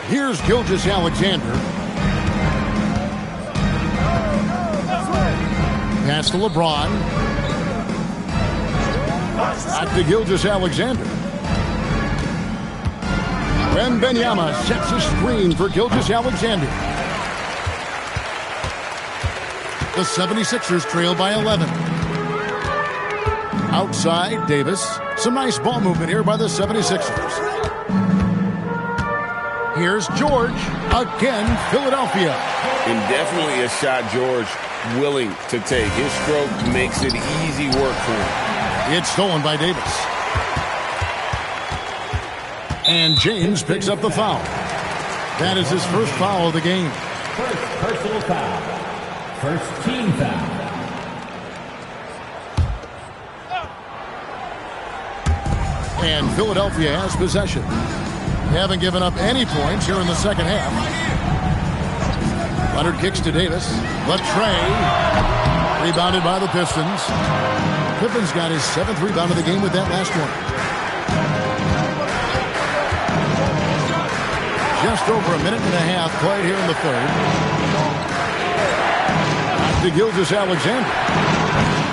Here's Gilgeous-Alexander. Pass to LeBron. Back to Gilgeous-Alexander. Wembanyama sets a screen for Gilgeous-Alexander. The 76ers trail by 11. Outside, Davis. Some nice ball movement here by the 76ers. Here's George. Again, Philadelphia. And definitely a shot George willing to take. His stroke makes it easy work for him. It's stolen by Davis. And James picks up the foul. That is his first foul of the game. First personal foul. First team foul. And Philadelphia has possession. They haven't given up any points here in the second half. Leonard kicks to Davis. Latrey. Rebounded by the Pistons. Pippen's got his 7th rebound of the game with that last one. Just over a minute and a half played here in the third. Back to Gilgeous-Alexander.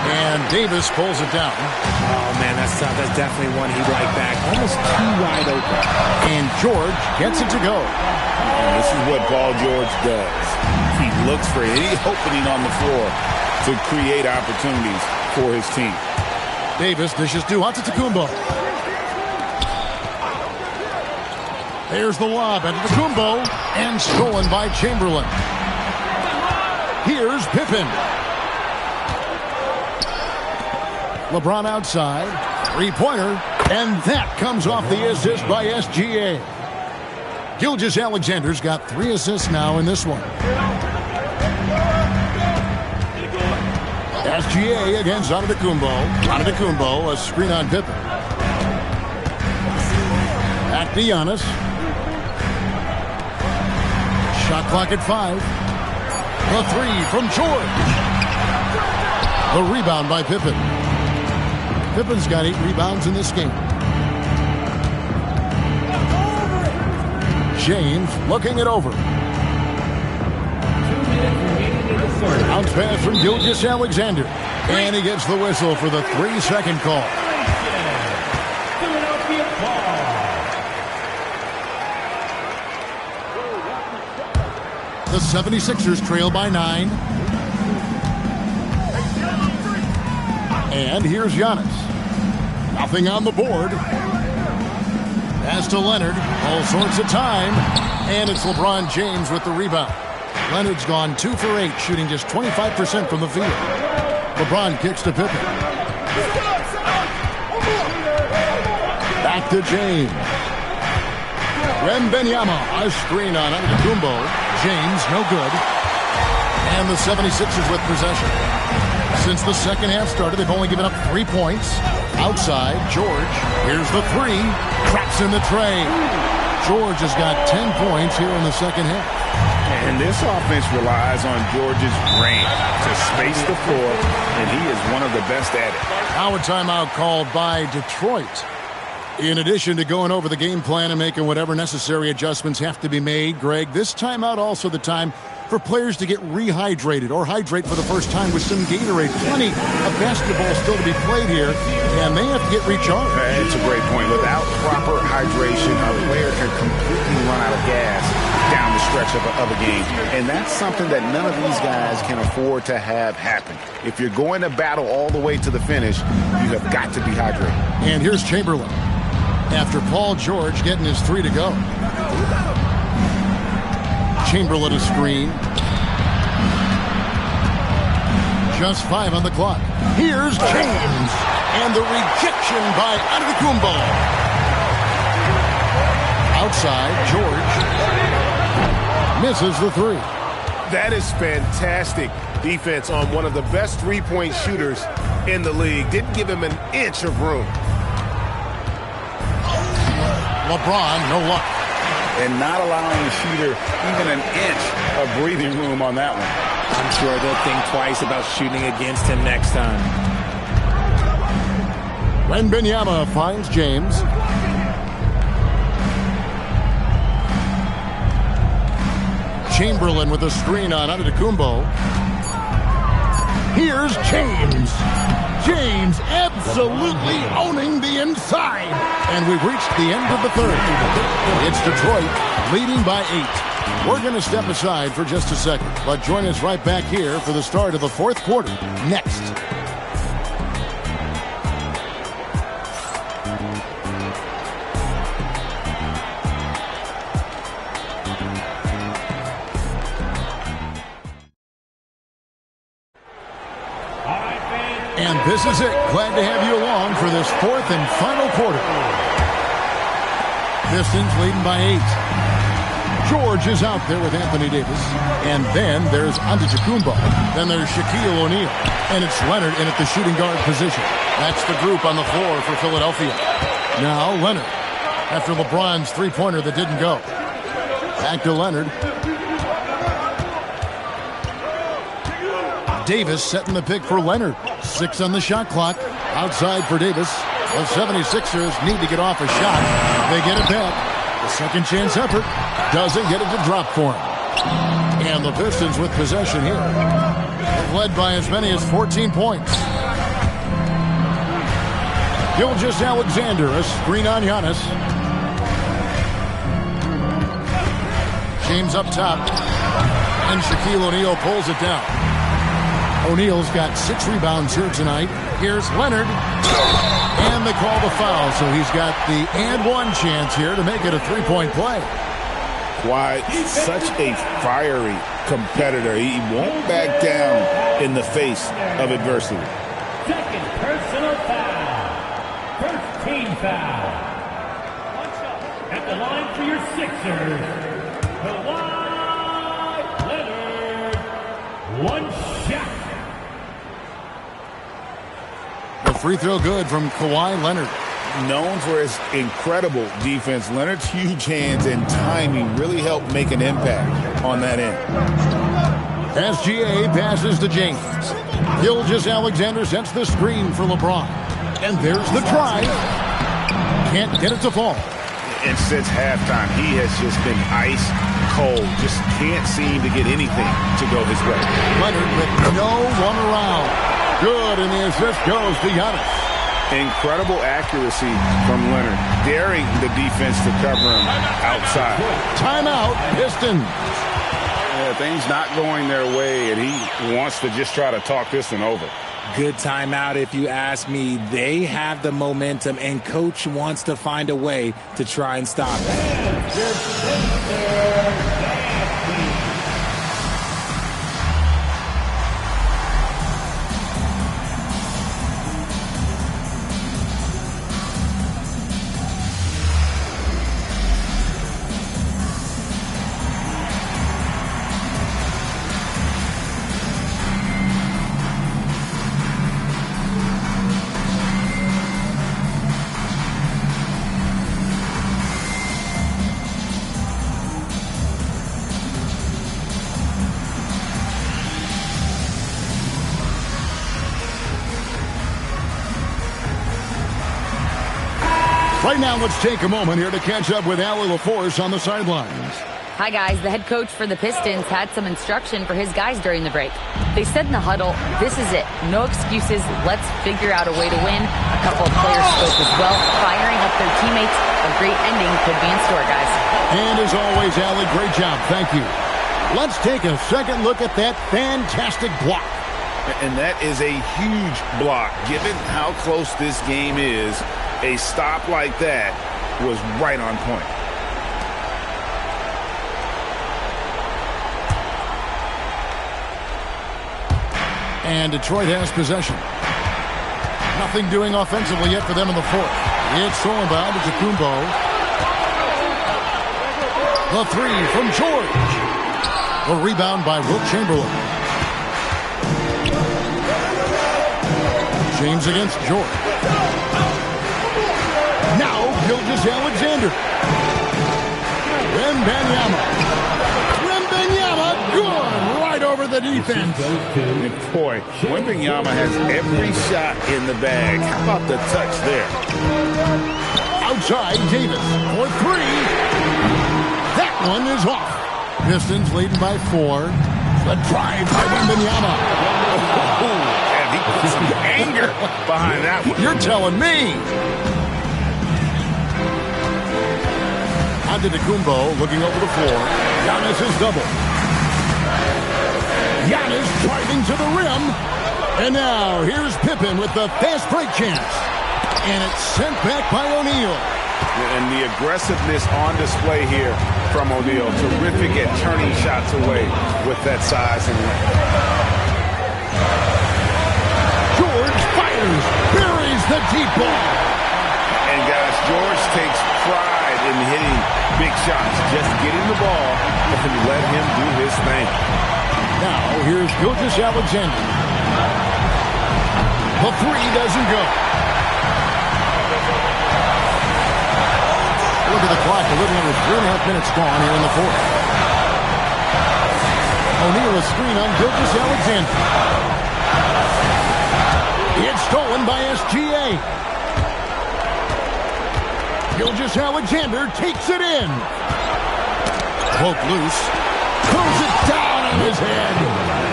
And Davis pulls it down. Oh, man, that's tough. That's definitely one he'd like back. Almost too wide open. And George gets it to go. And this is what Paul George does. He looks for any opening on the floor to create opportunities for his team. Davis dishes to Antetokounmpo. There's the lob at Antetokounmpo and stolen by Chamberlain. Here's Pippen. LeBron outside. Three-pointer. And that comes off the assist by SGA. Gilgeous-Alexander's got 3 assists now in this one. SGA against Antetokounmpo. Antetokounmpo, a screen on Pippen. Back to Giannis. Shot clock at 5. The 3 from George. The rebound by Pippen. Pippen's got 8 rebounds in this game. James looking it over. Bounce pass from Gilgeous-Alexander. And he gets the whistle for the 3-second call. The 76ers trail by 9. And here's Giannis. Nothing on the board. Pass to Leonard. All sorts of time. And it's LeBron James with the rebound. Leonard's gone 2 for 8, shooting just 25% from the field. LeBron kicks to Pippen. Back to James. Wembanyama, a screen on Antetokounmpo. James, no good. And the 76ers with possession. Since the second half started, they've only given up 3 points. Outside, George. Here's the 3. Cracks in the tray. George has got 10 points here in the second half. And this offense relies on George's brain to space the floor, and he is one of the best at it. Now a timeout called by Detroit. In addition to going over the game plan and making whatever necessary adjustments have to be made, Greg, this timeout also the time for players to get rehydrated or hydrate for the first time with some Gatorade. Plenty of basketball still to be played here, and they have to get recharged. It's a great point. Without proper hydration, a player can completely run out of gas down the stretch of a game. And that's something that none of these guys can afford to have happen. If you're going to battle all the way to the finish, you have got to be hydrated. And here's Chamberlain. After Paul George getting his 3 to go. Chamberlain a screen. Just 5 on the clock. Here's James. And the rejection by Antetokounmpo. Outside, George misses the 3. That is fantastic defense on one of the best three-point shooters in the league. Didn't give him an inch of room. LeBron, no luck. And not allowing the shooter even an inch of breathing room on that one. I'm sure they'll think twice about shooting against him next time. Wembanyama finds James. Chamberlain with a screen on Antetokounmpo. Here's James. James absolutely owning the inside. And we've reached the end of the third. It's Detroit leading by 8. We're going to step aside for just a second, but join us right back here for the start of the fourth quarter next. And this is it. Glad to have you along for this fourth and final quarter. Pistons leading by 8. George is out there with Anthony Davis. And then there's Antetokounmpo. Then there's Shaquille O'Neal. And it's Leonard in at the shooting guard position. That's the group on the floor for Philadelphia. Now Leonard. After LeBron's three-pointer that didn't go. Back to Leonard. Davis setting the pick for Leonard. 6 on the shot clock. Outside for Davis. The 76ers need to get off a shot. They get it back. The second chance effort doesn't get it to drop for him. And the Pistons with possession here. They've led by as many as 14 points. Gilgeous-Alexander, a screen on Giannis. James up top. And Shaquille O'Neal pulls it down. O'Neal's got 6 rebounds here tonight. Here's Leonard. And they call the foul, so he's got the and one chance here to make it a three-point play. Why, such a fiery competitor. He won't back down in the face of adversity. Second personal foul. First team foul. At the line for your Sixers, Kawhi Leonard. One shot. The free throw good from Kawhi Leonard. Known for his incredible defense, Leonard's huge hands and timing really helped make an impact on that end. SGA passes to James. Gilgeous-Alexander sets the screen for LeBron. And there's the try. Can't get it to fall. And since halftime, he has just been ice cold. Just can't seem to get anything to go his way. Leonard with no one around. Good, and the assist goes to Giannis. Incredible accuracy from Leonard, daring the defense to cover him outside. Timeout, Pistons. Yeah, things not going their way, and he wants to just try to talk this one over. Good timeout if you ask me. They have the momentum, and Coach wants to find a way to try and stop it. Right now, let's take a moment here to catch up with Allie LaForce on the sidelines. Hi, guys. The head coach for the Pistons had some instruction for his guys during the break. They said in the huddle, this is it. No excuses. Let's figure out a way to win. A couple of players spoke as well, firing up their teammates. A great ending could be in store, guys. And as always, Allie, great job. Thank you. Let's take a second look at that fantastic block. And that is a huge block. Given how close this game is, a stop like that was right on point. And Detroit has possession. Nothing doing offensively yet for them in the fourth. It's stolen by Antetokounmpo. The three from George. The rebound by Wilt Chamberlain. James against George. Now Gilgeous-Alexander. Wembanyama. Wembanyama, good, right over the defense. And boy, Wembanyama has every shot in the bag. How about the touch there? Outside, Davis for three. That one is off. Pistons leading by 4. The drive by Wembanyama. anger behind that one. You're telling me. Antetokounmpo looking over the floor. Giannis is double. Giannis driving to the rim. And now here's Pippen with the fast break chance. And it's sent back by O'Neal. And the aggressiveness on display here from O'Neal. Terrific at turning shots away with that size and length. George fires. Buries the deep ball. And guys, George takes pride in hitting big shots. Just getting the ball and let him do his thing. Now here's Gilgeous-Alexander. The three doesn't go. Look at the clock, a little over 3.5 minutes gone here in the fourth. O'Neal a screen on Gilgeous-Alexander. It's stolen by SGA. Gilgeous-Alexander takes it in. Poke loose. Throws it down on his head.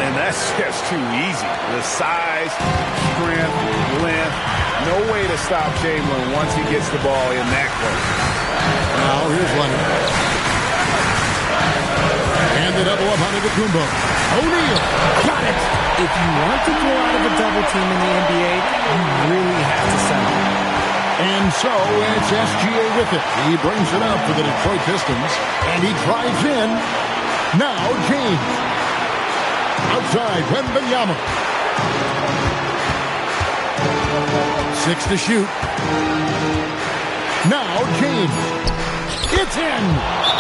And that's just too easy. The size, strength, length. No way to stop Chamberlain once he gets the ball in that close. Now here's Leonard. And the double up on Antetokounmpo. O'Neal got it. If you want to throw out of a double team in the NBA, you really have to settle. And so it's SGA with it. He brings it up for the Detroit Pistons. And he drives in. Now James. Outside, Wembanyama. 6 to shoot. Now James. It's in.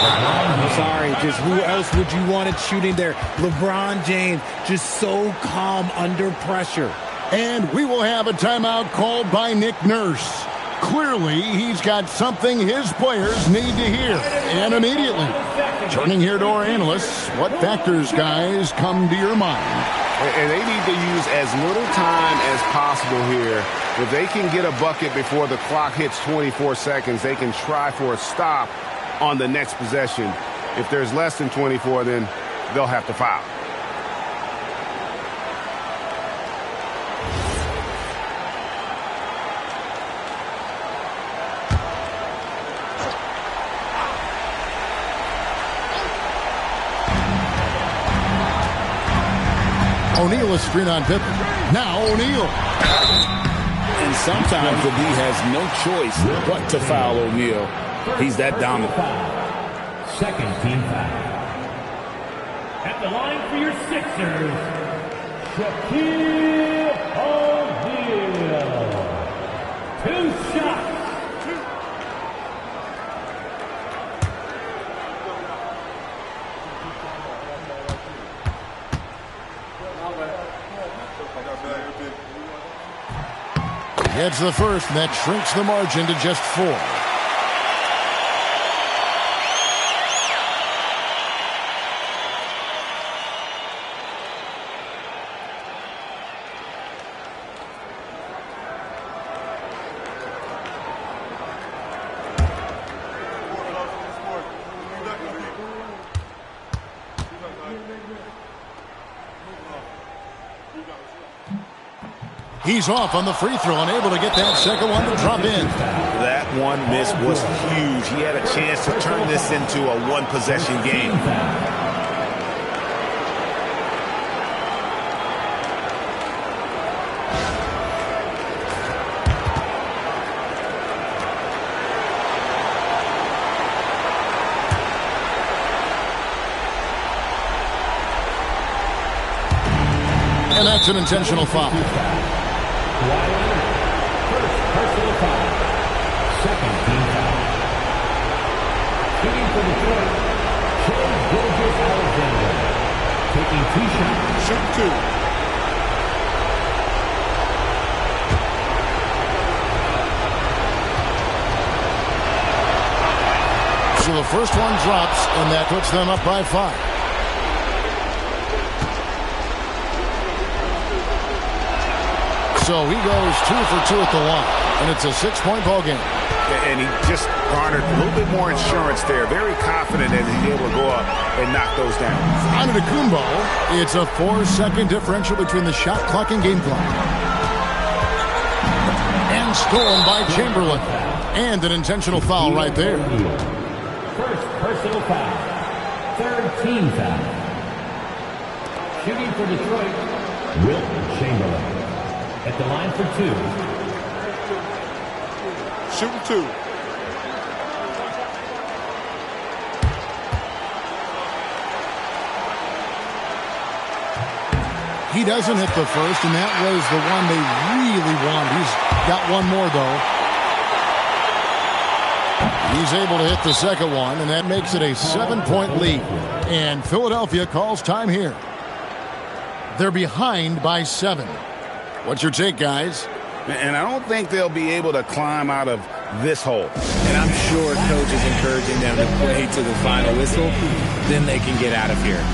I'm sorry, just who else would you want it shooting there? LeBron James, just so calm under pressure. And we will have a timeout called by Nick Nurse. Clearly, he's got something his players need to hear, and immediately. Turning here to our analysts, what factors, guys, come to your mind? And they need to use as little time as possible here. If they can get a bucket before the clock hits 24 seconds, they can try for a stop on the next possession. If there's less than 24, then they'll have to foul. O'Neal is screen on Pippen. Now O'Neal. And sometimes the D has no choice but to foul O'Neal. He's that dominant. Second team foul. At the line for your Sixers, Shaquille O'Neal. 2 shots. Gets the first, and that shrinks the margin to just 4. He's off on the free throw, unable to get that second one to drop in. That one miss was huge. He had a chance to turn this into a one-possession game. And that's an intentional foul. First personal foul. Second team foul. Shooting for Detroit, Gilgeous-Alexander. Taking 2 shots. Shoot 2. So the first one drops, and that puts them up by 5. So he goes 2 for 2 at the line, and it's a 6-point ball game. And he just garnered a little bit more insurance there. Very confident that he's able to go up and knock those down. Antetokounmpo, it's a 4-second differential between the shot clock and game clock. And stolen by Chamberlain. And an intentional foul right there. First personal foul. Third team foul. Shooting for Detroit, Wilt Chamberlain. At the line for 2. Shooting 2. He doesn't hit the first, and that was the one they really wanted. He's got one more, though. He's able to hit the second one, and that makes it a 7-point lead. And Philadelphia calls time here. They're behind by 7. What's your take, guys? And I don't think they'll be able to climb out of this hole. And I'm sure coach is encouraging them to play to the final whistle. Then they can get out of here.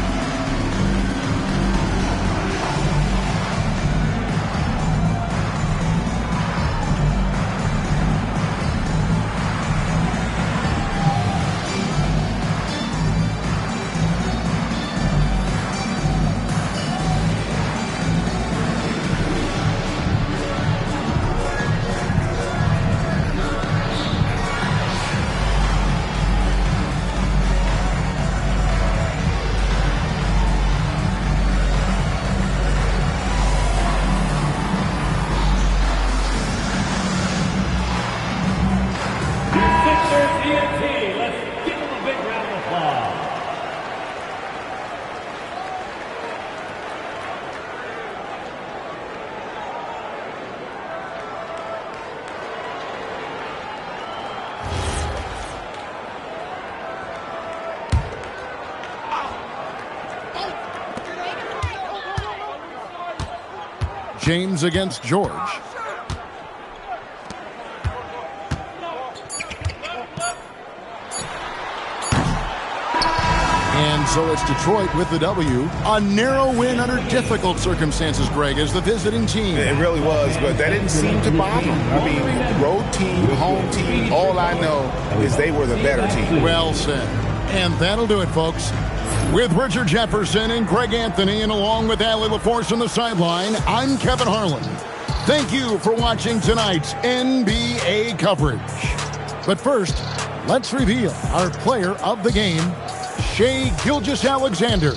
James against George. And so it's Detroit with the W. A narrow win under difficult circumstances, Greg, as the visiting team. It really was, but that didn't seem to bother them. I mean, road team, home team, all I know is they were the better team. Well said. And that'll do it, folks. With Richard Jefferson and Greg Anthony, and along with Allie LaForce on the sideline, I'm Kevin Harlan. Thank you for watching tonight's NBA coverage. But first, let's reveal our player of the game, Shai Gilgeous-Alexander.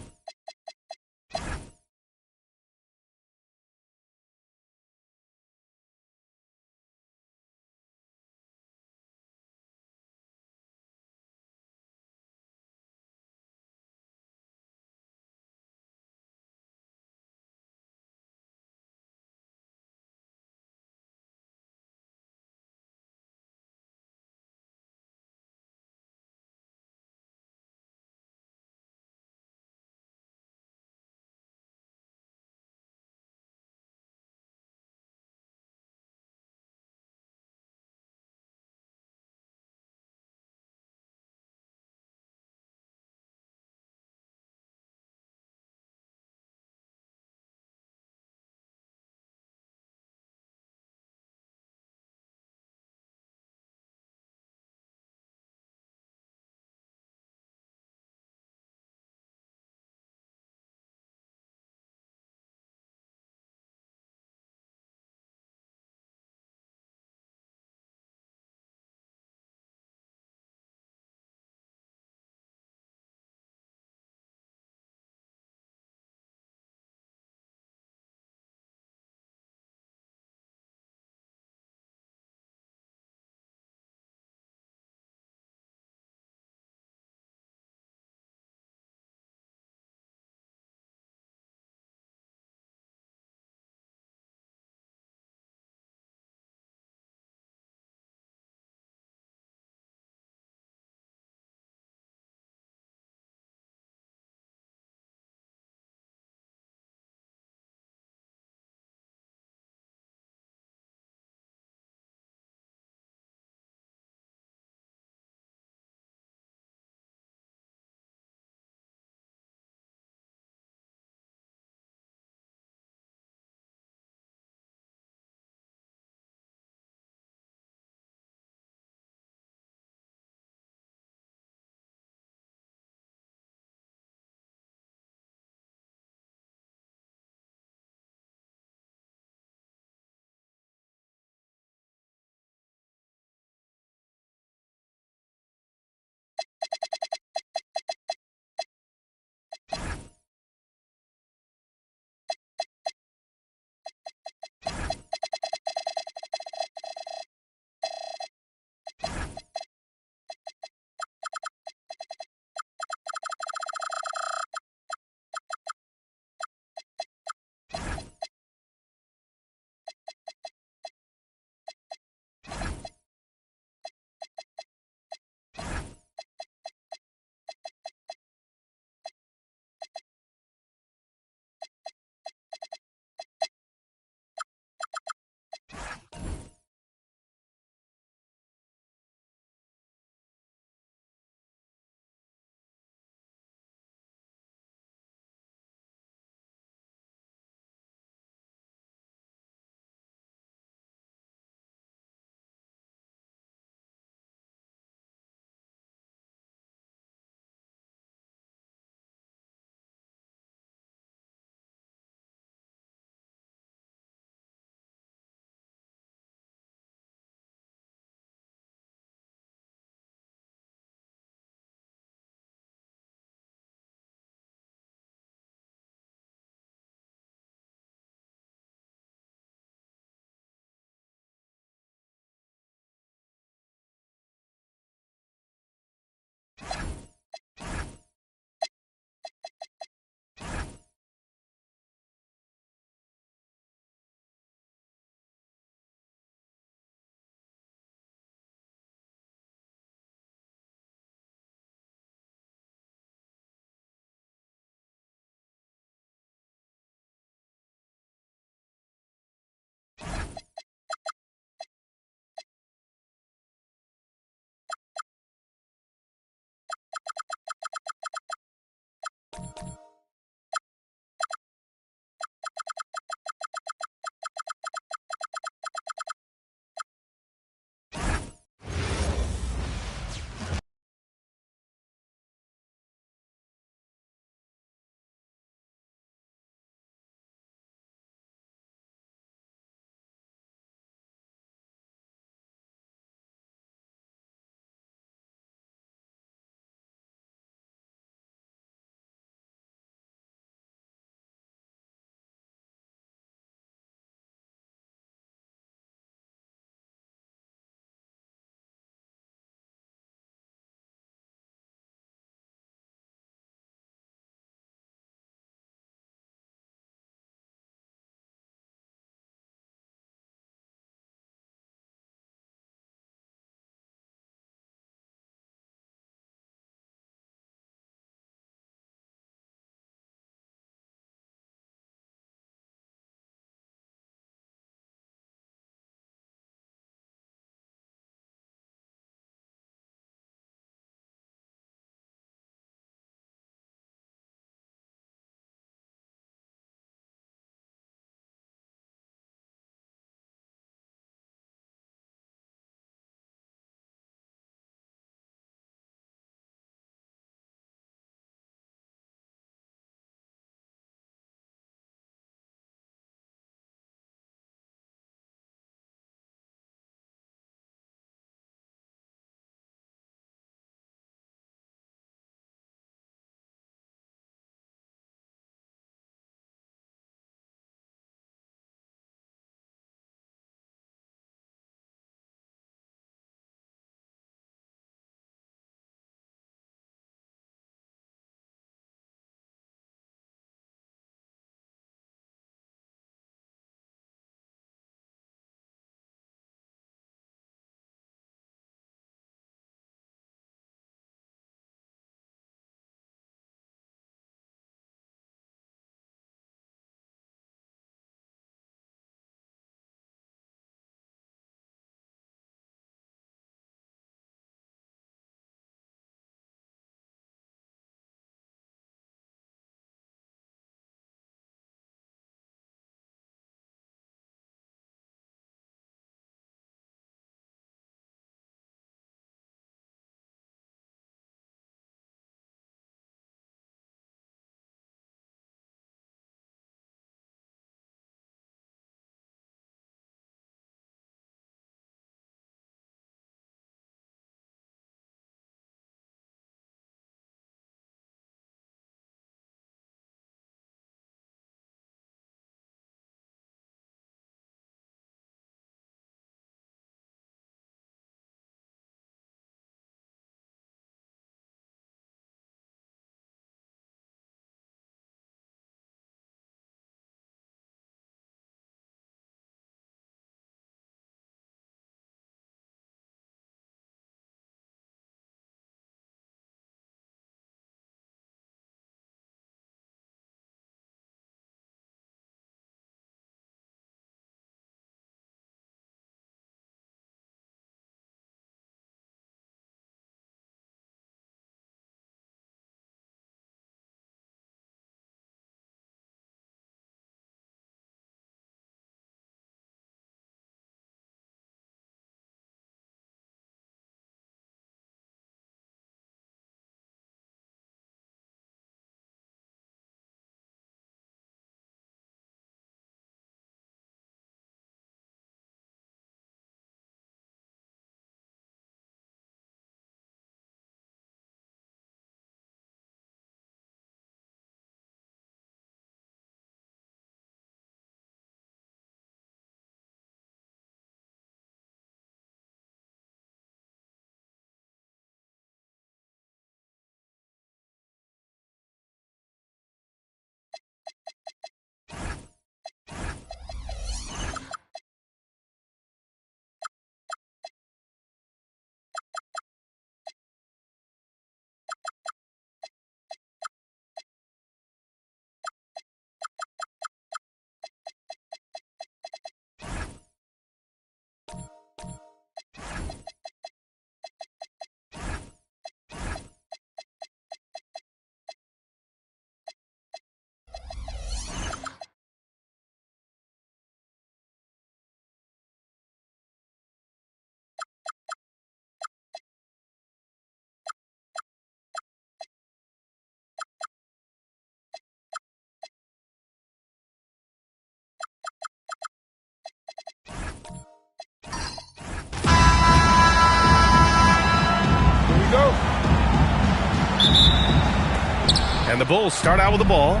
And the Bulls start out with the ball.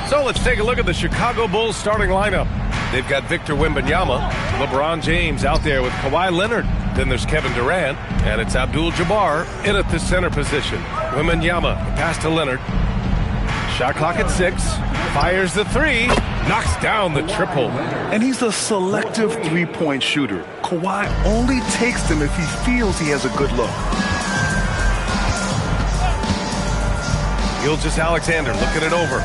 So let's take a look at the Chicago Bulls starting lineup. They've got Victor Wembanyama, LeBron James out there with Kawhi Leonard. Then there's Kevin Durant, and it's Abdul-Jabbar in at the center position. Wembanyama, pass to Leonard. Shot clock at 6. Fires the 3. Knocks down the triple. And he's a selective three-point shooter. Kawhi only takes them if he feels he has a good look. Gilgeous-Alexander looking it over.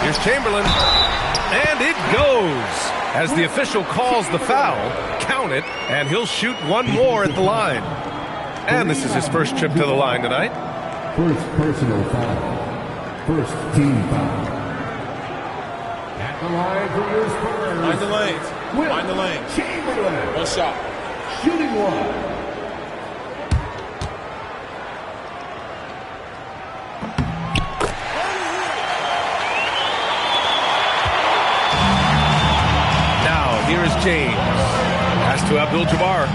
Here's Chamberlain. And it goes. As the official calls the foul, count it, and he'll shoot one more at the line. And this is his first trip to the line tonight. First personal foul. First team foul. At the line for your Spurs. Mind the lanes. Mind the lanes. Chamberlain. One shot. Shooting one. Here is James. Pass to Abdul-Jabbar.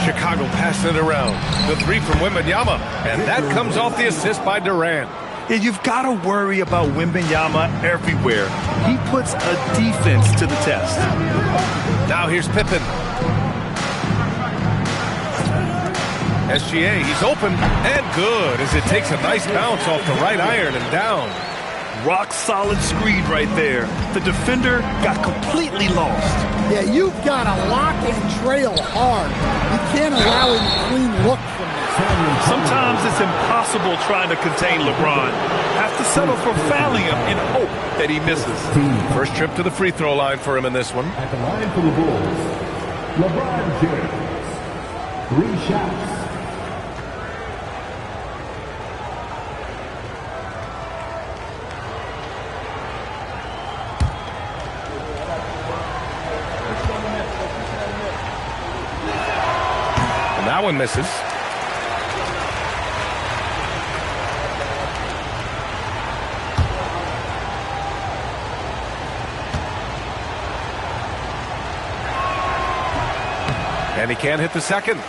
Chicago passing it around. The 3 from Wembanyama. And that comes off the assist by Durant. Yeah, you've got to worry about Wembanyama everywhere. He puts a defense to the test. Now here's Pippen. SGA, he's open and good as it takes a nice bounce off the right iron and down. Rock solid screen right there. The defender got completely lost. Yeah, you've got to lock and trail hard. You can't allow him a clean look from this. Sometimes it's impossible trying to contain LeBron. Have to settle for fouling him and hope that he misses. First trip to the free throw line for him in this one. At the line for the Bulls, LeBron James. 3 shots. That one misses. And he can't hit the second.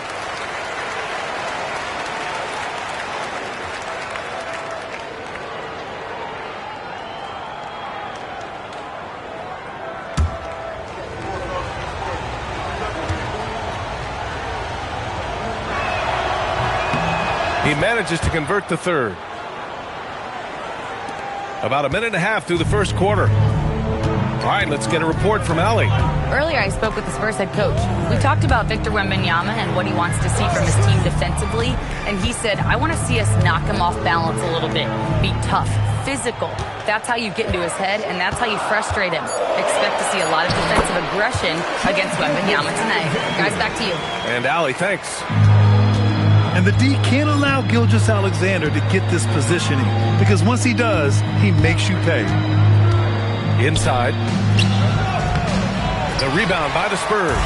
He manages to convert the third. About a minute and a half through the first quarter. All right, let's get a report from Allie. Earlier, I spoke with the Spurs head coach. We talked about Victor Wembanyama and what he wants to see from his team defensively. And he said, I want to see us knock him off balance a little bit. Be tough, physical. That's how you get into his head, and that's how you frustrate him. Expect to see a lot of defensive aggression against Wembanyama tonight. Guys, back to you. And Allie, thanks. And the D can't allow Gilgeous-Alexander to get this positioning, because once he does, he makes you pay. Inside. The rebound by the Spurs.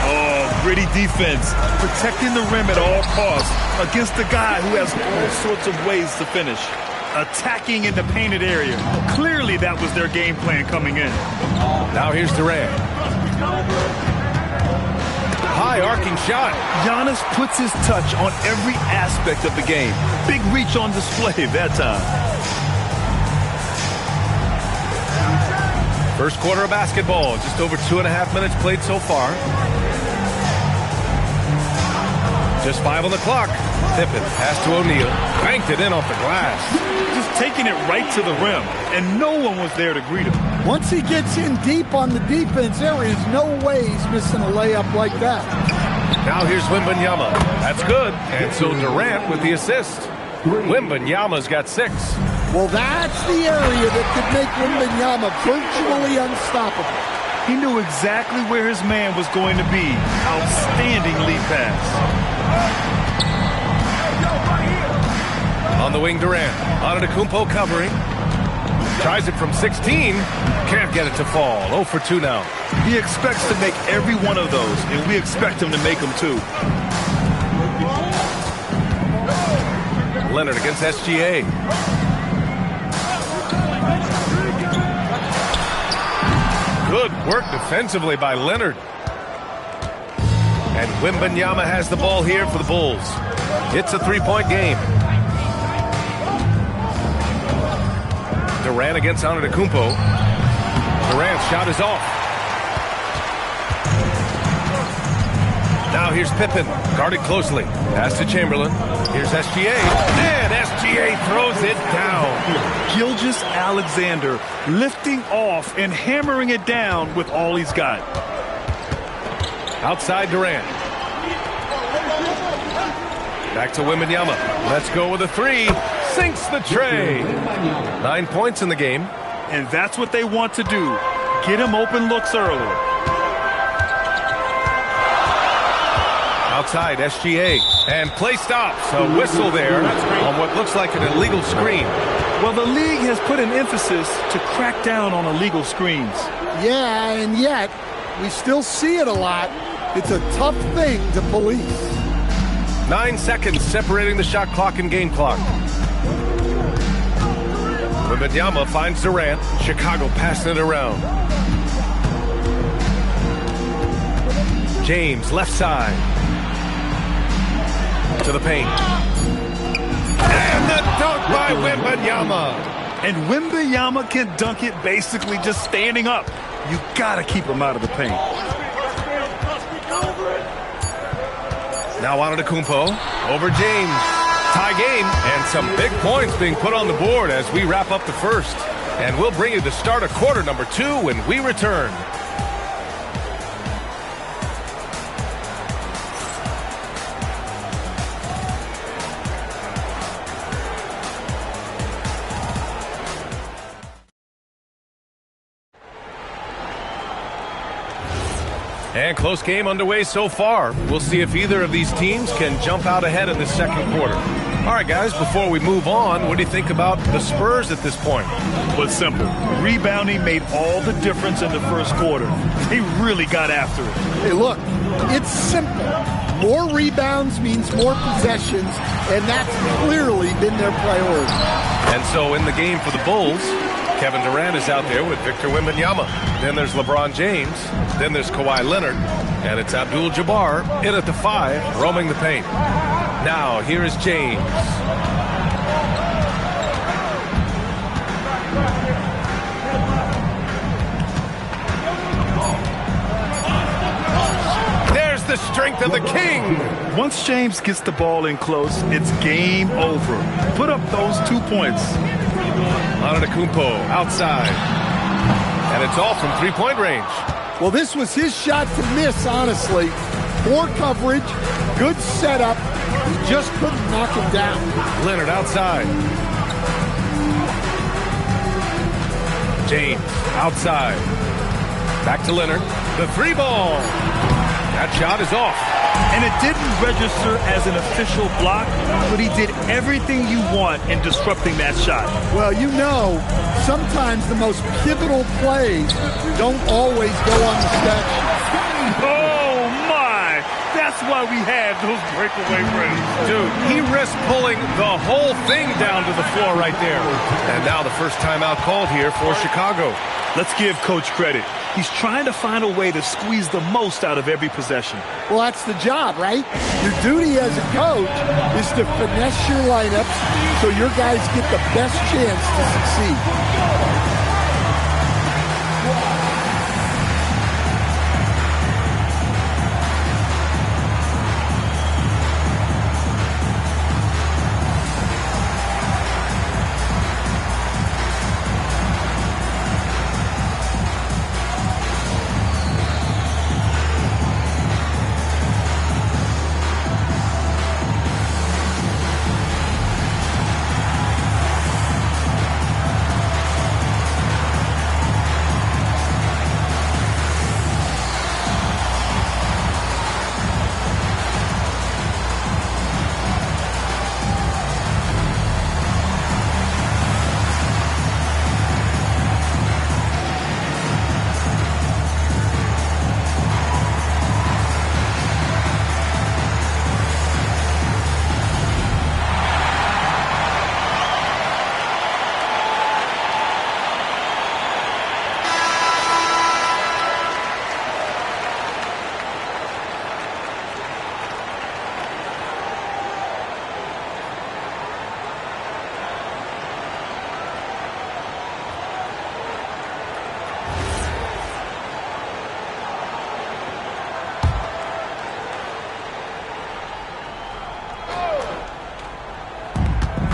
Oh, gritty defense. Protecting the rim at all costs against a guy who has all sorts of ways to finish. Attacking in the painted area. Clearly that was their game plan coming in. Now here's Durant. High arcing shot. Giannis puts his touch on every aspect of the game. Big reach on display that time. First quarter of basketball. Just over 2.5 minutes played so far. Just 5 on the clock. Pippen pass to O'Neal. Banked it in off the glass. Just taking it right to the rim, and no one was there to greet him. Once he gets in deep on the defense, there is no way he's missing a layup like that. Now here's Wembanyama. That's good. And so Durant with the assist. Wembanyama's got 6. Well, that's the area that could make Wembanyama virtually unstoppable. He knew exactly where his man was going to be. Outstanding lead pass. On the wing, Durant. Antetokounmpo covering. Tries it from 16. Can't get it to fall. 0 for 2 now. He expects to make every one of those, and we expect him to make them too. Leonard against SGA. Good work defensively by Leonard. And Wembanyama has the ball here for the Bulls. It's a three-point game. Durant against Antetokounmpo. Durant's shot is off. Now here's Pippen, guarded closely. Pass to Chamberlain. Here's SGA. And SGA throws it down. Gilgeous-Alexander lifting off and hammering it down with all he's got. Outside Durant. Back to Wembanyama. Let's go with a three. Sinks the tray. 9 points in the game. And that's what they want to do. Get him open looks early. Outside, SGA. And play stops. A whistle there on what looks like an illegal screen. Well, the league has put an emphasis to crack down on illegal screens. Yeah, and yet we still see it a lot. It's a tough thing to police. 9 seconds separating the shot clock and game clock. Wembanyama finds Durant. Chicago passing it around. James, left side. To the paint. And the dunk by Wembanyama. And Wembanyama can dunk it basically just standing up. You gotta keep him out of the paint. Now Antetokounmpo over James. Tie game, and some big points being put on the board as we wrap up the first. And we'll bring you the start of quarter number 2 when we return. And close game underway so far. We'll see if either of these teams can jump out ahead in the second quarter. All right, guys, before we move on, what do you think about the Spurs at this point? Well, it's simple. Rebounding made all the difference in the first quarter. They really got after it. Hey, look, it's simple. More rebounds means more possessions, and that's clearly been their priority. And so in the game for the Bulls, Kevin Durant is out there with Victor Wembanyama. Then there's LeBron James. Then there's Kawhi Leonard. And it's Abdul-Jabbar in at the 5, roaming the paint. Now, here is James. There's the strength of the king. Once James gets the ball in close, it's game over. Put up those 2 points. Antetokounmpo outside. And it's all from three-point range. Well, this was his shot to miss, honestly. Poor coverage, good setup. He just couldn't knock him down. Leonard outside. James outside. Back to Leonard. The 3-ball. That shot is off. And it didn't register as an official block, but he did everything you want in disrupting that shot. Well, you know, sometimes the most pivotal plays don't always go on the stat sheet. Oh, my! That's why we have those breakaway runs. Dude, he risked pulling the whole thing down to the floor right there. And now the first timeout called here for Chicago. Let's give Coach credit. He's trying to find a way to squeeze the most out of every possession. Well, that's the job, right? Your duty as a coach is to finesse your lineups so your guys get the best chance to succeed.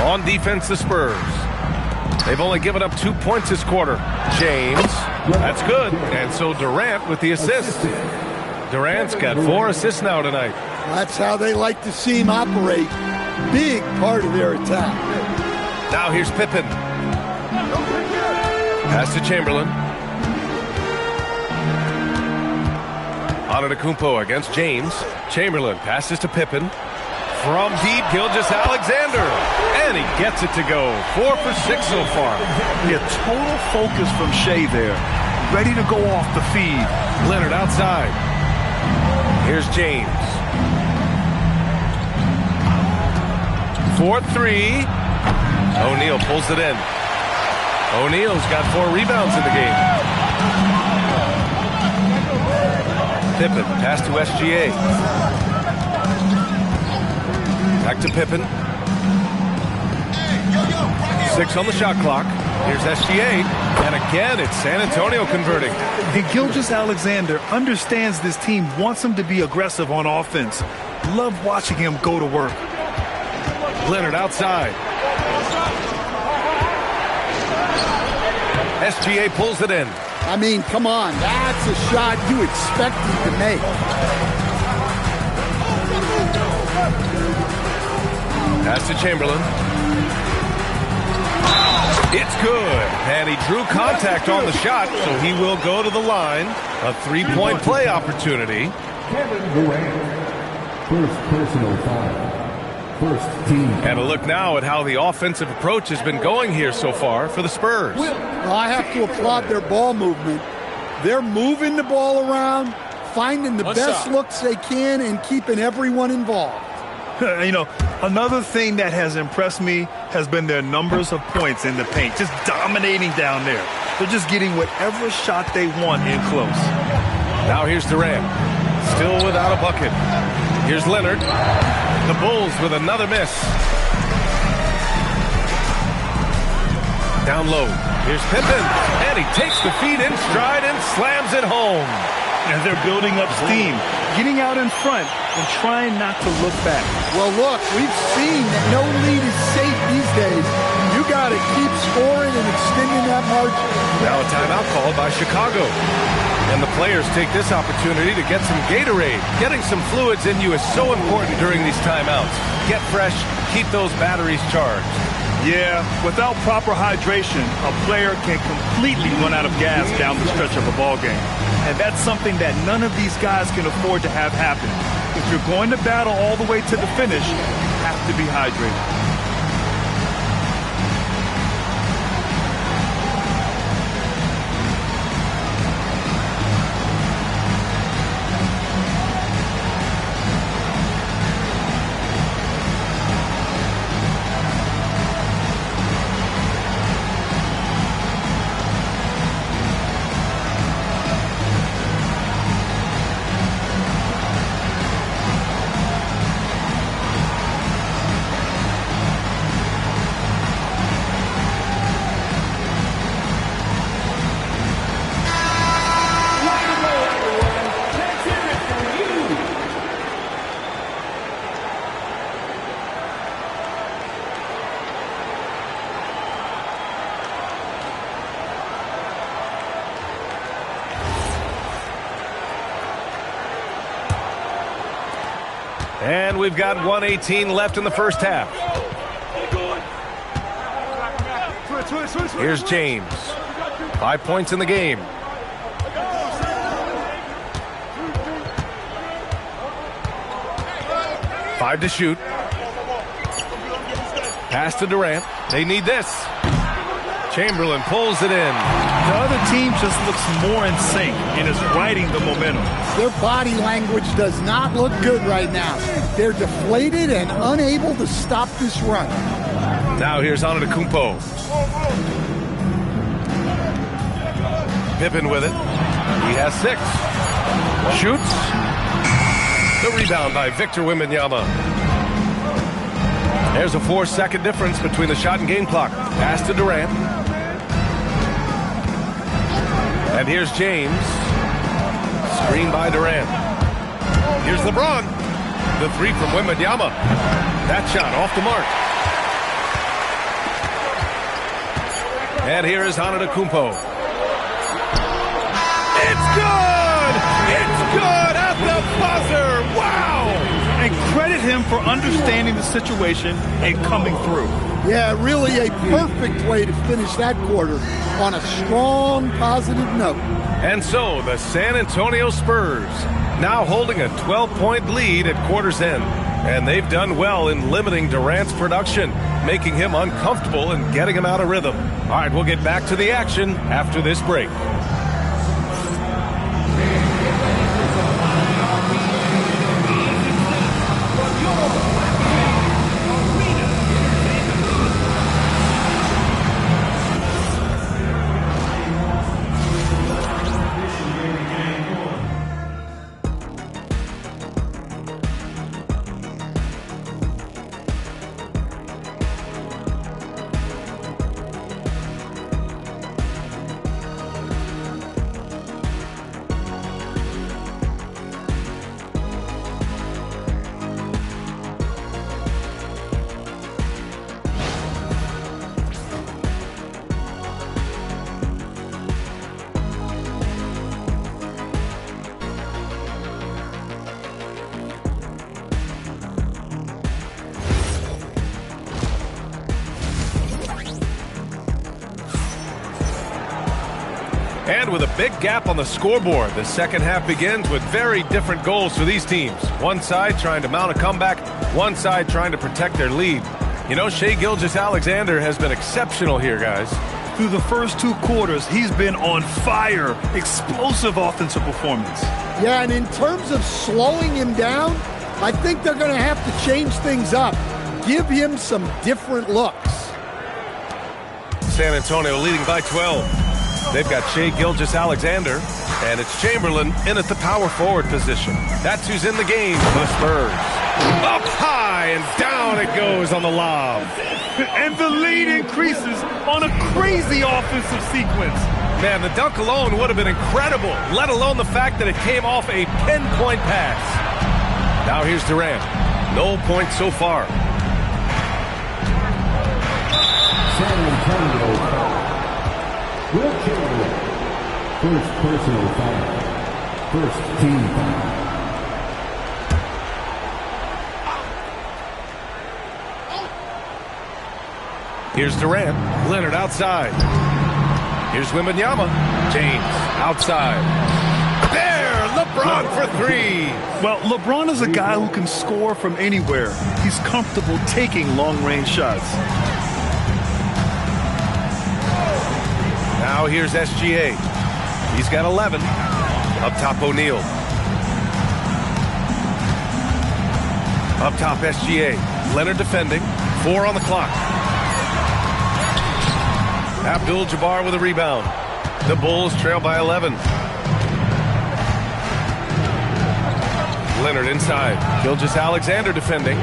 On defense, the Spurs. They've only given up 2 points this quarter. James, that's good. And so Durant with the assist. Durant's got 4 assists now tonight. That's how they like to see him operate. Big part of their attack. Now here's Pippen. Pass to Chamberlain. Antetokounmpo against James. Chamberlain passes to Pippen. From deep, Gilgeous-Alexander. And he gets it to go. 4 for 6 so far. Yeah, total focus from Shea there. Ready to go off the feed. Leonard outside. Here's James. 4-3. O'Neal pulls it in. O'Neal's got 4 rebounds in the game. Pippen, pass to SGA. Back to Pippen. 6 on the shot clock. Here's SGA. And again, it's San Antonio converting. And Gilgeous-Alexander understands this team wants him to be aggressive on offense. Love watching him go to work. Leonard outside. SGA pulls it in. I mean, come on. That's a shot you expect him to make. Pass to Chamberlain. It's good. And he drew contact on the shot, so he will go to the line. A 3-point play opportunity. Kevin Durant. First personal foul. First team. And a look now at how the offensive approach has been going here so far for the Spurs. Well, I have to applaud their ball movement. They're moving the ball around, finding the best looks they can, and keeping everyone involved. You know, another thing that has impressed me has been their numbers of points in the paint, just dominating down there. They're just getting whatever shot they want in close. Now here's Durant, still without a bucket. Here's Leonard. The Bulls with another miss. Down low. Here's Pippen. And he takes the feed in stride and slams it home. And they're building up steam, getting out in front and trying not to look back. Well, look, we've seen that no lead is safe these days. You got to keep scoring and extending that margin. Now a timeout called by Chicago. And the players take this opportunity to get some Gatorade. Getting some fluids in you is so important during these timeouts. Get fresh, keep those batteries charged. Yeah, without proper hydration, a player can completely run out of gas down the stretch of a ball game. And that's something that none of these guys can afford to have happen. If you're going to battle all the way to the finish, you have to be hydrated. And we've got 1:18 left in the first half. Here's James. 5 points in the game. Five to shoot. Pass to Durant. They need this. Chamberlain pulls it in. The other team just looks more in sync and is riding the momentum. Their body language does not look good right now. They're deflated and unable to stop this run. Now here's Antetokounmpo. Pippen with it. He has 6. Shoots. The rebound by Victor Wembanyama. There's a 4-second difference between the shot and game clock. Pass to Durant. And here's James. Screen by Durant. Here's LeBron. The 3 from Wembanyama. That shot off the mark. And here is Antetokounmpo. It's good! It's good at the buzzer! Wow! And credit him for understanding the situation and coming through. Yeah, really a perfect way to finish that quarter on a strong, positive note. And so the San Antonio Spurs now holding a 12-point lead at quarter's end. And they've done well in limiting Durant's production, making him uncomfortable and getting him out of rhythm. All right, we'll get back to the action after this break. And with a big gap on the scoreboard, the second half begins with very different goals for these teams. One side trying to mount a comeback, one side trying to protect their lead. You know, Shai Gilgeous-Alexander has been exceptional here, guys. Through the first 2 quarters, he's been on fire. Explosive offensive performance. Yeah, and in terms of slowing him down, I think they're going to have to change things up. Give him some different looks. San Antonio leading by 12. They've got Shai Gilgeous-Alexander, and it's Chamberlain in at the power forward position. That's who's in the game for the Spurs. Up high and down it goes on the lob. And the lead increases on a crazy offensive sequence. Man, the dunk alone would have been incredible, let alone the fact that it came off a pinpoint pass. Now here's Durant. No points so far. San Antonio. Will Chamberlain. First personal foul. First team foul. Here's Durant. Leonard outside. Here's Wembanyama. James outside. There! LeBron for 3. Well, LeBron is a guy who can score from anywhere. He's comfortable taking long-range shots. Now here's SGA. He's got 11. Up top, O'Neal. Up top, SGA. Leonard defending. 4 on the clock. Abdul-Jabbar with a rebound. The Bulls trail by 11. Leonard inside. Gilgeous-Alexander defending.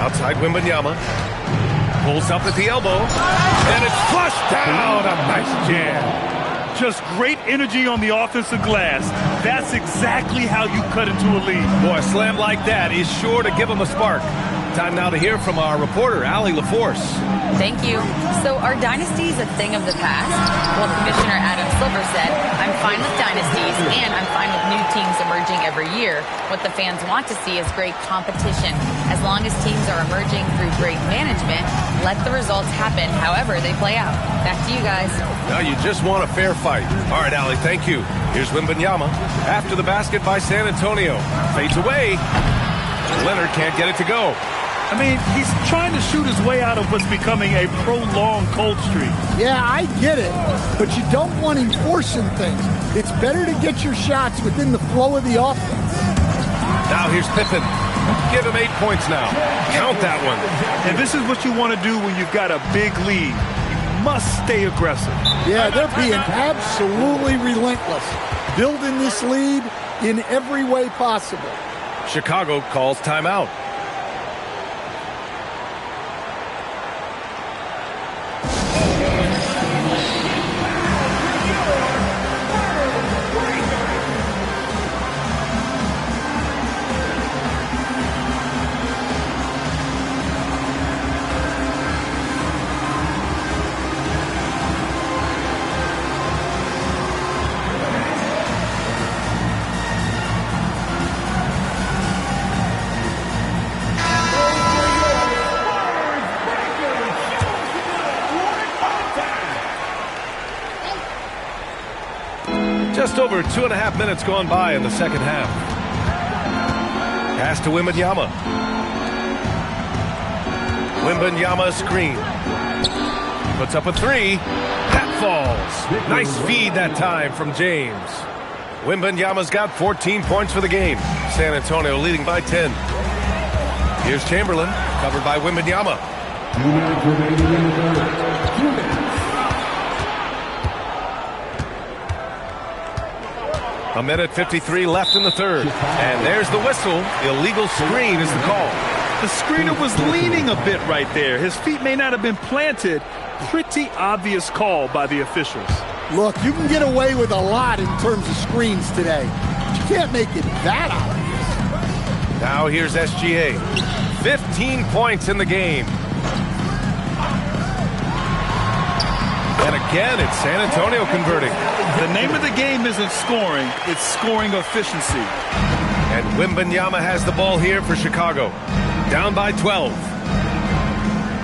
Outside Wembanyama. Pulls up at the elbow. And it's flushed down. A nice jam. Just great energy on the offensive glass. That's exactly how you cut into a lead. Boy, a slam like that is sure to give them a spark. Time now to hear from our reporter, Allie LaForce. Thank you. So are dynasties a thing of the past? Well, Commissioner Adam Silver said, I'm fine with dynasties and I'm fine with new teams emerging every year. What the fans want to see is great competition. As long as teams are emerging through great management, let the results happen however they play out. Back to you guys. Now you just want a fair fight. All right, Allie, thank you. Here's Wembanyama. After the basket by San Antonio. Fades away. Leonard can't get it to go. I mean, he's trying to shoot his way out of what's becoming a prolonged cold streak. Yeah, I get it, but you don't want him forcing things. It's better to get your shots within the flow of the offense. Now here's Pippen. Give him 8 points now. Count that one. And this is what you want to do when you've got a big lead. You must stay aggressive. Yeah, they're being absolutely relentless, building this lead in every way possible. Chicago calls timeout. over 2.5 minutes gone by in the second half. Pass to Wembanyama. Wembanyama screen. Puts up a three. That falls. Nice feed that time from James. Wembanyama's got 14 points for the game. San Antonio leading by 10. Here's Chamberlain, covered by Wembanyama. A minute 53 left in the third. And there's the whistle. Illegal screen is the call. The screener was leaning a bit right there. His feet may not have been planted. Pretty obvious call by the officials. Look, you can get away with a lot in terms of screens today. But you can't make it that obvious. Now here's SGA. 15 points in the game. And again, it's San Antonio converting. The name of the game isn't scoring, it's scoring efficiency. And Wembanyama has the ball here for Chicago. Down by 12.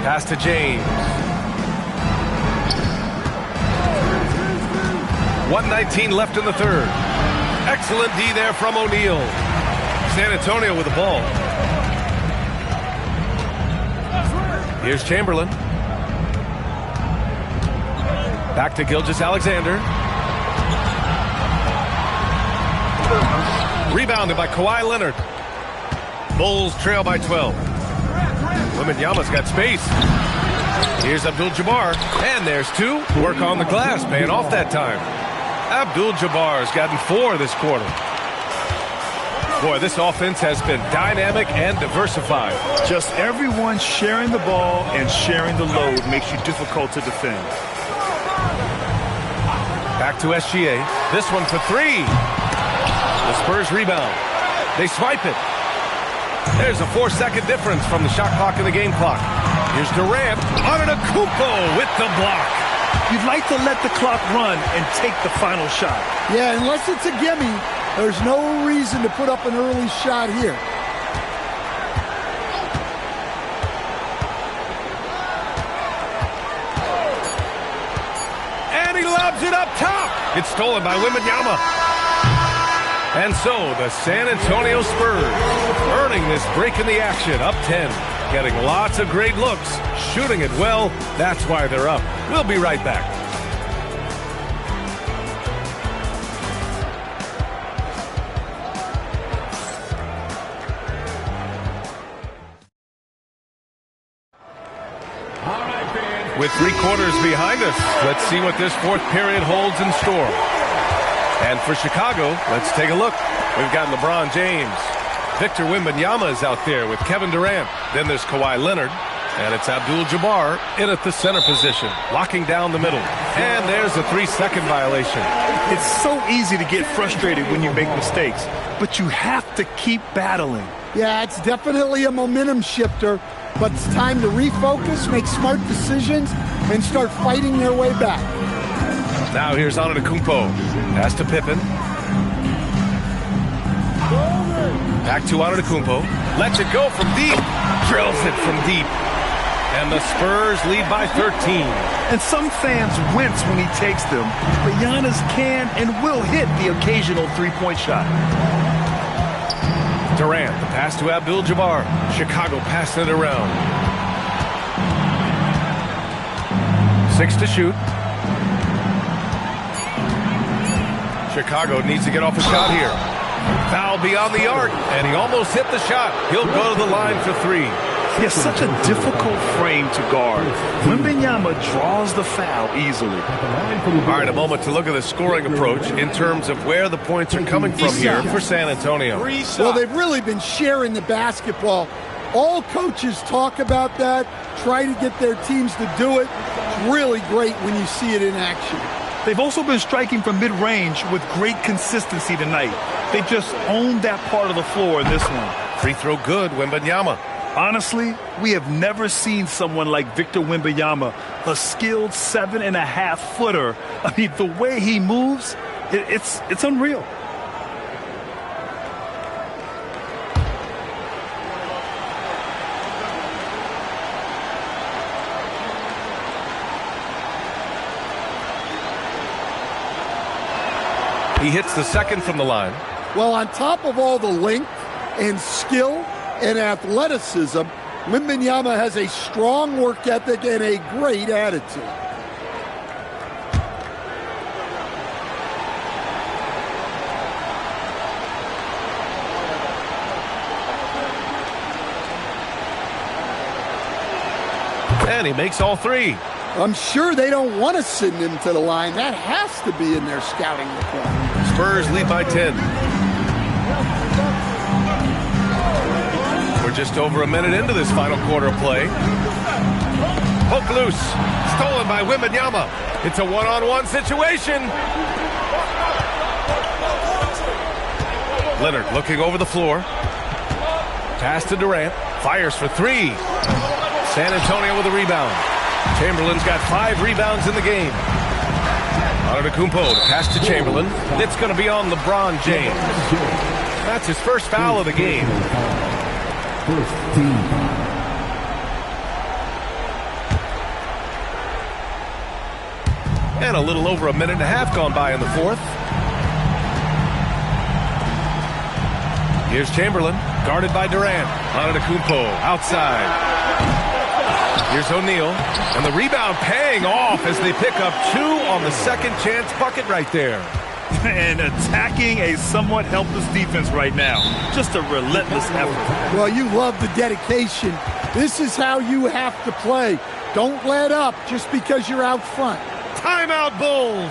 Pass to James. 1:19 left in the third. Excellent D there from O'Neal. San Antonio with the ball. Here's Chamberlain. Back to Gilgeous-Alexander. Rebounded by Kawhi Leonard. Bulls trail by 12. Wembanyama's got space. Here's Abdul-Jabbar. And there's two. Work on the glass, paying off that time. Abdul-Jabbar's gotten 4 this quarter. Boy, this offense has been dynamic and diversified. Just everyone sharing the ball and sharing the load makes you difficult to defend. Back to SGA. This one for 3. The Spurs rebound. They swipe it. There's a 4-second difference from the shot clock and the game clock. Here's Durant. Antetokounmpo with the block. You'd like to let the clock run and take the final shot. Yeah, unless it's a gimme, there's no reason to put up an early shot here. And he lobs it up top. It's stolen by Wembanyama. And so the San Antonio Spurs earning this break in the action, up 10. Getting lots of great looks, shooting it well. That's why they're up. We'll be right back. With 3 quarters behind us, let's see what this fourth period holds in store. And for Chicago, let's take a look. We've got LeBron James. Victor Wembanyama is out there with Kevin Durant. Then there's Kawhi Leonard. And it's Abdul-Jabbar in at the center position, locking down the middle. And there's a 3-second violation. It's so easy to get frustrated when you make mistakes, but you have to keep battling. Yeah, it's definitely a momentum shifter, but it's time to refocus, make smart decisions, and start fighting their way back. Now here's Antetokounmpo. Pass to Pippen. Back to Antetokounmpo. Lets it go from deep. Drills it from deep. And the Spurs lead by 13. And some fans wince when he takes them, but Giannis can and will hit the occasional three-point shot. Durant, the pass to Abdul-Jabbar. Chicago passing it around. 6 to shoot. Chicago needs to get off a shot here. Foul beyond the arc, and he almost hit the shot. He'll go to the line for 3. He has such a difficult frame to guard. Wembanyama draws the foul easily. All right, a moment to look at the scoring approach in terms of where the points are coming from here for San Antonio. Well, they've really been sharing the basketball. All coaches talk about that, try to get their teams to do it. It's really great when you see it in action. They've also been striking from mid-range with great consistency tonight. They just owned that part of the floor in this one. Free throw good, Wembanyama. Honestly, we have never seen someone like Victor Wembanyama, a skilled 7.5-footer. I mean, the way he moves, it's unreal. He hits the second from the line. Well, on top of all the length and skill and athleticism, Wembanyama has a strong work ethic and a great attitude. And he makes all three. I'm sure they don't want to send him to the line. That has to be in their scouting report. Spurs lead by 10. We're just over a minute into this final quarter of play. Poke loose. Stolen by Wembanyama. It's a one-on-one situation. Leonard looking over the floor. Pass to Durant. Fires for three. San Antonio with a rebound. Chamberlain's got 5 rebounds in the game. Antetokounmpo pass to Chamberlain. It's going to be on LeBron James. That's his first foul of the game. And a little over a minute and a half gone by in the fourth. Here's Chamberlain, guarded by Durant. Antetokounmpo outside. Here's O'Neal, and the rebound paying off as they pick up 2 on the second chance bucket right there. And attacking a somewhat helpless defense right now. Just a relentless effort. Well, you love the dedication. This is how you have to play. Don't let up just because you're out front. Timeout, Bulls.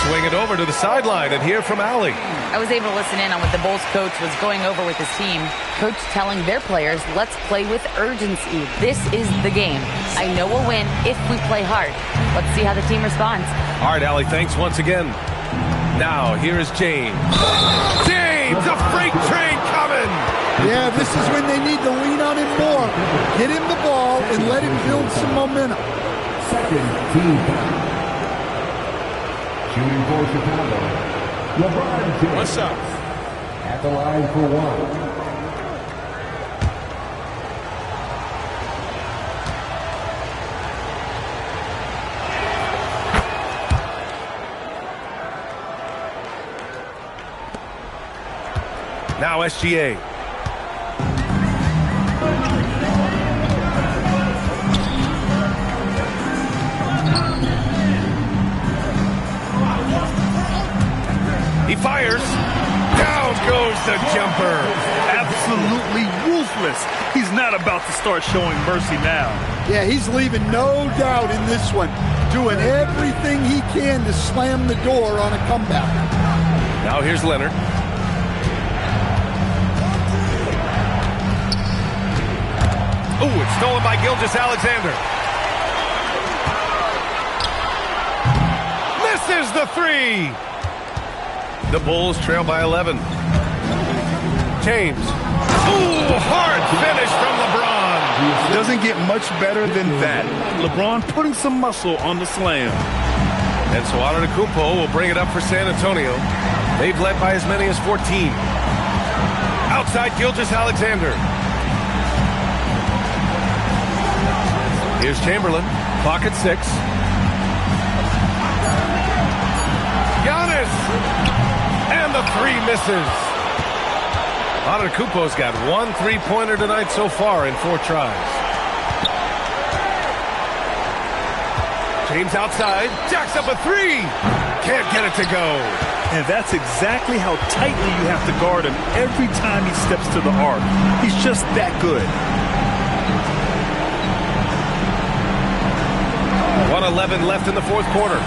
Swing it over to the sideline and hear from Allie. I was able to listen in on what the Bulls coach was going over with his team. Coach telling their players, let's play with urgency. This is the game. I know we'll win if we play hard. Let's see how the team responds. All right, Allie, thanks once again. Now, here is James. James, a freight train coming! Yeah, this is when they need to lean on him more. Get him the ball and let him build some momentum. Second team. Shooting for Chicago, LeBron James. What's up? At the line for 1. Now SGA. He fires. Down goes the jumper. Absolutely ruthless. He's not about to start showing mercy now. Yeah, he's leaving no doubt in this one. Doing everything he can to slam the door on a comeback. Now here's Leonard. Ooh, it's stolen by Gilgeous-Alexander. Misses the three. The Bulls trail by 11. James. Ooh, hard finish from LeBron. Doesn't get much better than that. LeBron putting some muscle on the slam. And so Antetokounmpo will bring it up for San Antonio. They've led by as many as 14. Outside Gilgeous-Alexander. Here's Chamberlain. Clock at 6. Giannis. And the three misses. Antetokounmpo's got 1 3-pointer tonight so far in 4 tries. James outside. Jacks up a 3. Can't get it to go. And that's exactly how tightly you have to guard him every time he steps to the arc. He's just that good. 1:11 left in the fourth quarter.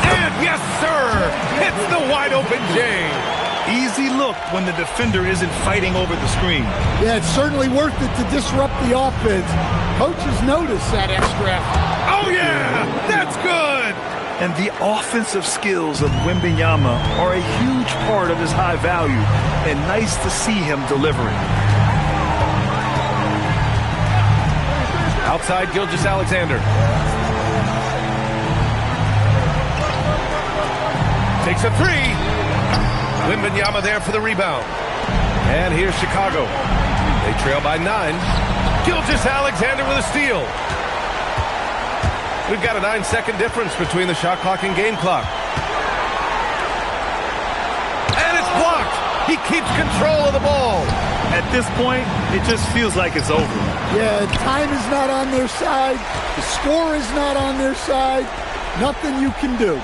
And yes, sir! Hits the wide-open J. Easy look when the defender isn't fighting over the screen. Yeah, it's certainly worth it to disrupt the offense. Coaches notice that extra effort. Oh, yeah! That's good! And the offensive skills of Wembanyama are a huge part of his high value, and nice to see him delivering. Outside Gilgeous-Alexander. Takes a three. Wembanyama there for the rebound. And here's Chicago. They trail by 9. Gilgeous-Alexander with a steal. We've got a 9-second difference between the shot clock and game clock. And it's blocked. He keeps control of the ball. At this point, it just feels like it's over. Yeah, time is not on their side. The score is not on their side. Nothing you can do.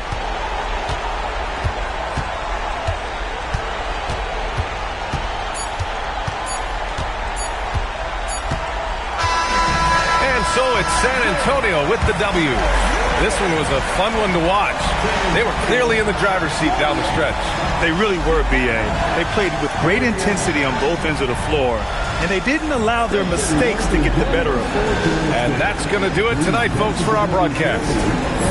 And so it's San Antonio with the W. This one was a fun one to watch. They were clearly in the driver's seat down the stretch. They really were, B.A. They played with great intensity on both ends of the floor, and they didn't allow their mistakes to get the better of them. And that's going to do it tonight, folks, for our broadcast.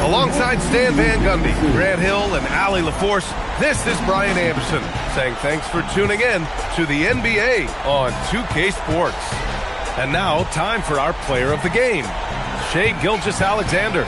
Alongside Stan Van Gundy, Grant Hill, and Allie LaForce, this is Brian Anderson saying thanks for tuning in to the NBA on 2K Sports. And now, time for our player of the game, Shai Gilgeous-Alexander.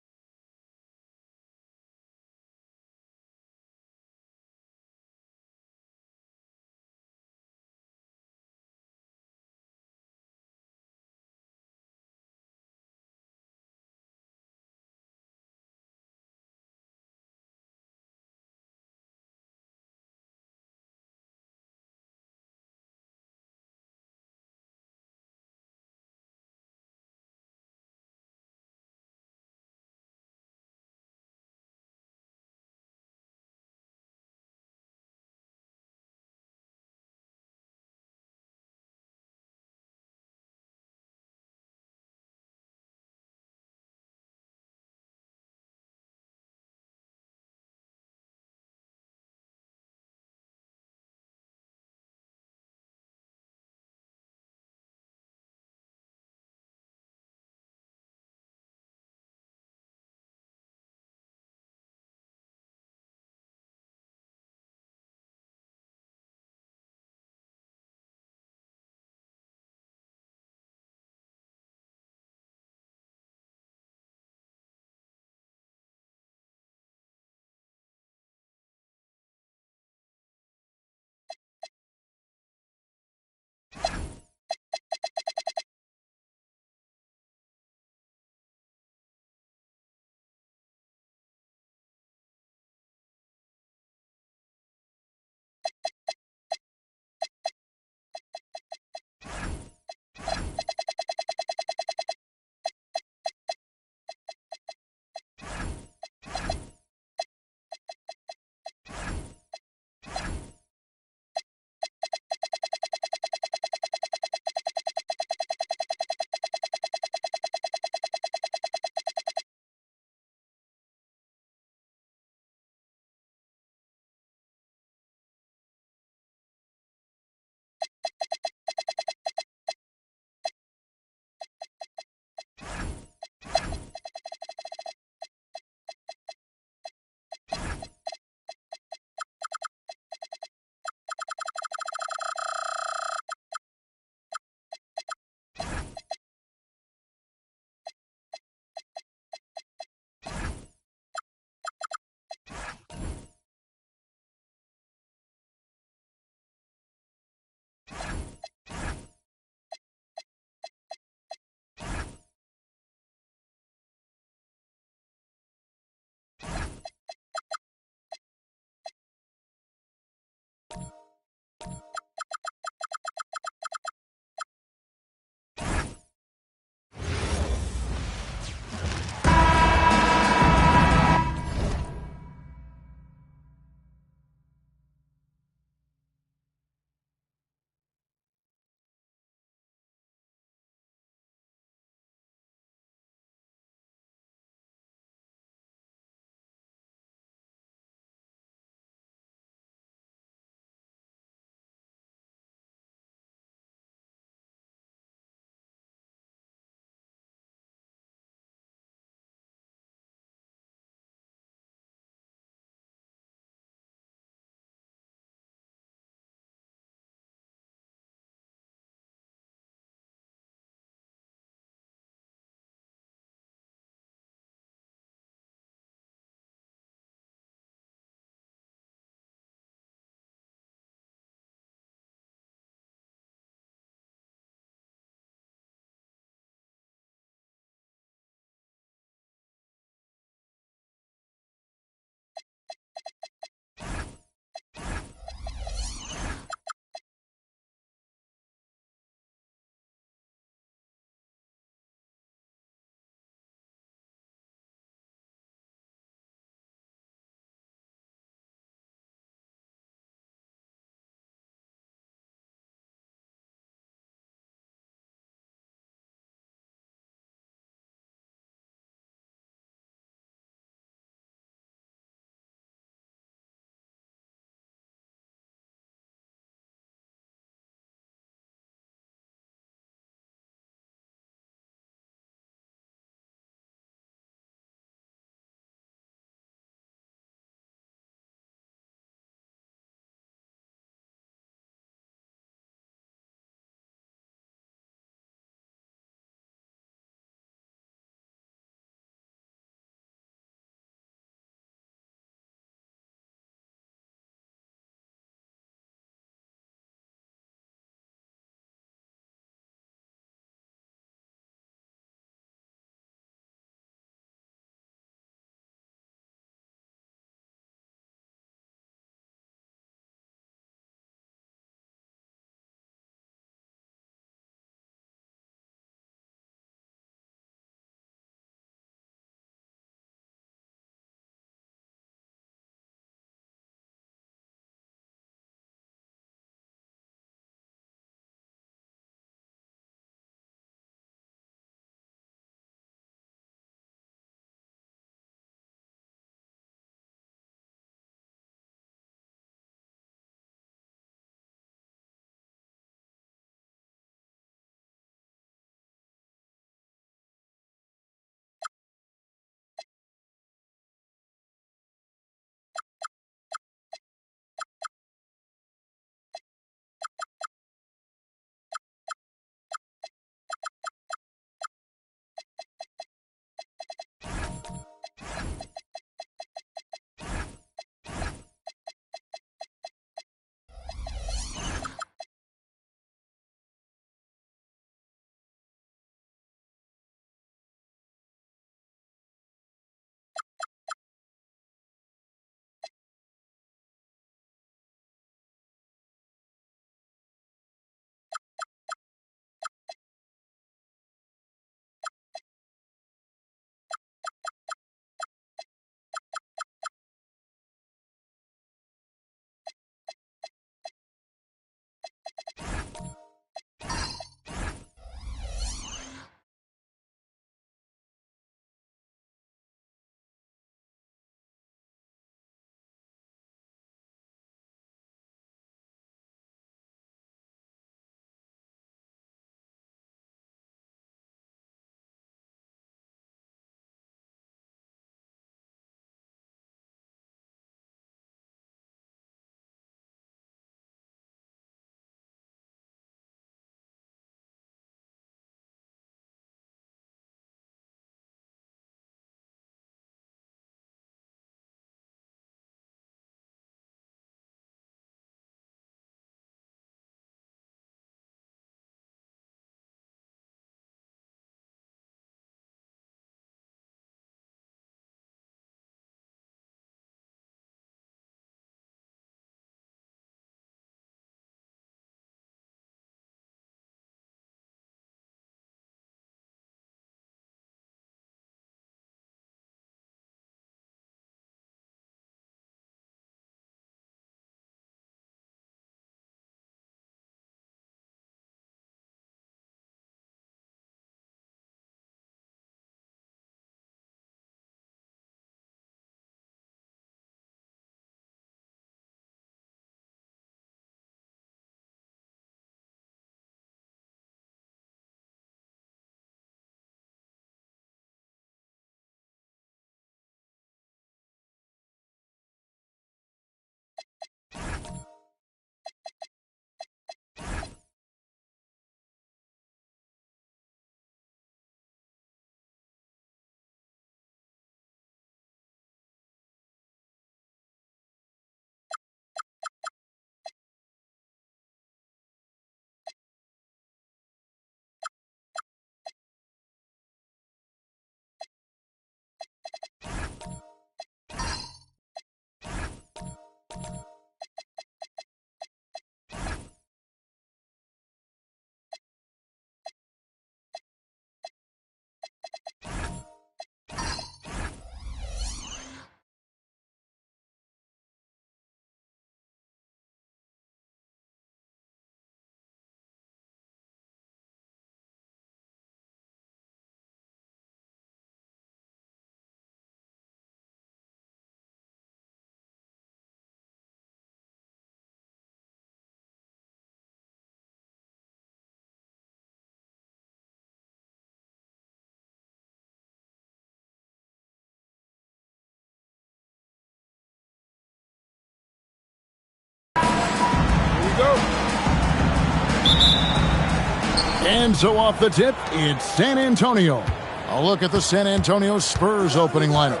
And so off the tip, it's San Antonio. A look at the San Antonio Spurs opening lineup.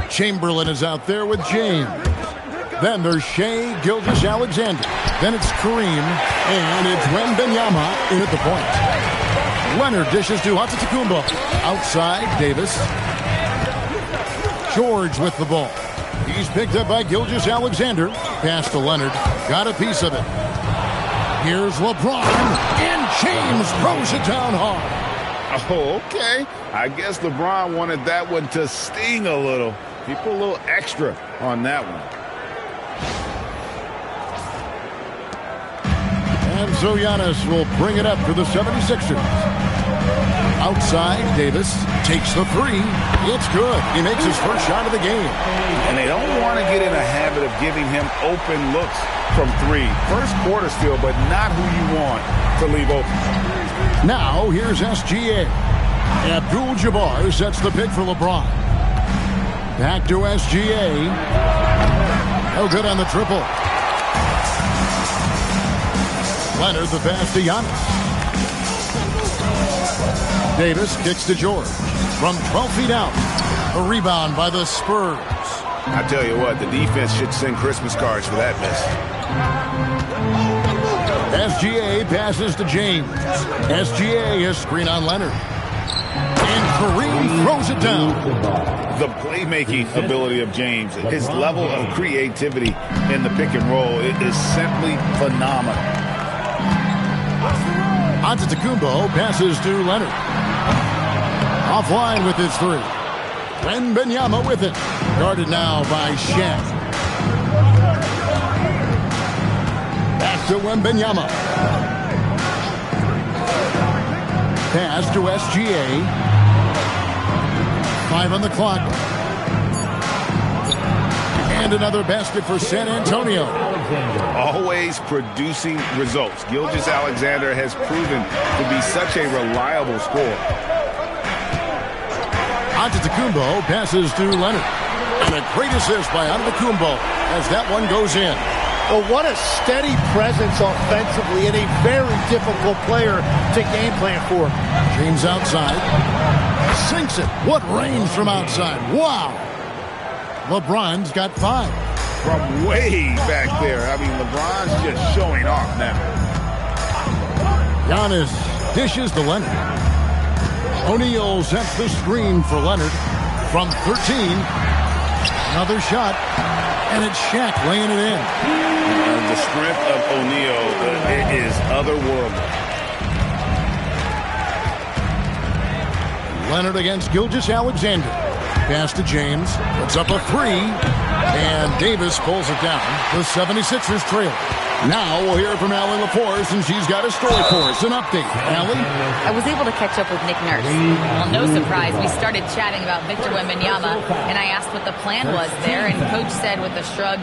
Chamberlain is out there with James. Then there's Shea Gilgeous-Alexander. Then it's Kareem. And it's Wembanyama in at the point. Leonard dishes to Antetokounmpo. Outside, Davis. George with the ball. He's picked up by Gilgeous-Alexander. Pass to Leonard. Got a piece of it. Here's LeBron. And James throws it down hard. Oh, okay. I guess LeBron wanted that one to sting a little. He put a little extra on that one. And so Giannis will bring it up for the 76ers. Outside, Davis takes the three. It's good. He makes his first shot of the game. And they don't want to get in a habit of giving him open looks from three. First quarter still, but not who you want to leave open. Now, here's SGA. Abdul-Jabbar sets the pick for LeBron. Back to SGA. No good on the triple. Leonard the pass to Giannis. Davis kicks to George. From 12 feet out. A rebound by the Spurs. I tell you what, the defense should send Christmas cards for that miss. SGA passes to James. SGA has screen on Leonard. And Kareem throws it down. The playmaking ability of James, his level of creativity in the pick and roll is simply phenomenal. Antetokounmpo passes to Leonard. Offline with his three. Wembanyama with it. Guarded now by Shaq. Back to Wembanyama. Pass to SGA. 5 on the clock. And another basket for San Antonio. Always producing results. Gilgeous-Alexander has proven to be such a reliable scorer. Antetokounmpo passes to Leonard. And a great assist by Antetokounmpo as that one goes in. Well, what a steady presence offensively and a very difficult player to game plan for. James outside. Sinks it. What range from outside. Wow. LeBron's got 5. From way back there. I mean, LeBron's just showing off now. Giannis dishes to Leonard. O'Neal sets the screen for Leonard from 13. Another shot. And it's Shaq laying it in. The strength of O'Neal is otherworldly. Leonard against Gilgeous-Alexander. Pass to James. Puts up a three. And Davis pulls it down. The 76ers trail. Now we'll hear from Allie LaForce, and she's got a story for us. An update. Allie? I was able to catch up with Nick Nurse. Well, no surprise, we started chatting about Victor Wembanyama, and I asked what the plan was there, and Coach said with a shrug,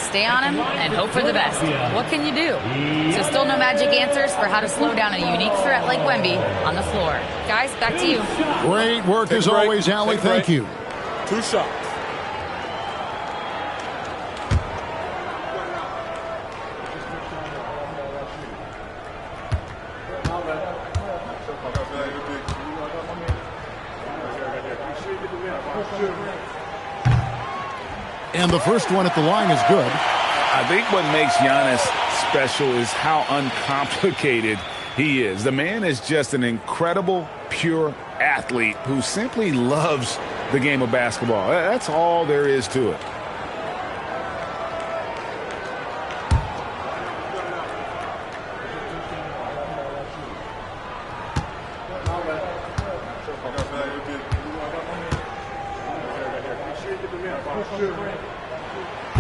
stay on him and hope for the best. What can you do? So still no magic answers for how to slow down a unique threat like Wemby on the floor. Guys, back to you. Great work as always, Allie. Thank you. 2 shots. And the first one at the line is good. I think what makes Giannis special is how uncomplicated he is. The man is just an incredible, pure athlete who simply loves the game of basketball. That's all there is to it.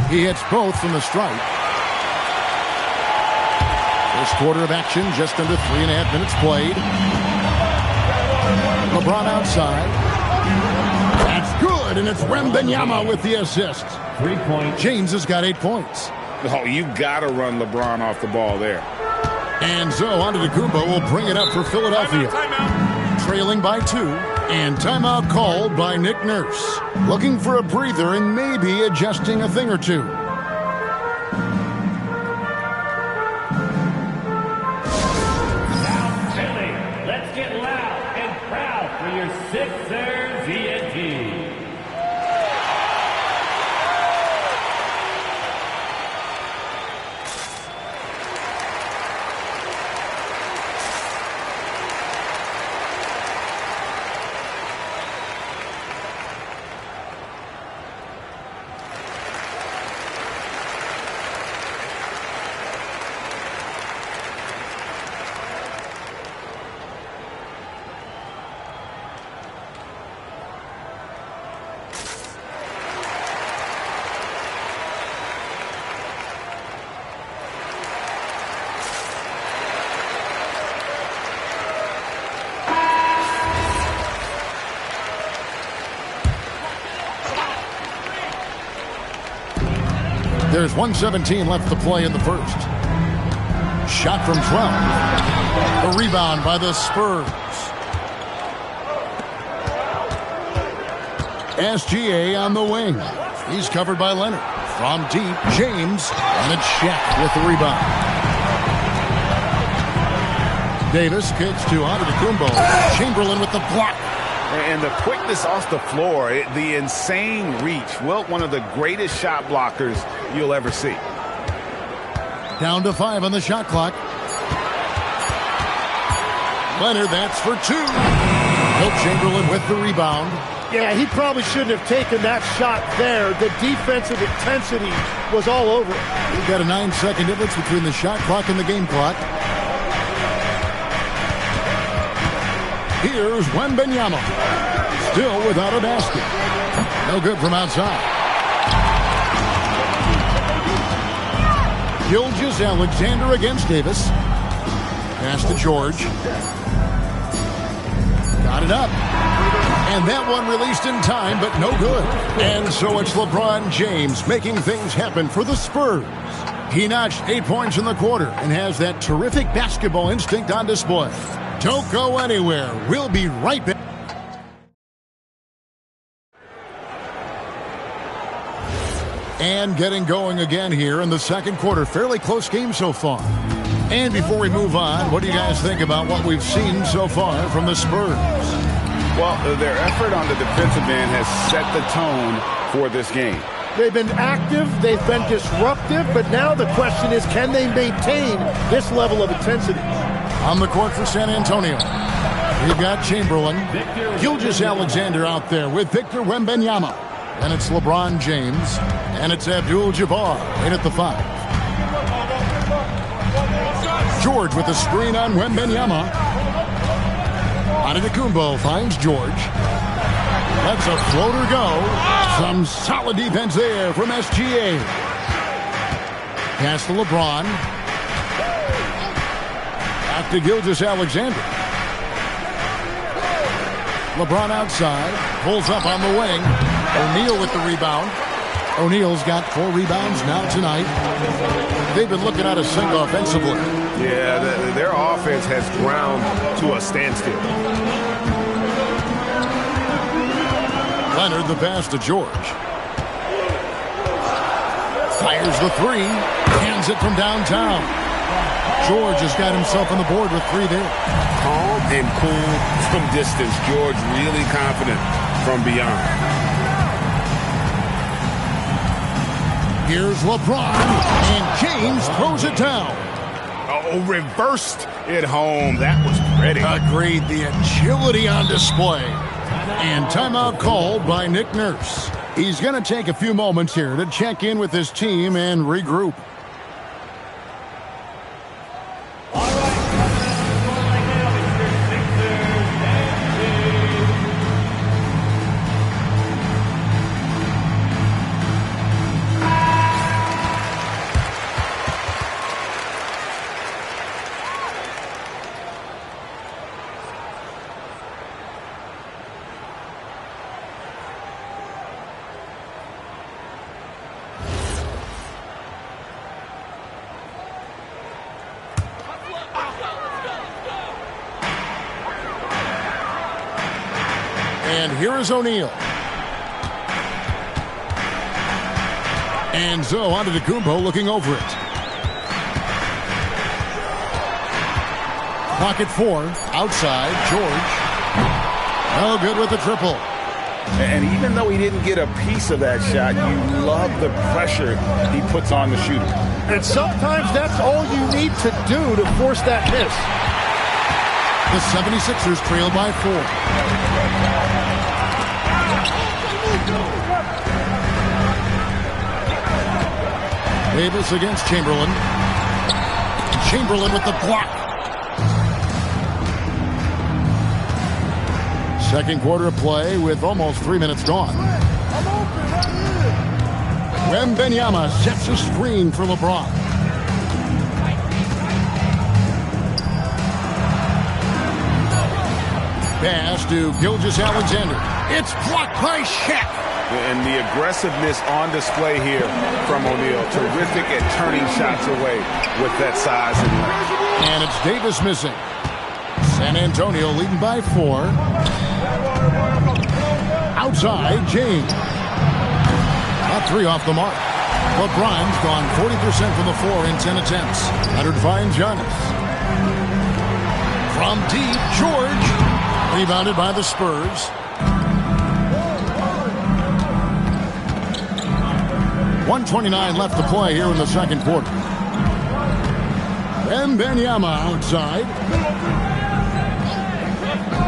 He hits both from the stripe. First quarter of action, just under 3.5 minutes played. LeBron outside. That's good, and it's Wembanyama with the assist. 3 points. James has got 8 points. Oh, you got to run LeBron off the ball there. And so Antetokounmpo will bring it up for Philadelphia. Trailing by 2. And timeout called by Nick Nurse. Looking for a breather and maybe adjusting a thing or two. for your Sixers ENT. There's 1:17 left to play in the first. Shot from 12. A rebound by the Spurs. SGA on the wing. He's covered by Leonard. From deep, James, and it's Shaq with the rebound. Davis kicks to Antetokounmpo. Chamberlain with the block. And the quickness off the floor, the insane reach. Wilt, one of the greatest shot blockers you'll ever see. Down to 5 on the shot clock. Leonard, that's for 2. Wilt Chamberlain with the rebound. Yeah, he probably shouldn't have taken that shot there. The defensive intensity was all over it. We've got a 9-second difference between the shot clock and the game clock. Here's Wembanyama. Still without a basket. No good from outside. Gilgeous-Alexander against Davis. Pass to George. Got it up. And that one released in time, but no good. And so it's LeBron James making things happen for the Spurs. He notched 8 points in the quarter and has that terrific basketball instinct on display. Don't go anywhere. We'll be right back. And getting going again here in the second quarter. Fairly close game so far. And before we move on, what do you guys think about what we've seen so far from the Spurs? Well, their effort on the defensive end has set the tone for this game. They've been active, they've been disruptive, but now the question is, can they maintain this level of intensity? On the court for San Antonio, we've got Chamberlain, Gilgeous-Alexander out there with Victor Wembanyama. And it's LeBron James, and it's Abdul-Jabbar in at the 5. George with the screen on Wembanyama. Antetokounmpo finds George. That's a floater go. Some solid defense there from SGA. Pass to LeBron. Back to Gilgeous-Alexander. LeBron outside. Pulls up on the wing. O'Neal with the rebound. O'Neal's got 4 rebounds now tonight. They've been looking out of sync offensively. Yeah, their offense has ground to a standstill. Leonard the pass to George. Fires the 3. Hands it from downtown. George has got himself on the board with 3 there. Calm and cool from distance. George really confident from beyond. Here's LeBron, and James throws it down. Oh, reversed it home. That was pretty. Agreed. The agility on display. And timeout called by Nick Nurse. He's going to take a few moments here to check in with his team and regroup. And here is O'Neal. And so Antetokounmpo looking over it. Pocket 4, outside, George. No good with the triple. And even though he didn't get a piece of that shot, you love the pressure he puts on the shooter. And sometimes that's all you need to do to force that miss. The 76ers trail by 4. Davis against Chamberlain. Chamberlain with the block. Second quarter of play with almost 3 minutes gone. Wembanyama sets a screen for LeBron. Pass to Gilgeous-Alexander. It's blocked by Shaq. And the aggressiveness on display here from O'Neal. Terrific at turning shots away with that size and length. And it's Davis missing. San Antonio leading by 4. Outside, James. Not 3 off the mark. LeBron's gone 40% from the 4 in 10 attempts. Leonard finds Giannis. From deep, George. Rebounded by the Spurs. 1:29 left to play here in the second quarter. Wembanyama outside.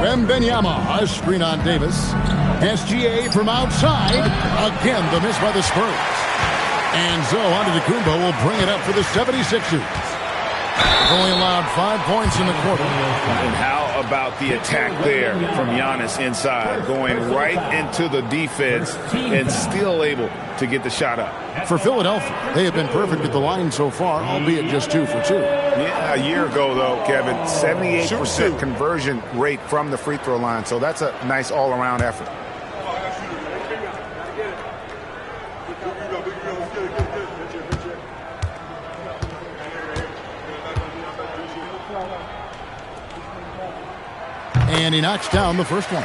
Wembanyama, a screen on Davis. SGA from outside. Again, the miss by the Spurs. And so Antetokounmpo will bring it up for the 76ers. Only allowed 5 points in the quarter. And how about the attack there from Giannis inside, going right into the defense and still able to get the shot up. For Philadelphia, they have been perfect at the line so far, albeit just 2 for 2. Yeah, a year ago, though, Kevin, 78% conversion rate from the free throw line, so that's a nice all-around effort. And he knocks down the first one.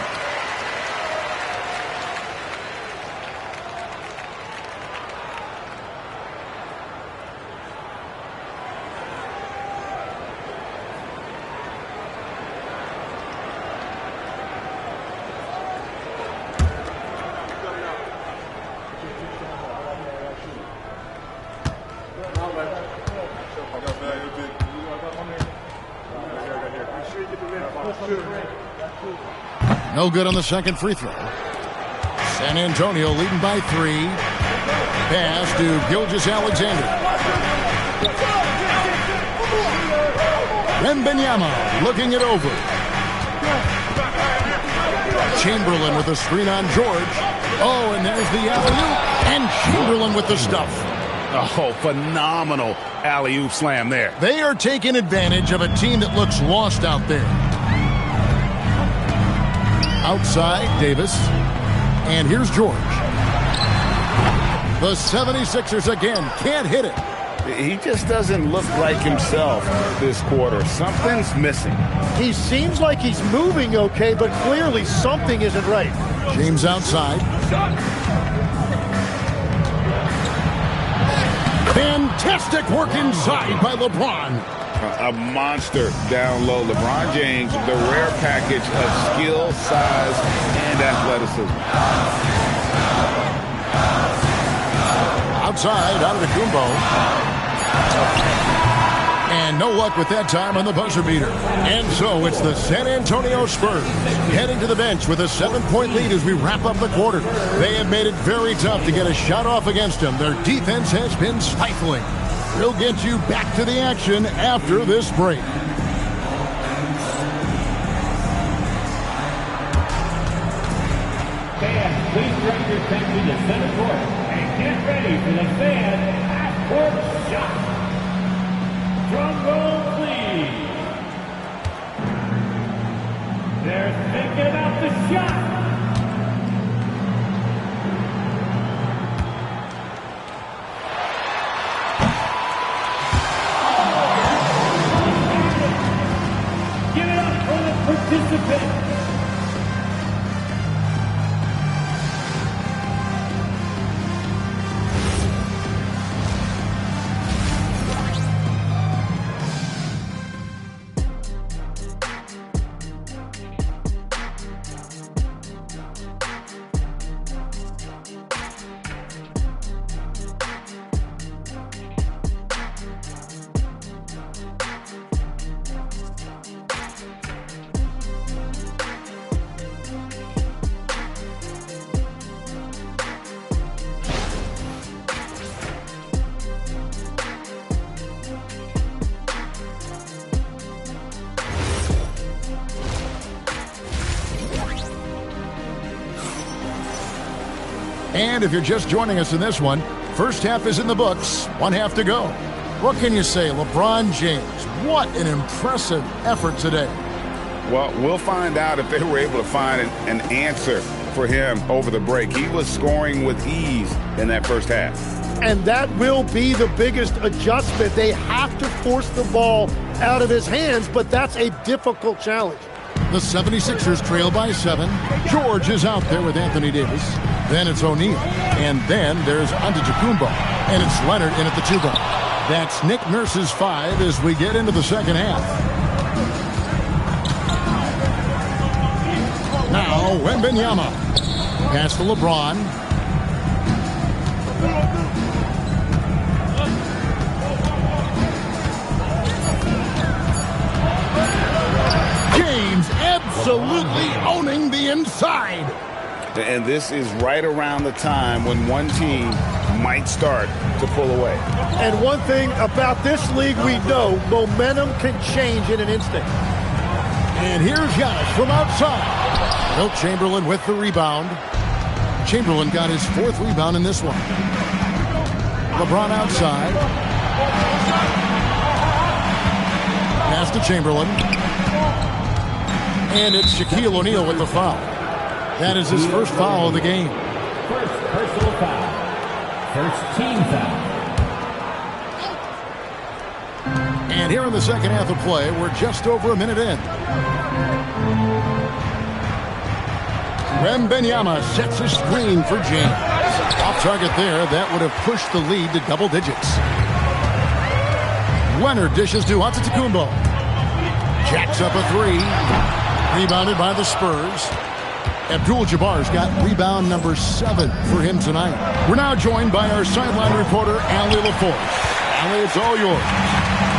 No good on the second free throw. San Antonio leading by 3. Pass to Gilgeous-Alexander. Wembanyama looking it over. Chamberlain with a screen on George. Oh, and there's the alley-oop. And Chamberlain with the stuff. Oh, phenomenal alley-oop slam there. They are taking advantage of a team that looks lost out there. Outside, Davis. And here's George. The 76ers again can't hit it. He just doesn't look like himself this quarter. Something's missing. He seems like he's moving okay, but clearly something isn't right. James outside. Fantastic work inside by LeBron. A monster down low. LeBron James, the rare package of skill, size, and athleticism. Outside, Antetokounmpo. And no luck with that time on the buzzer beater. And so it's the San Antonio Spurs heading to the bench with a 7-point lead as we wrap up the quarter. They have made it very tough to get a shot off against them. Their defense has been stifling. We'll get you back to the action after this break. Fans, please direct your attention to center court and get ready for the fan half-court shot. Drum roll, please. They're thinking about the shot. Give it up for the participants. And if you're just joining us in this one, first half is in the books, one half to go. What can you say? LeBron James, what an impressive effort today. Well, we'll find out if they were able to find an answer for him over the break. He was scoring with ease in that first half. And that will be the biggest adjustment. They have to force the ball out of his hands, but that's a difficult challenge. The 76ers trail by 7. George is out there with Anthony Davis. Then it's O'Neal. And then there's Antetokounmpo. And it's Leonard in at the 2 guard. That's Nick Nurse's 5 as we get into the second half. Now, Wembanyama. Pass to LeBron. James absolutely owning the inside. And this is right around the time when one team might start to pull away. And one thing about this league we know, momentum can change in an instant. And here's Giannis from outside. Wilt Chamberlain with the rebound. Chamberlain got his 4th rebound in this one. LeBron outside. Pass to Chamberlain. And it's Shaquille O'Neal with the foul. That is his first foul of the game. First personal foul. First team foul. And here in the second half of play, we're just over a minute in. Wembanyama sets a screen for James. Off target there, that would have pushed the lead to double digits. Leonard dishes to Antetokounmpo. Jacks up a 3. Rebounded by the Spurs. Abdul-Jabbar's got rebound number 7 for him tonight. We're now joined by our sideline reporter, Allie LaForce. Allie, it's all yours.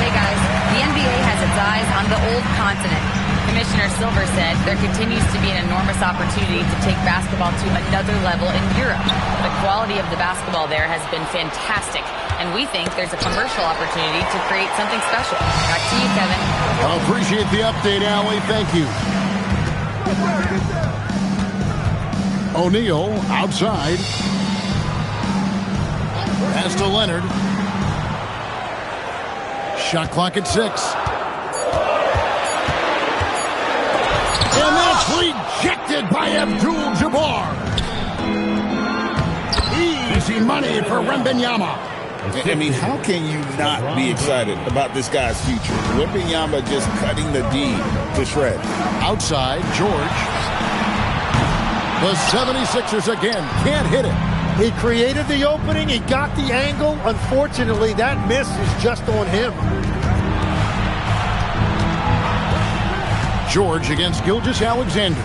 Hey guys, the NBA has its eyes on the old continent. Commissioner Silver said there continues to be an enormous opportunity to take basketball to another level in Europe. The quality of the basketball there has been fantastic, and we think there's a commercial opportunity to create something special. Back to you, Kevin. I appreciate the update, Allie. Thank you. O'Neal outside. Pass to Leonard. Shot clock at 6. And that's rejected by Abdul-Jabbar. Easy money for Wembanyama. I mean, how can you not be excited about this guy's future? Wembanyama just cutting the D to shred. Outside, George. The 76ers again can't hit it. He created the opening. He got the angle. Unfortunately, that miss is just on him. George against Gilgeous-Alexander.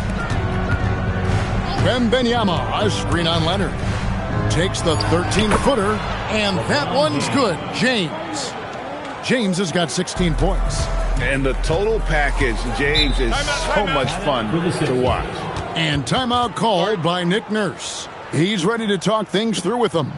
Wembanyama, a screen on Leonard. Takes the 13-footer, and that one's good. James has got 16 points. And the total package, James, is so much fun to watch. And timeout called by Nick Nurse. He's ready to talk things through with them.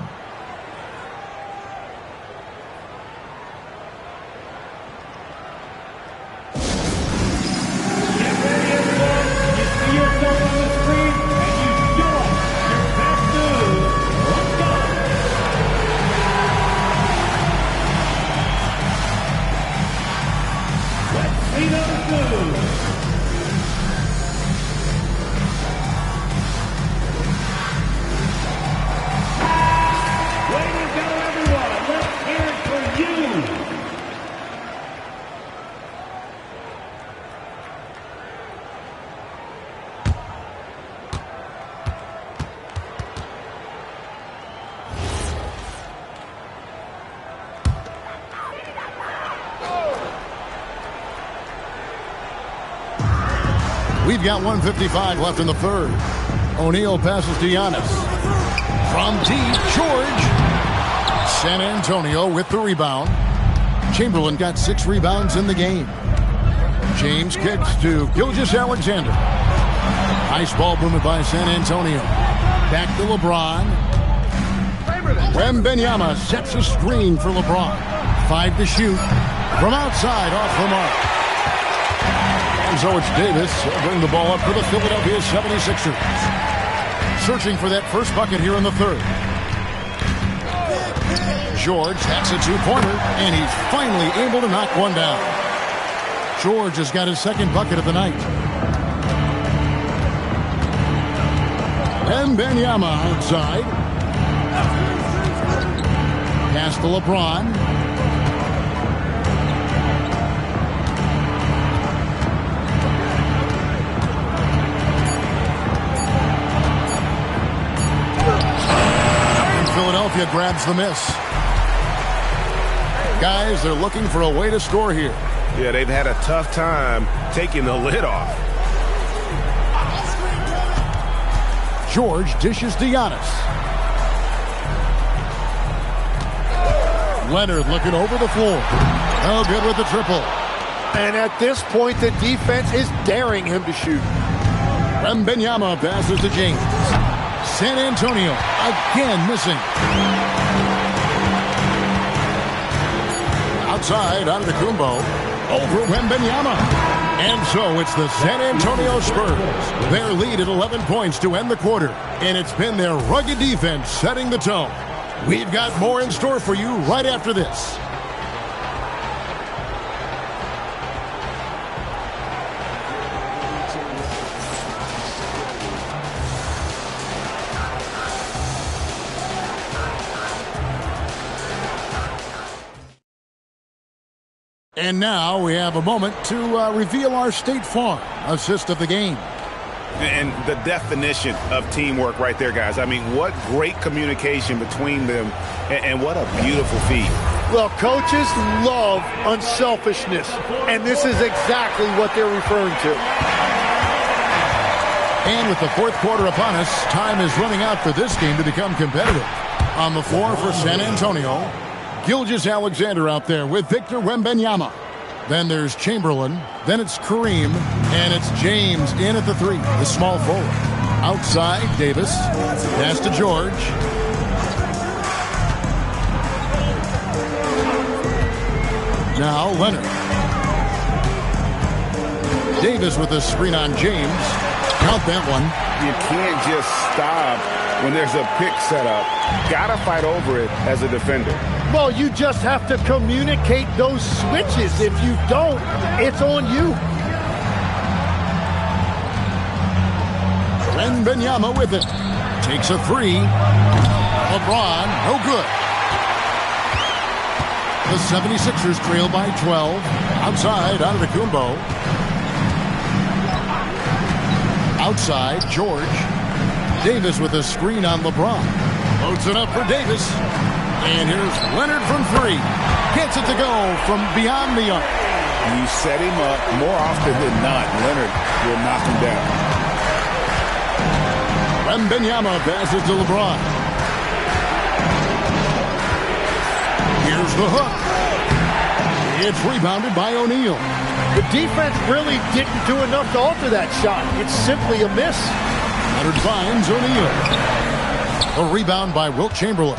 We've got 1:55 left in the third. O'Neal passes to Giannis. From deep, George. San Antonio with the rebound. Chamberlain got 6 rebounds in the game. James kicks to Gilgeous-Alexander. Nice ball movement by San Antonio. Back to LeBron. Wembanyama sets a screen for LeBron. 5 to shoot. From outside, off the mark. And so it's Davis. He'll bring the ball up for the Philadelphia 76ers. searching for that first bucket here in the third. George hacks a two-pointer, and he's finally able to knock one down. George has got his second bucket of the night. Wembanyama outside. Pass to LeBron. And Philadelphia grabs the miss. Guys, they're looking for a way to score here. Yeah, they've had a tough time taking the lid off. George dishes to Giannis. Leonard looking over the floor. Oh, good with the triple. And at this point, the defense is daring him to shoot. Wembanyama passes to James. San Antonio again missing. Outside, Antetokounmpo. Over Wembanyama. And so it's the San Antonio Spurs. Their lead at 11 points to end the quarter. And it's been their rugged defense setting the tone. We've got more in store for you right after this. And now we have a moment to reveal our State Farm assist of the game. And the definition of teamwork right there, guys. I mean, what great communication between them, and what a beautiful feed. Well, coaches love unselfishness, and this is exactly what they're referring to. And with the fourth quarter upon us, time is running out for this game to become competitive. On the floor for San Antonio, Gilgeous-Alexander out there with Victor Wembanyama. Then there's Chamberlain. Then it's Kareem. And it's James in at the three, the small forward. Outside, Davis. Pass to George. Now Leonard. Davis with a screen on James. Count that one. You can't just stop when there's a pick set up. Gotta fight over it as a defender. Well, you just have to communicate those switches. If you don't, it's on you. Wembanyama with it. Takes a three. LeBron, no good. The 76ers trail by 12. Outside, Antetokounmpo. Outside, George. Davis with a screen on LeBron. Loads it up for Davis. And here's Leonard from three. Gets it to go from beyond the arc. You set him up more often than not. Leonard will knock him down. Wembanyama passes to LeBron. Here's the hook. It's rebounded by O'Neal. The defense really didn't do enough to alter that shot. It's simply a miss. Leonard finds O'Neal. A rebound by Wilt Chamberlain.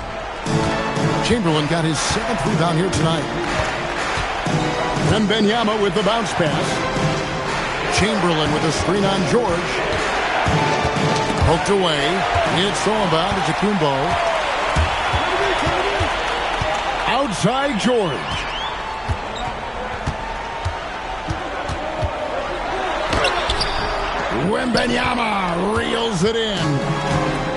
Chamberlain got his seventh rebound here tonight. Wembanyama with the bounce pass. Chamberlain with a screen on George. Poked away. It's thrown by Antetokounmpo. Outside George. Wembanyama reels it in.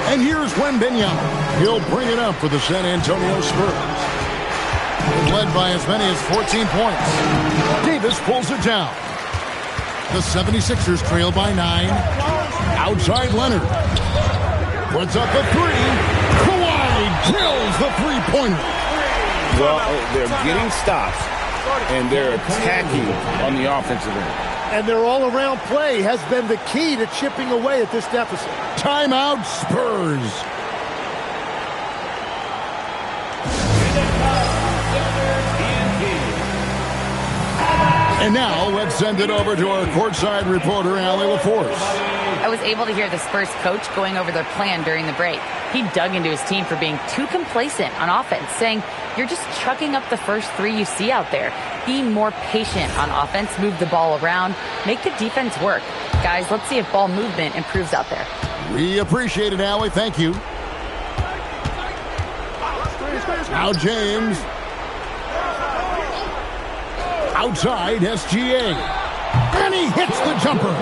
And here's Wembanyama. He'll bring it up for the San Antonio Spurs. Led by as many as 14 points. Davis pulls it down. The 76ers trail by 9. Outside Leonard. Puts up a three. Kawhi drills the three-pointer. Well, they're getting stops, and they're attacking on the offensive end. And their all-around play has been the key to chipping away at this deficit. Timeout, Spurs. And now let's send it over to our courtside reporter, Allie LaForce. I was able to hear the Spurs coach going over their plan during the break. He dug into his team for being too complacent on offense, saying, you're just chucking up the first three you see out there. Be more patient on offense, move the ball around, make the defense work. Guys, let's see if ball movement improves out there. We appreciate it, Allie. Thank you. Now James. Outside SGA. And he hits the jumper.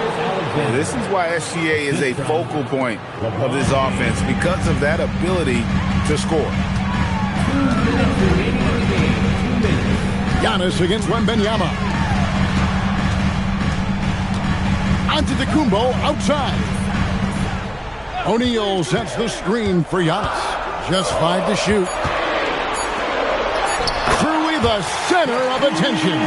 This is why SGA is a focal point of this offense, because of that ability to score. Giannis against Wembanyama. Antetokounmpo outside. O'Neal sets the screen for Giannis. Just 5 to shoot. Through the center of attention.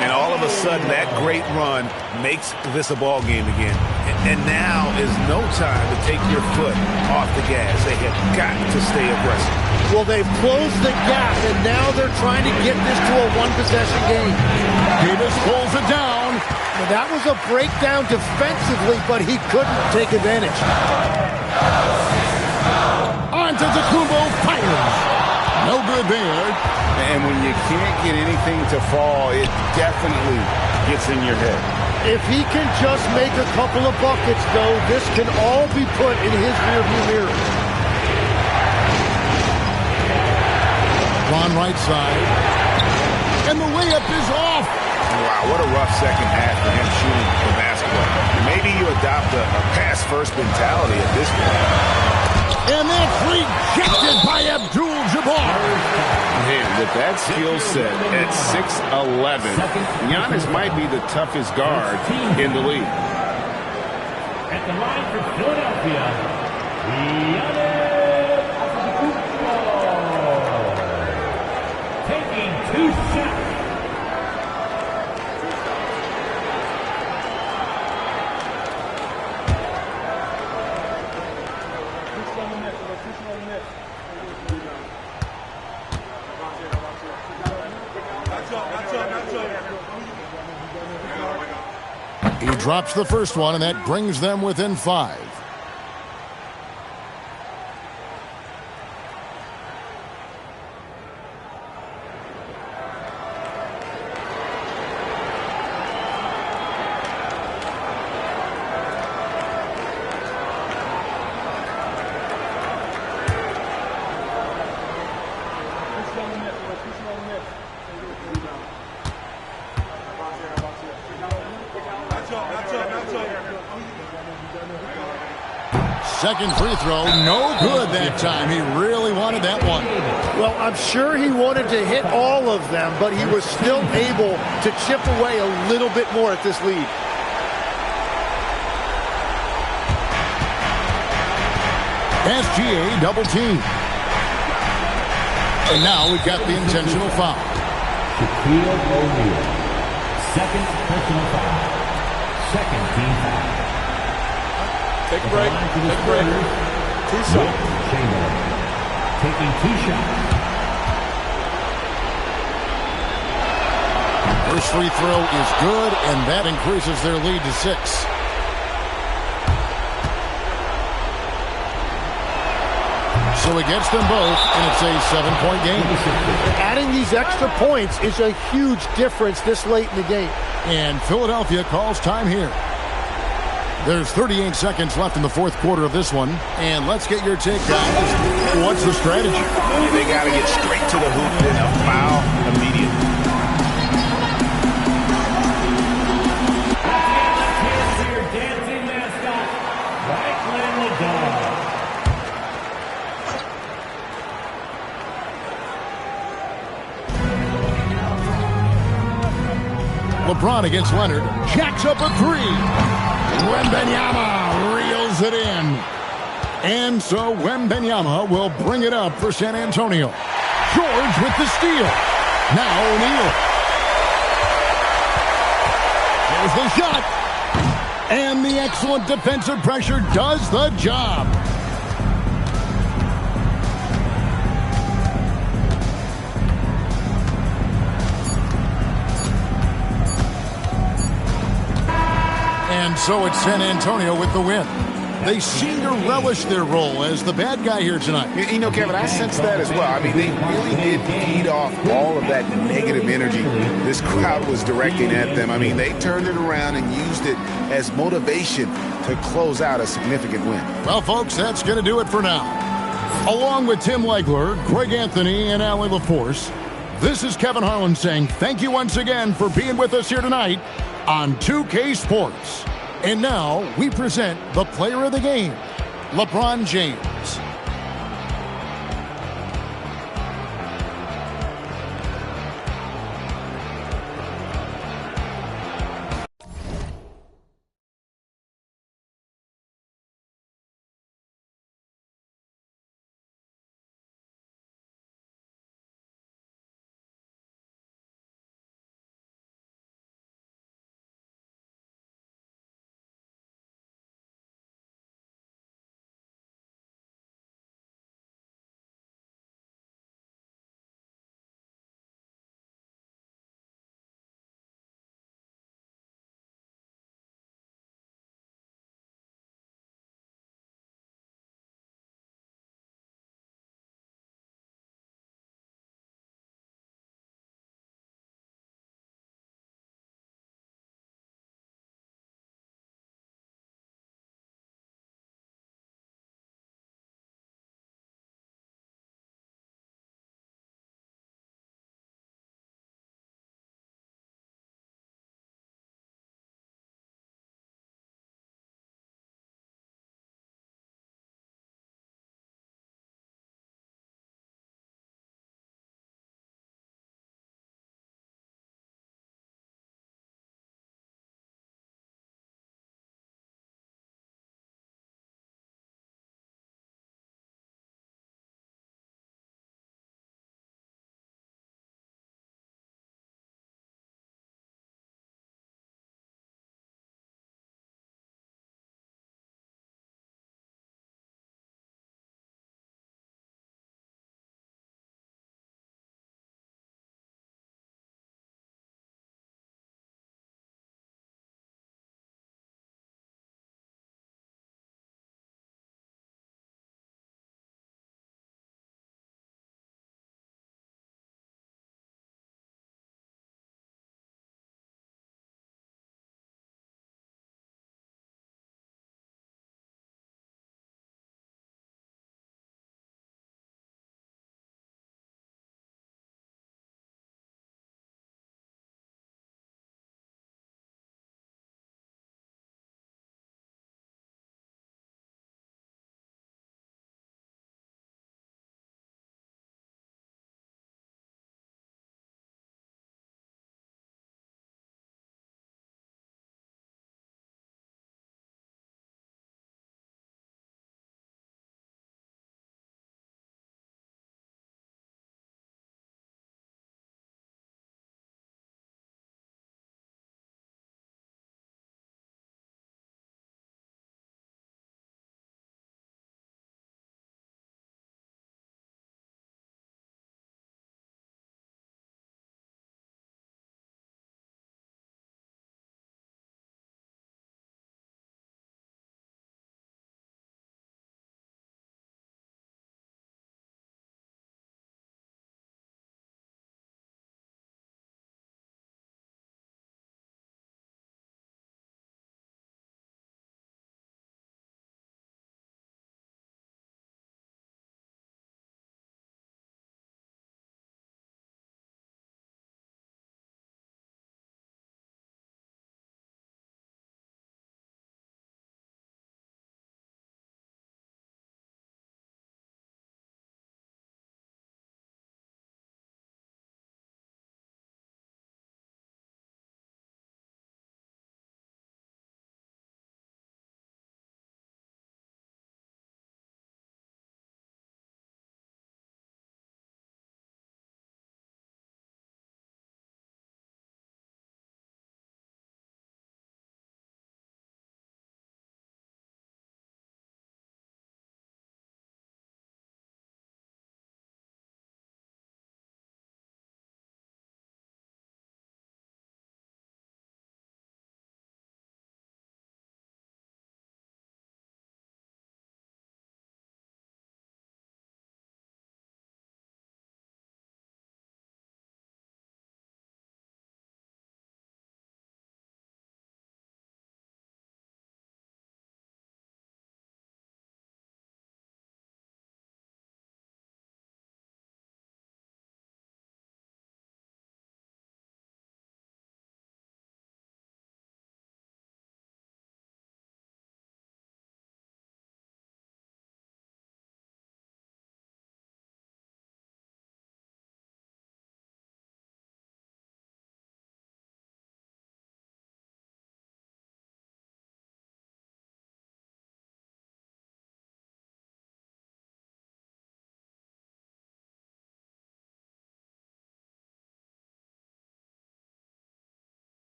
And all of a sudden, that great run makes this a ball game again. And now is no time to take your foot off the gas. They have got to stay aggressive. Well, they've closed the gap, and now they're trying to get this to a one-possession game. Davis pulls it down. Now, that was a breakdown defensively, but he couldn't take advantage. Antetokounmpo fires. No good there. And when you can't get anything to fall, it definitely gets in your head. If he can just make a couple of buckets, though, this can all be put in his rearview mirror. On right side. And the layup is off. Wow, what a rough second half for him shooting the basketball. Maybe you adopt a pass-first mentality at this point. And that's rejected by Abdul-Jabbar. Man, with that skill set at 6'11", Giannis might be the toughest guard in the league. At the line for Philadelphia, Giannis Antetokounmpo. Taking 2 shots. He drops the first one, and that brings them within 5. Second free throw, no good that time. He really wanted that one. Well, I'm sure he wanted to hit all of them, but he was still able to chip away a little bit more at this lead. SGA double team. And now we've got the intentional foul. Shaquille O'Neal. Second personal foul. Second team foul. Take a break. Take a break. 2 shots. Chamberlain taking 2 shots. First free throw is good, and that increases their lead to 6. So he gets them both, and it's a 7-point game. Adding these extra points is a huge difference this late in the game. And Philadelphia calls time here. There's 38 seconds left in the fourth quarter of this one. And let's get your take, guys. What's the strategy? They got to get straight to the hoop and a foul immediately. Your dancing mascot, Franklin Liddell. LeBron against Leonard. Jacks up a 3. Wembanyama reels it in. And so Wembanyama will bring it up for San Antonio. George with the steal. Now O'Neal. There's the shot. And the excellent defensive pressure does the job. And so it's San Antonio with the win. They seem to relish their role as the bad guy here tonight. You know, Kevin, I sense that as well. I mean, they really did feed off all of that negative energy this crowd was directing at them. I mean, they turned it around and used it as motivation to close out a significant win. Well, folks, that's going to do it for now. Along with Tim Legler, Greg Anthony, and Allie LaForce, this is Kevin Harlan saying thank you once again for being with us here tonight on 2K Sports. And now we present the player of the game, LeBron James.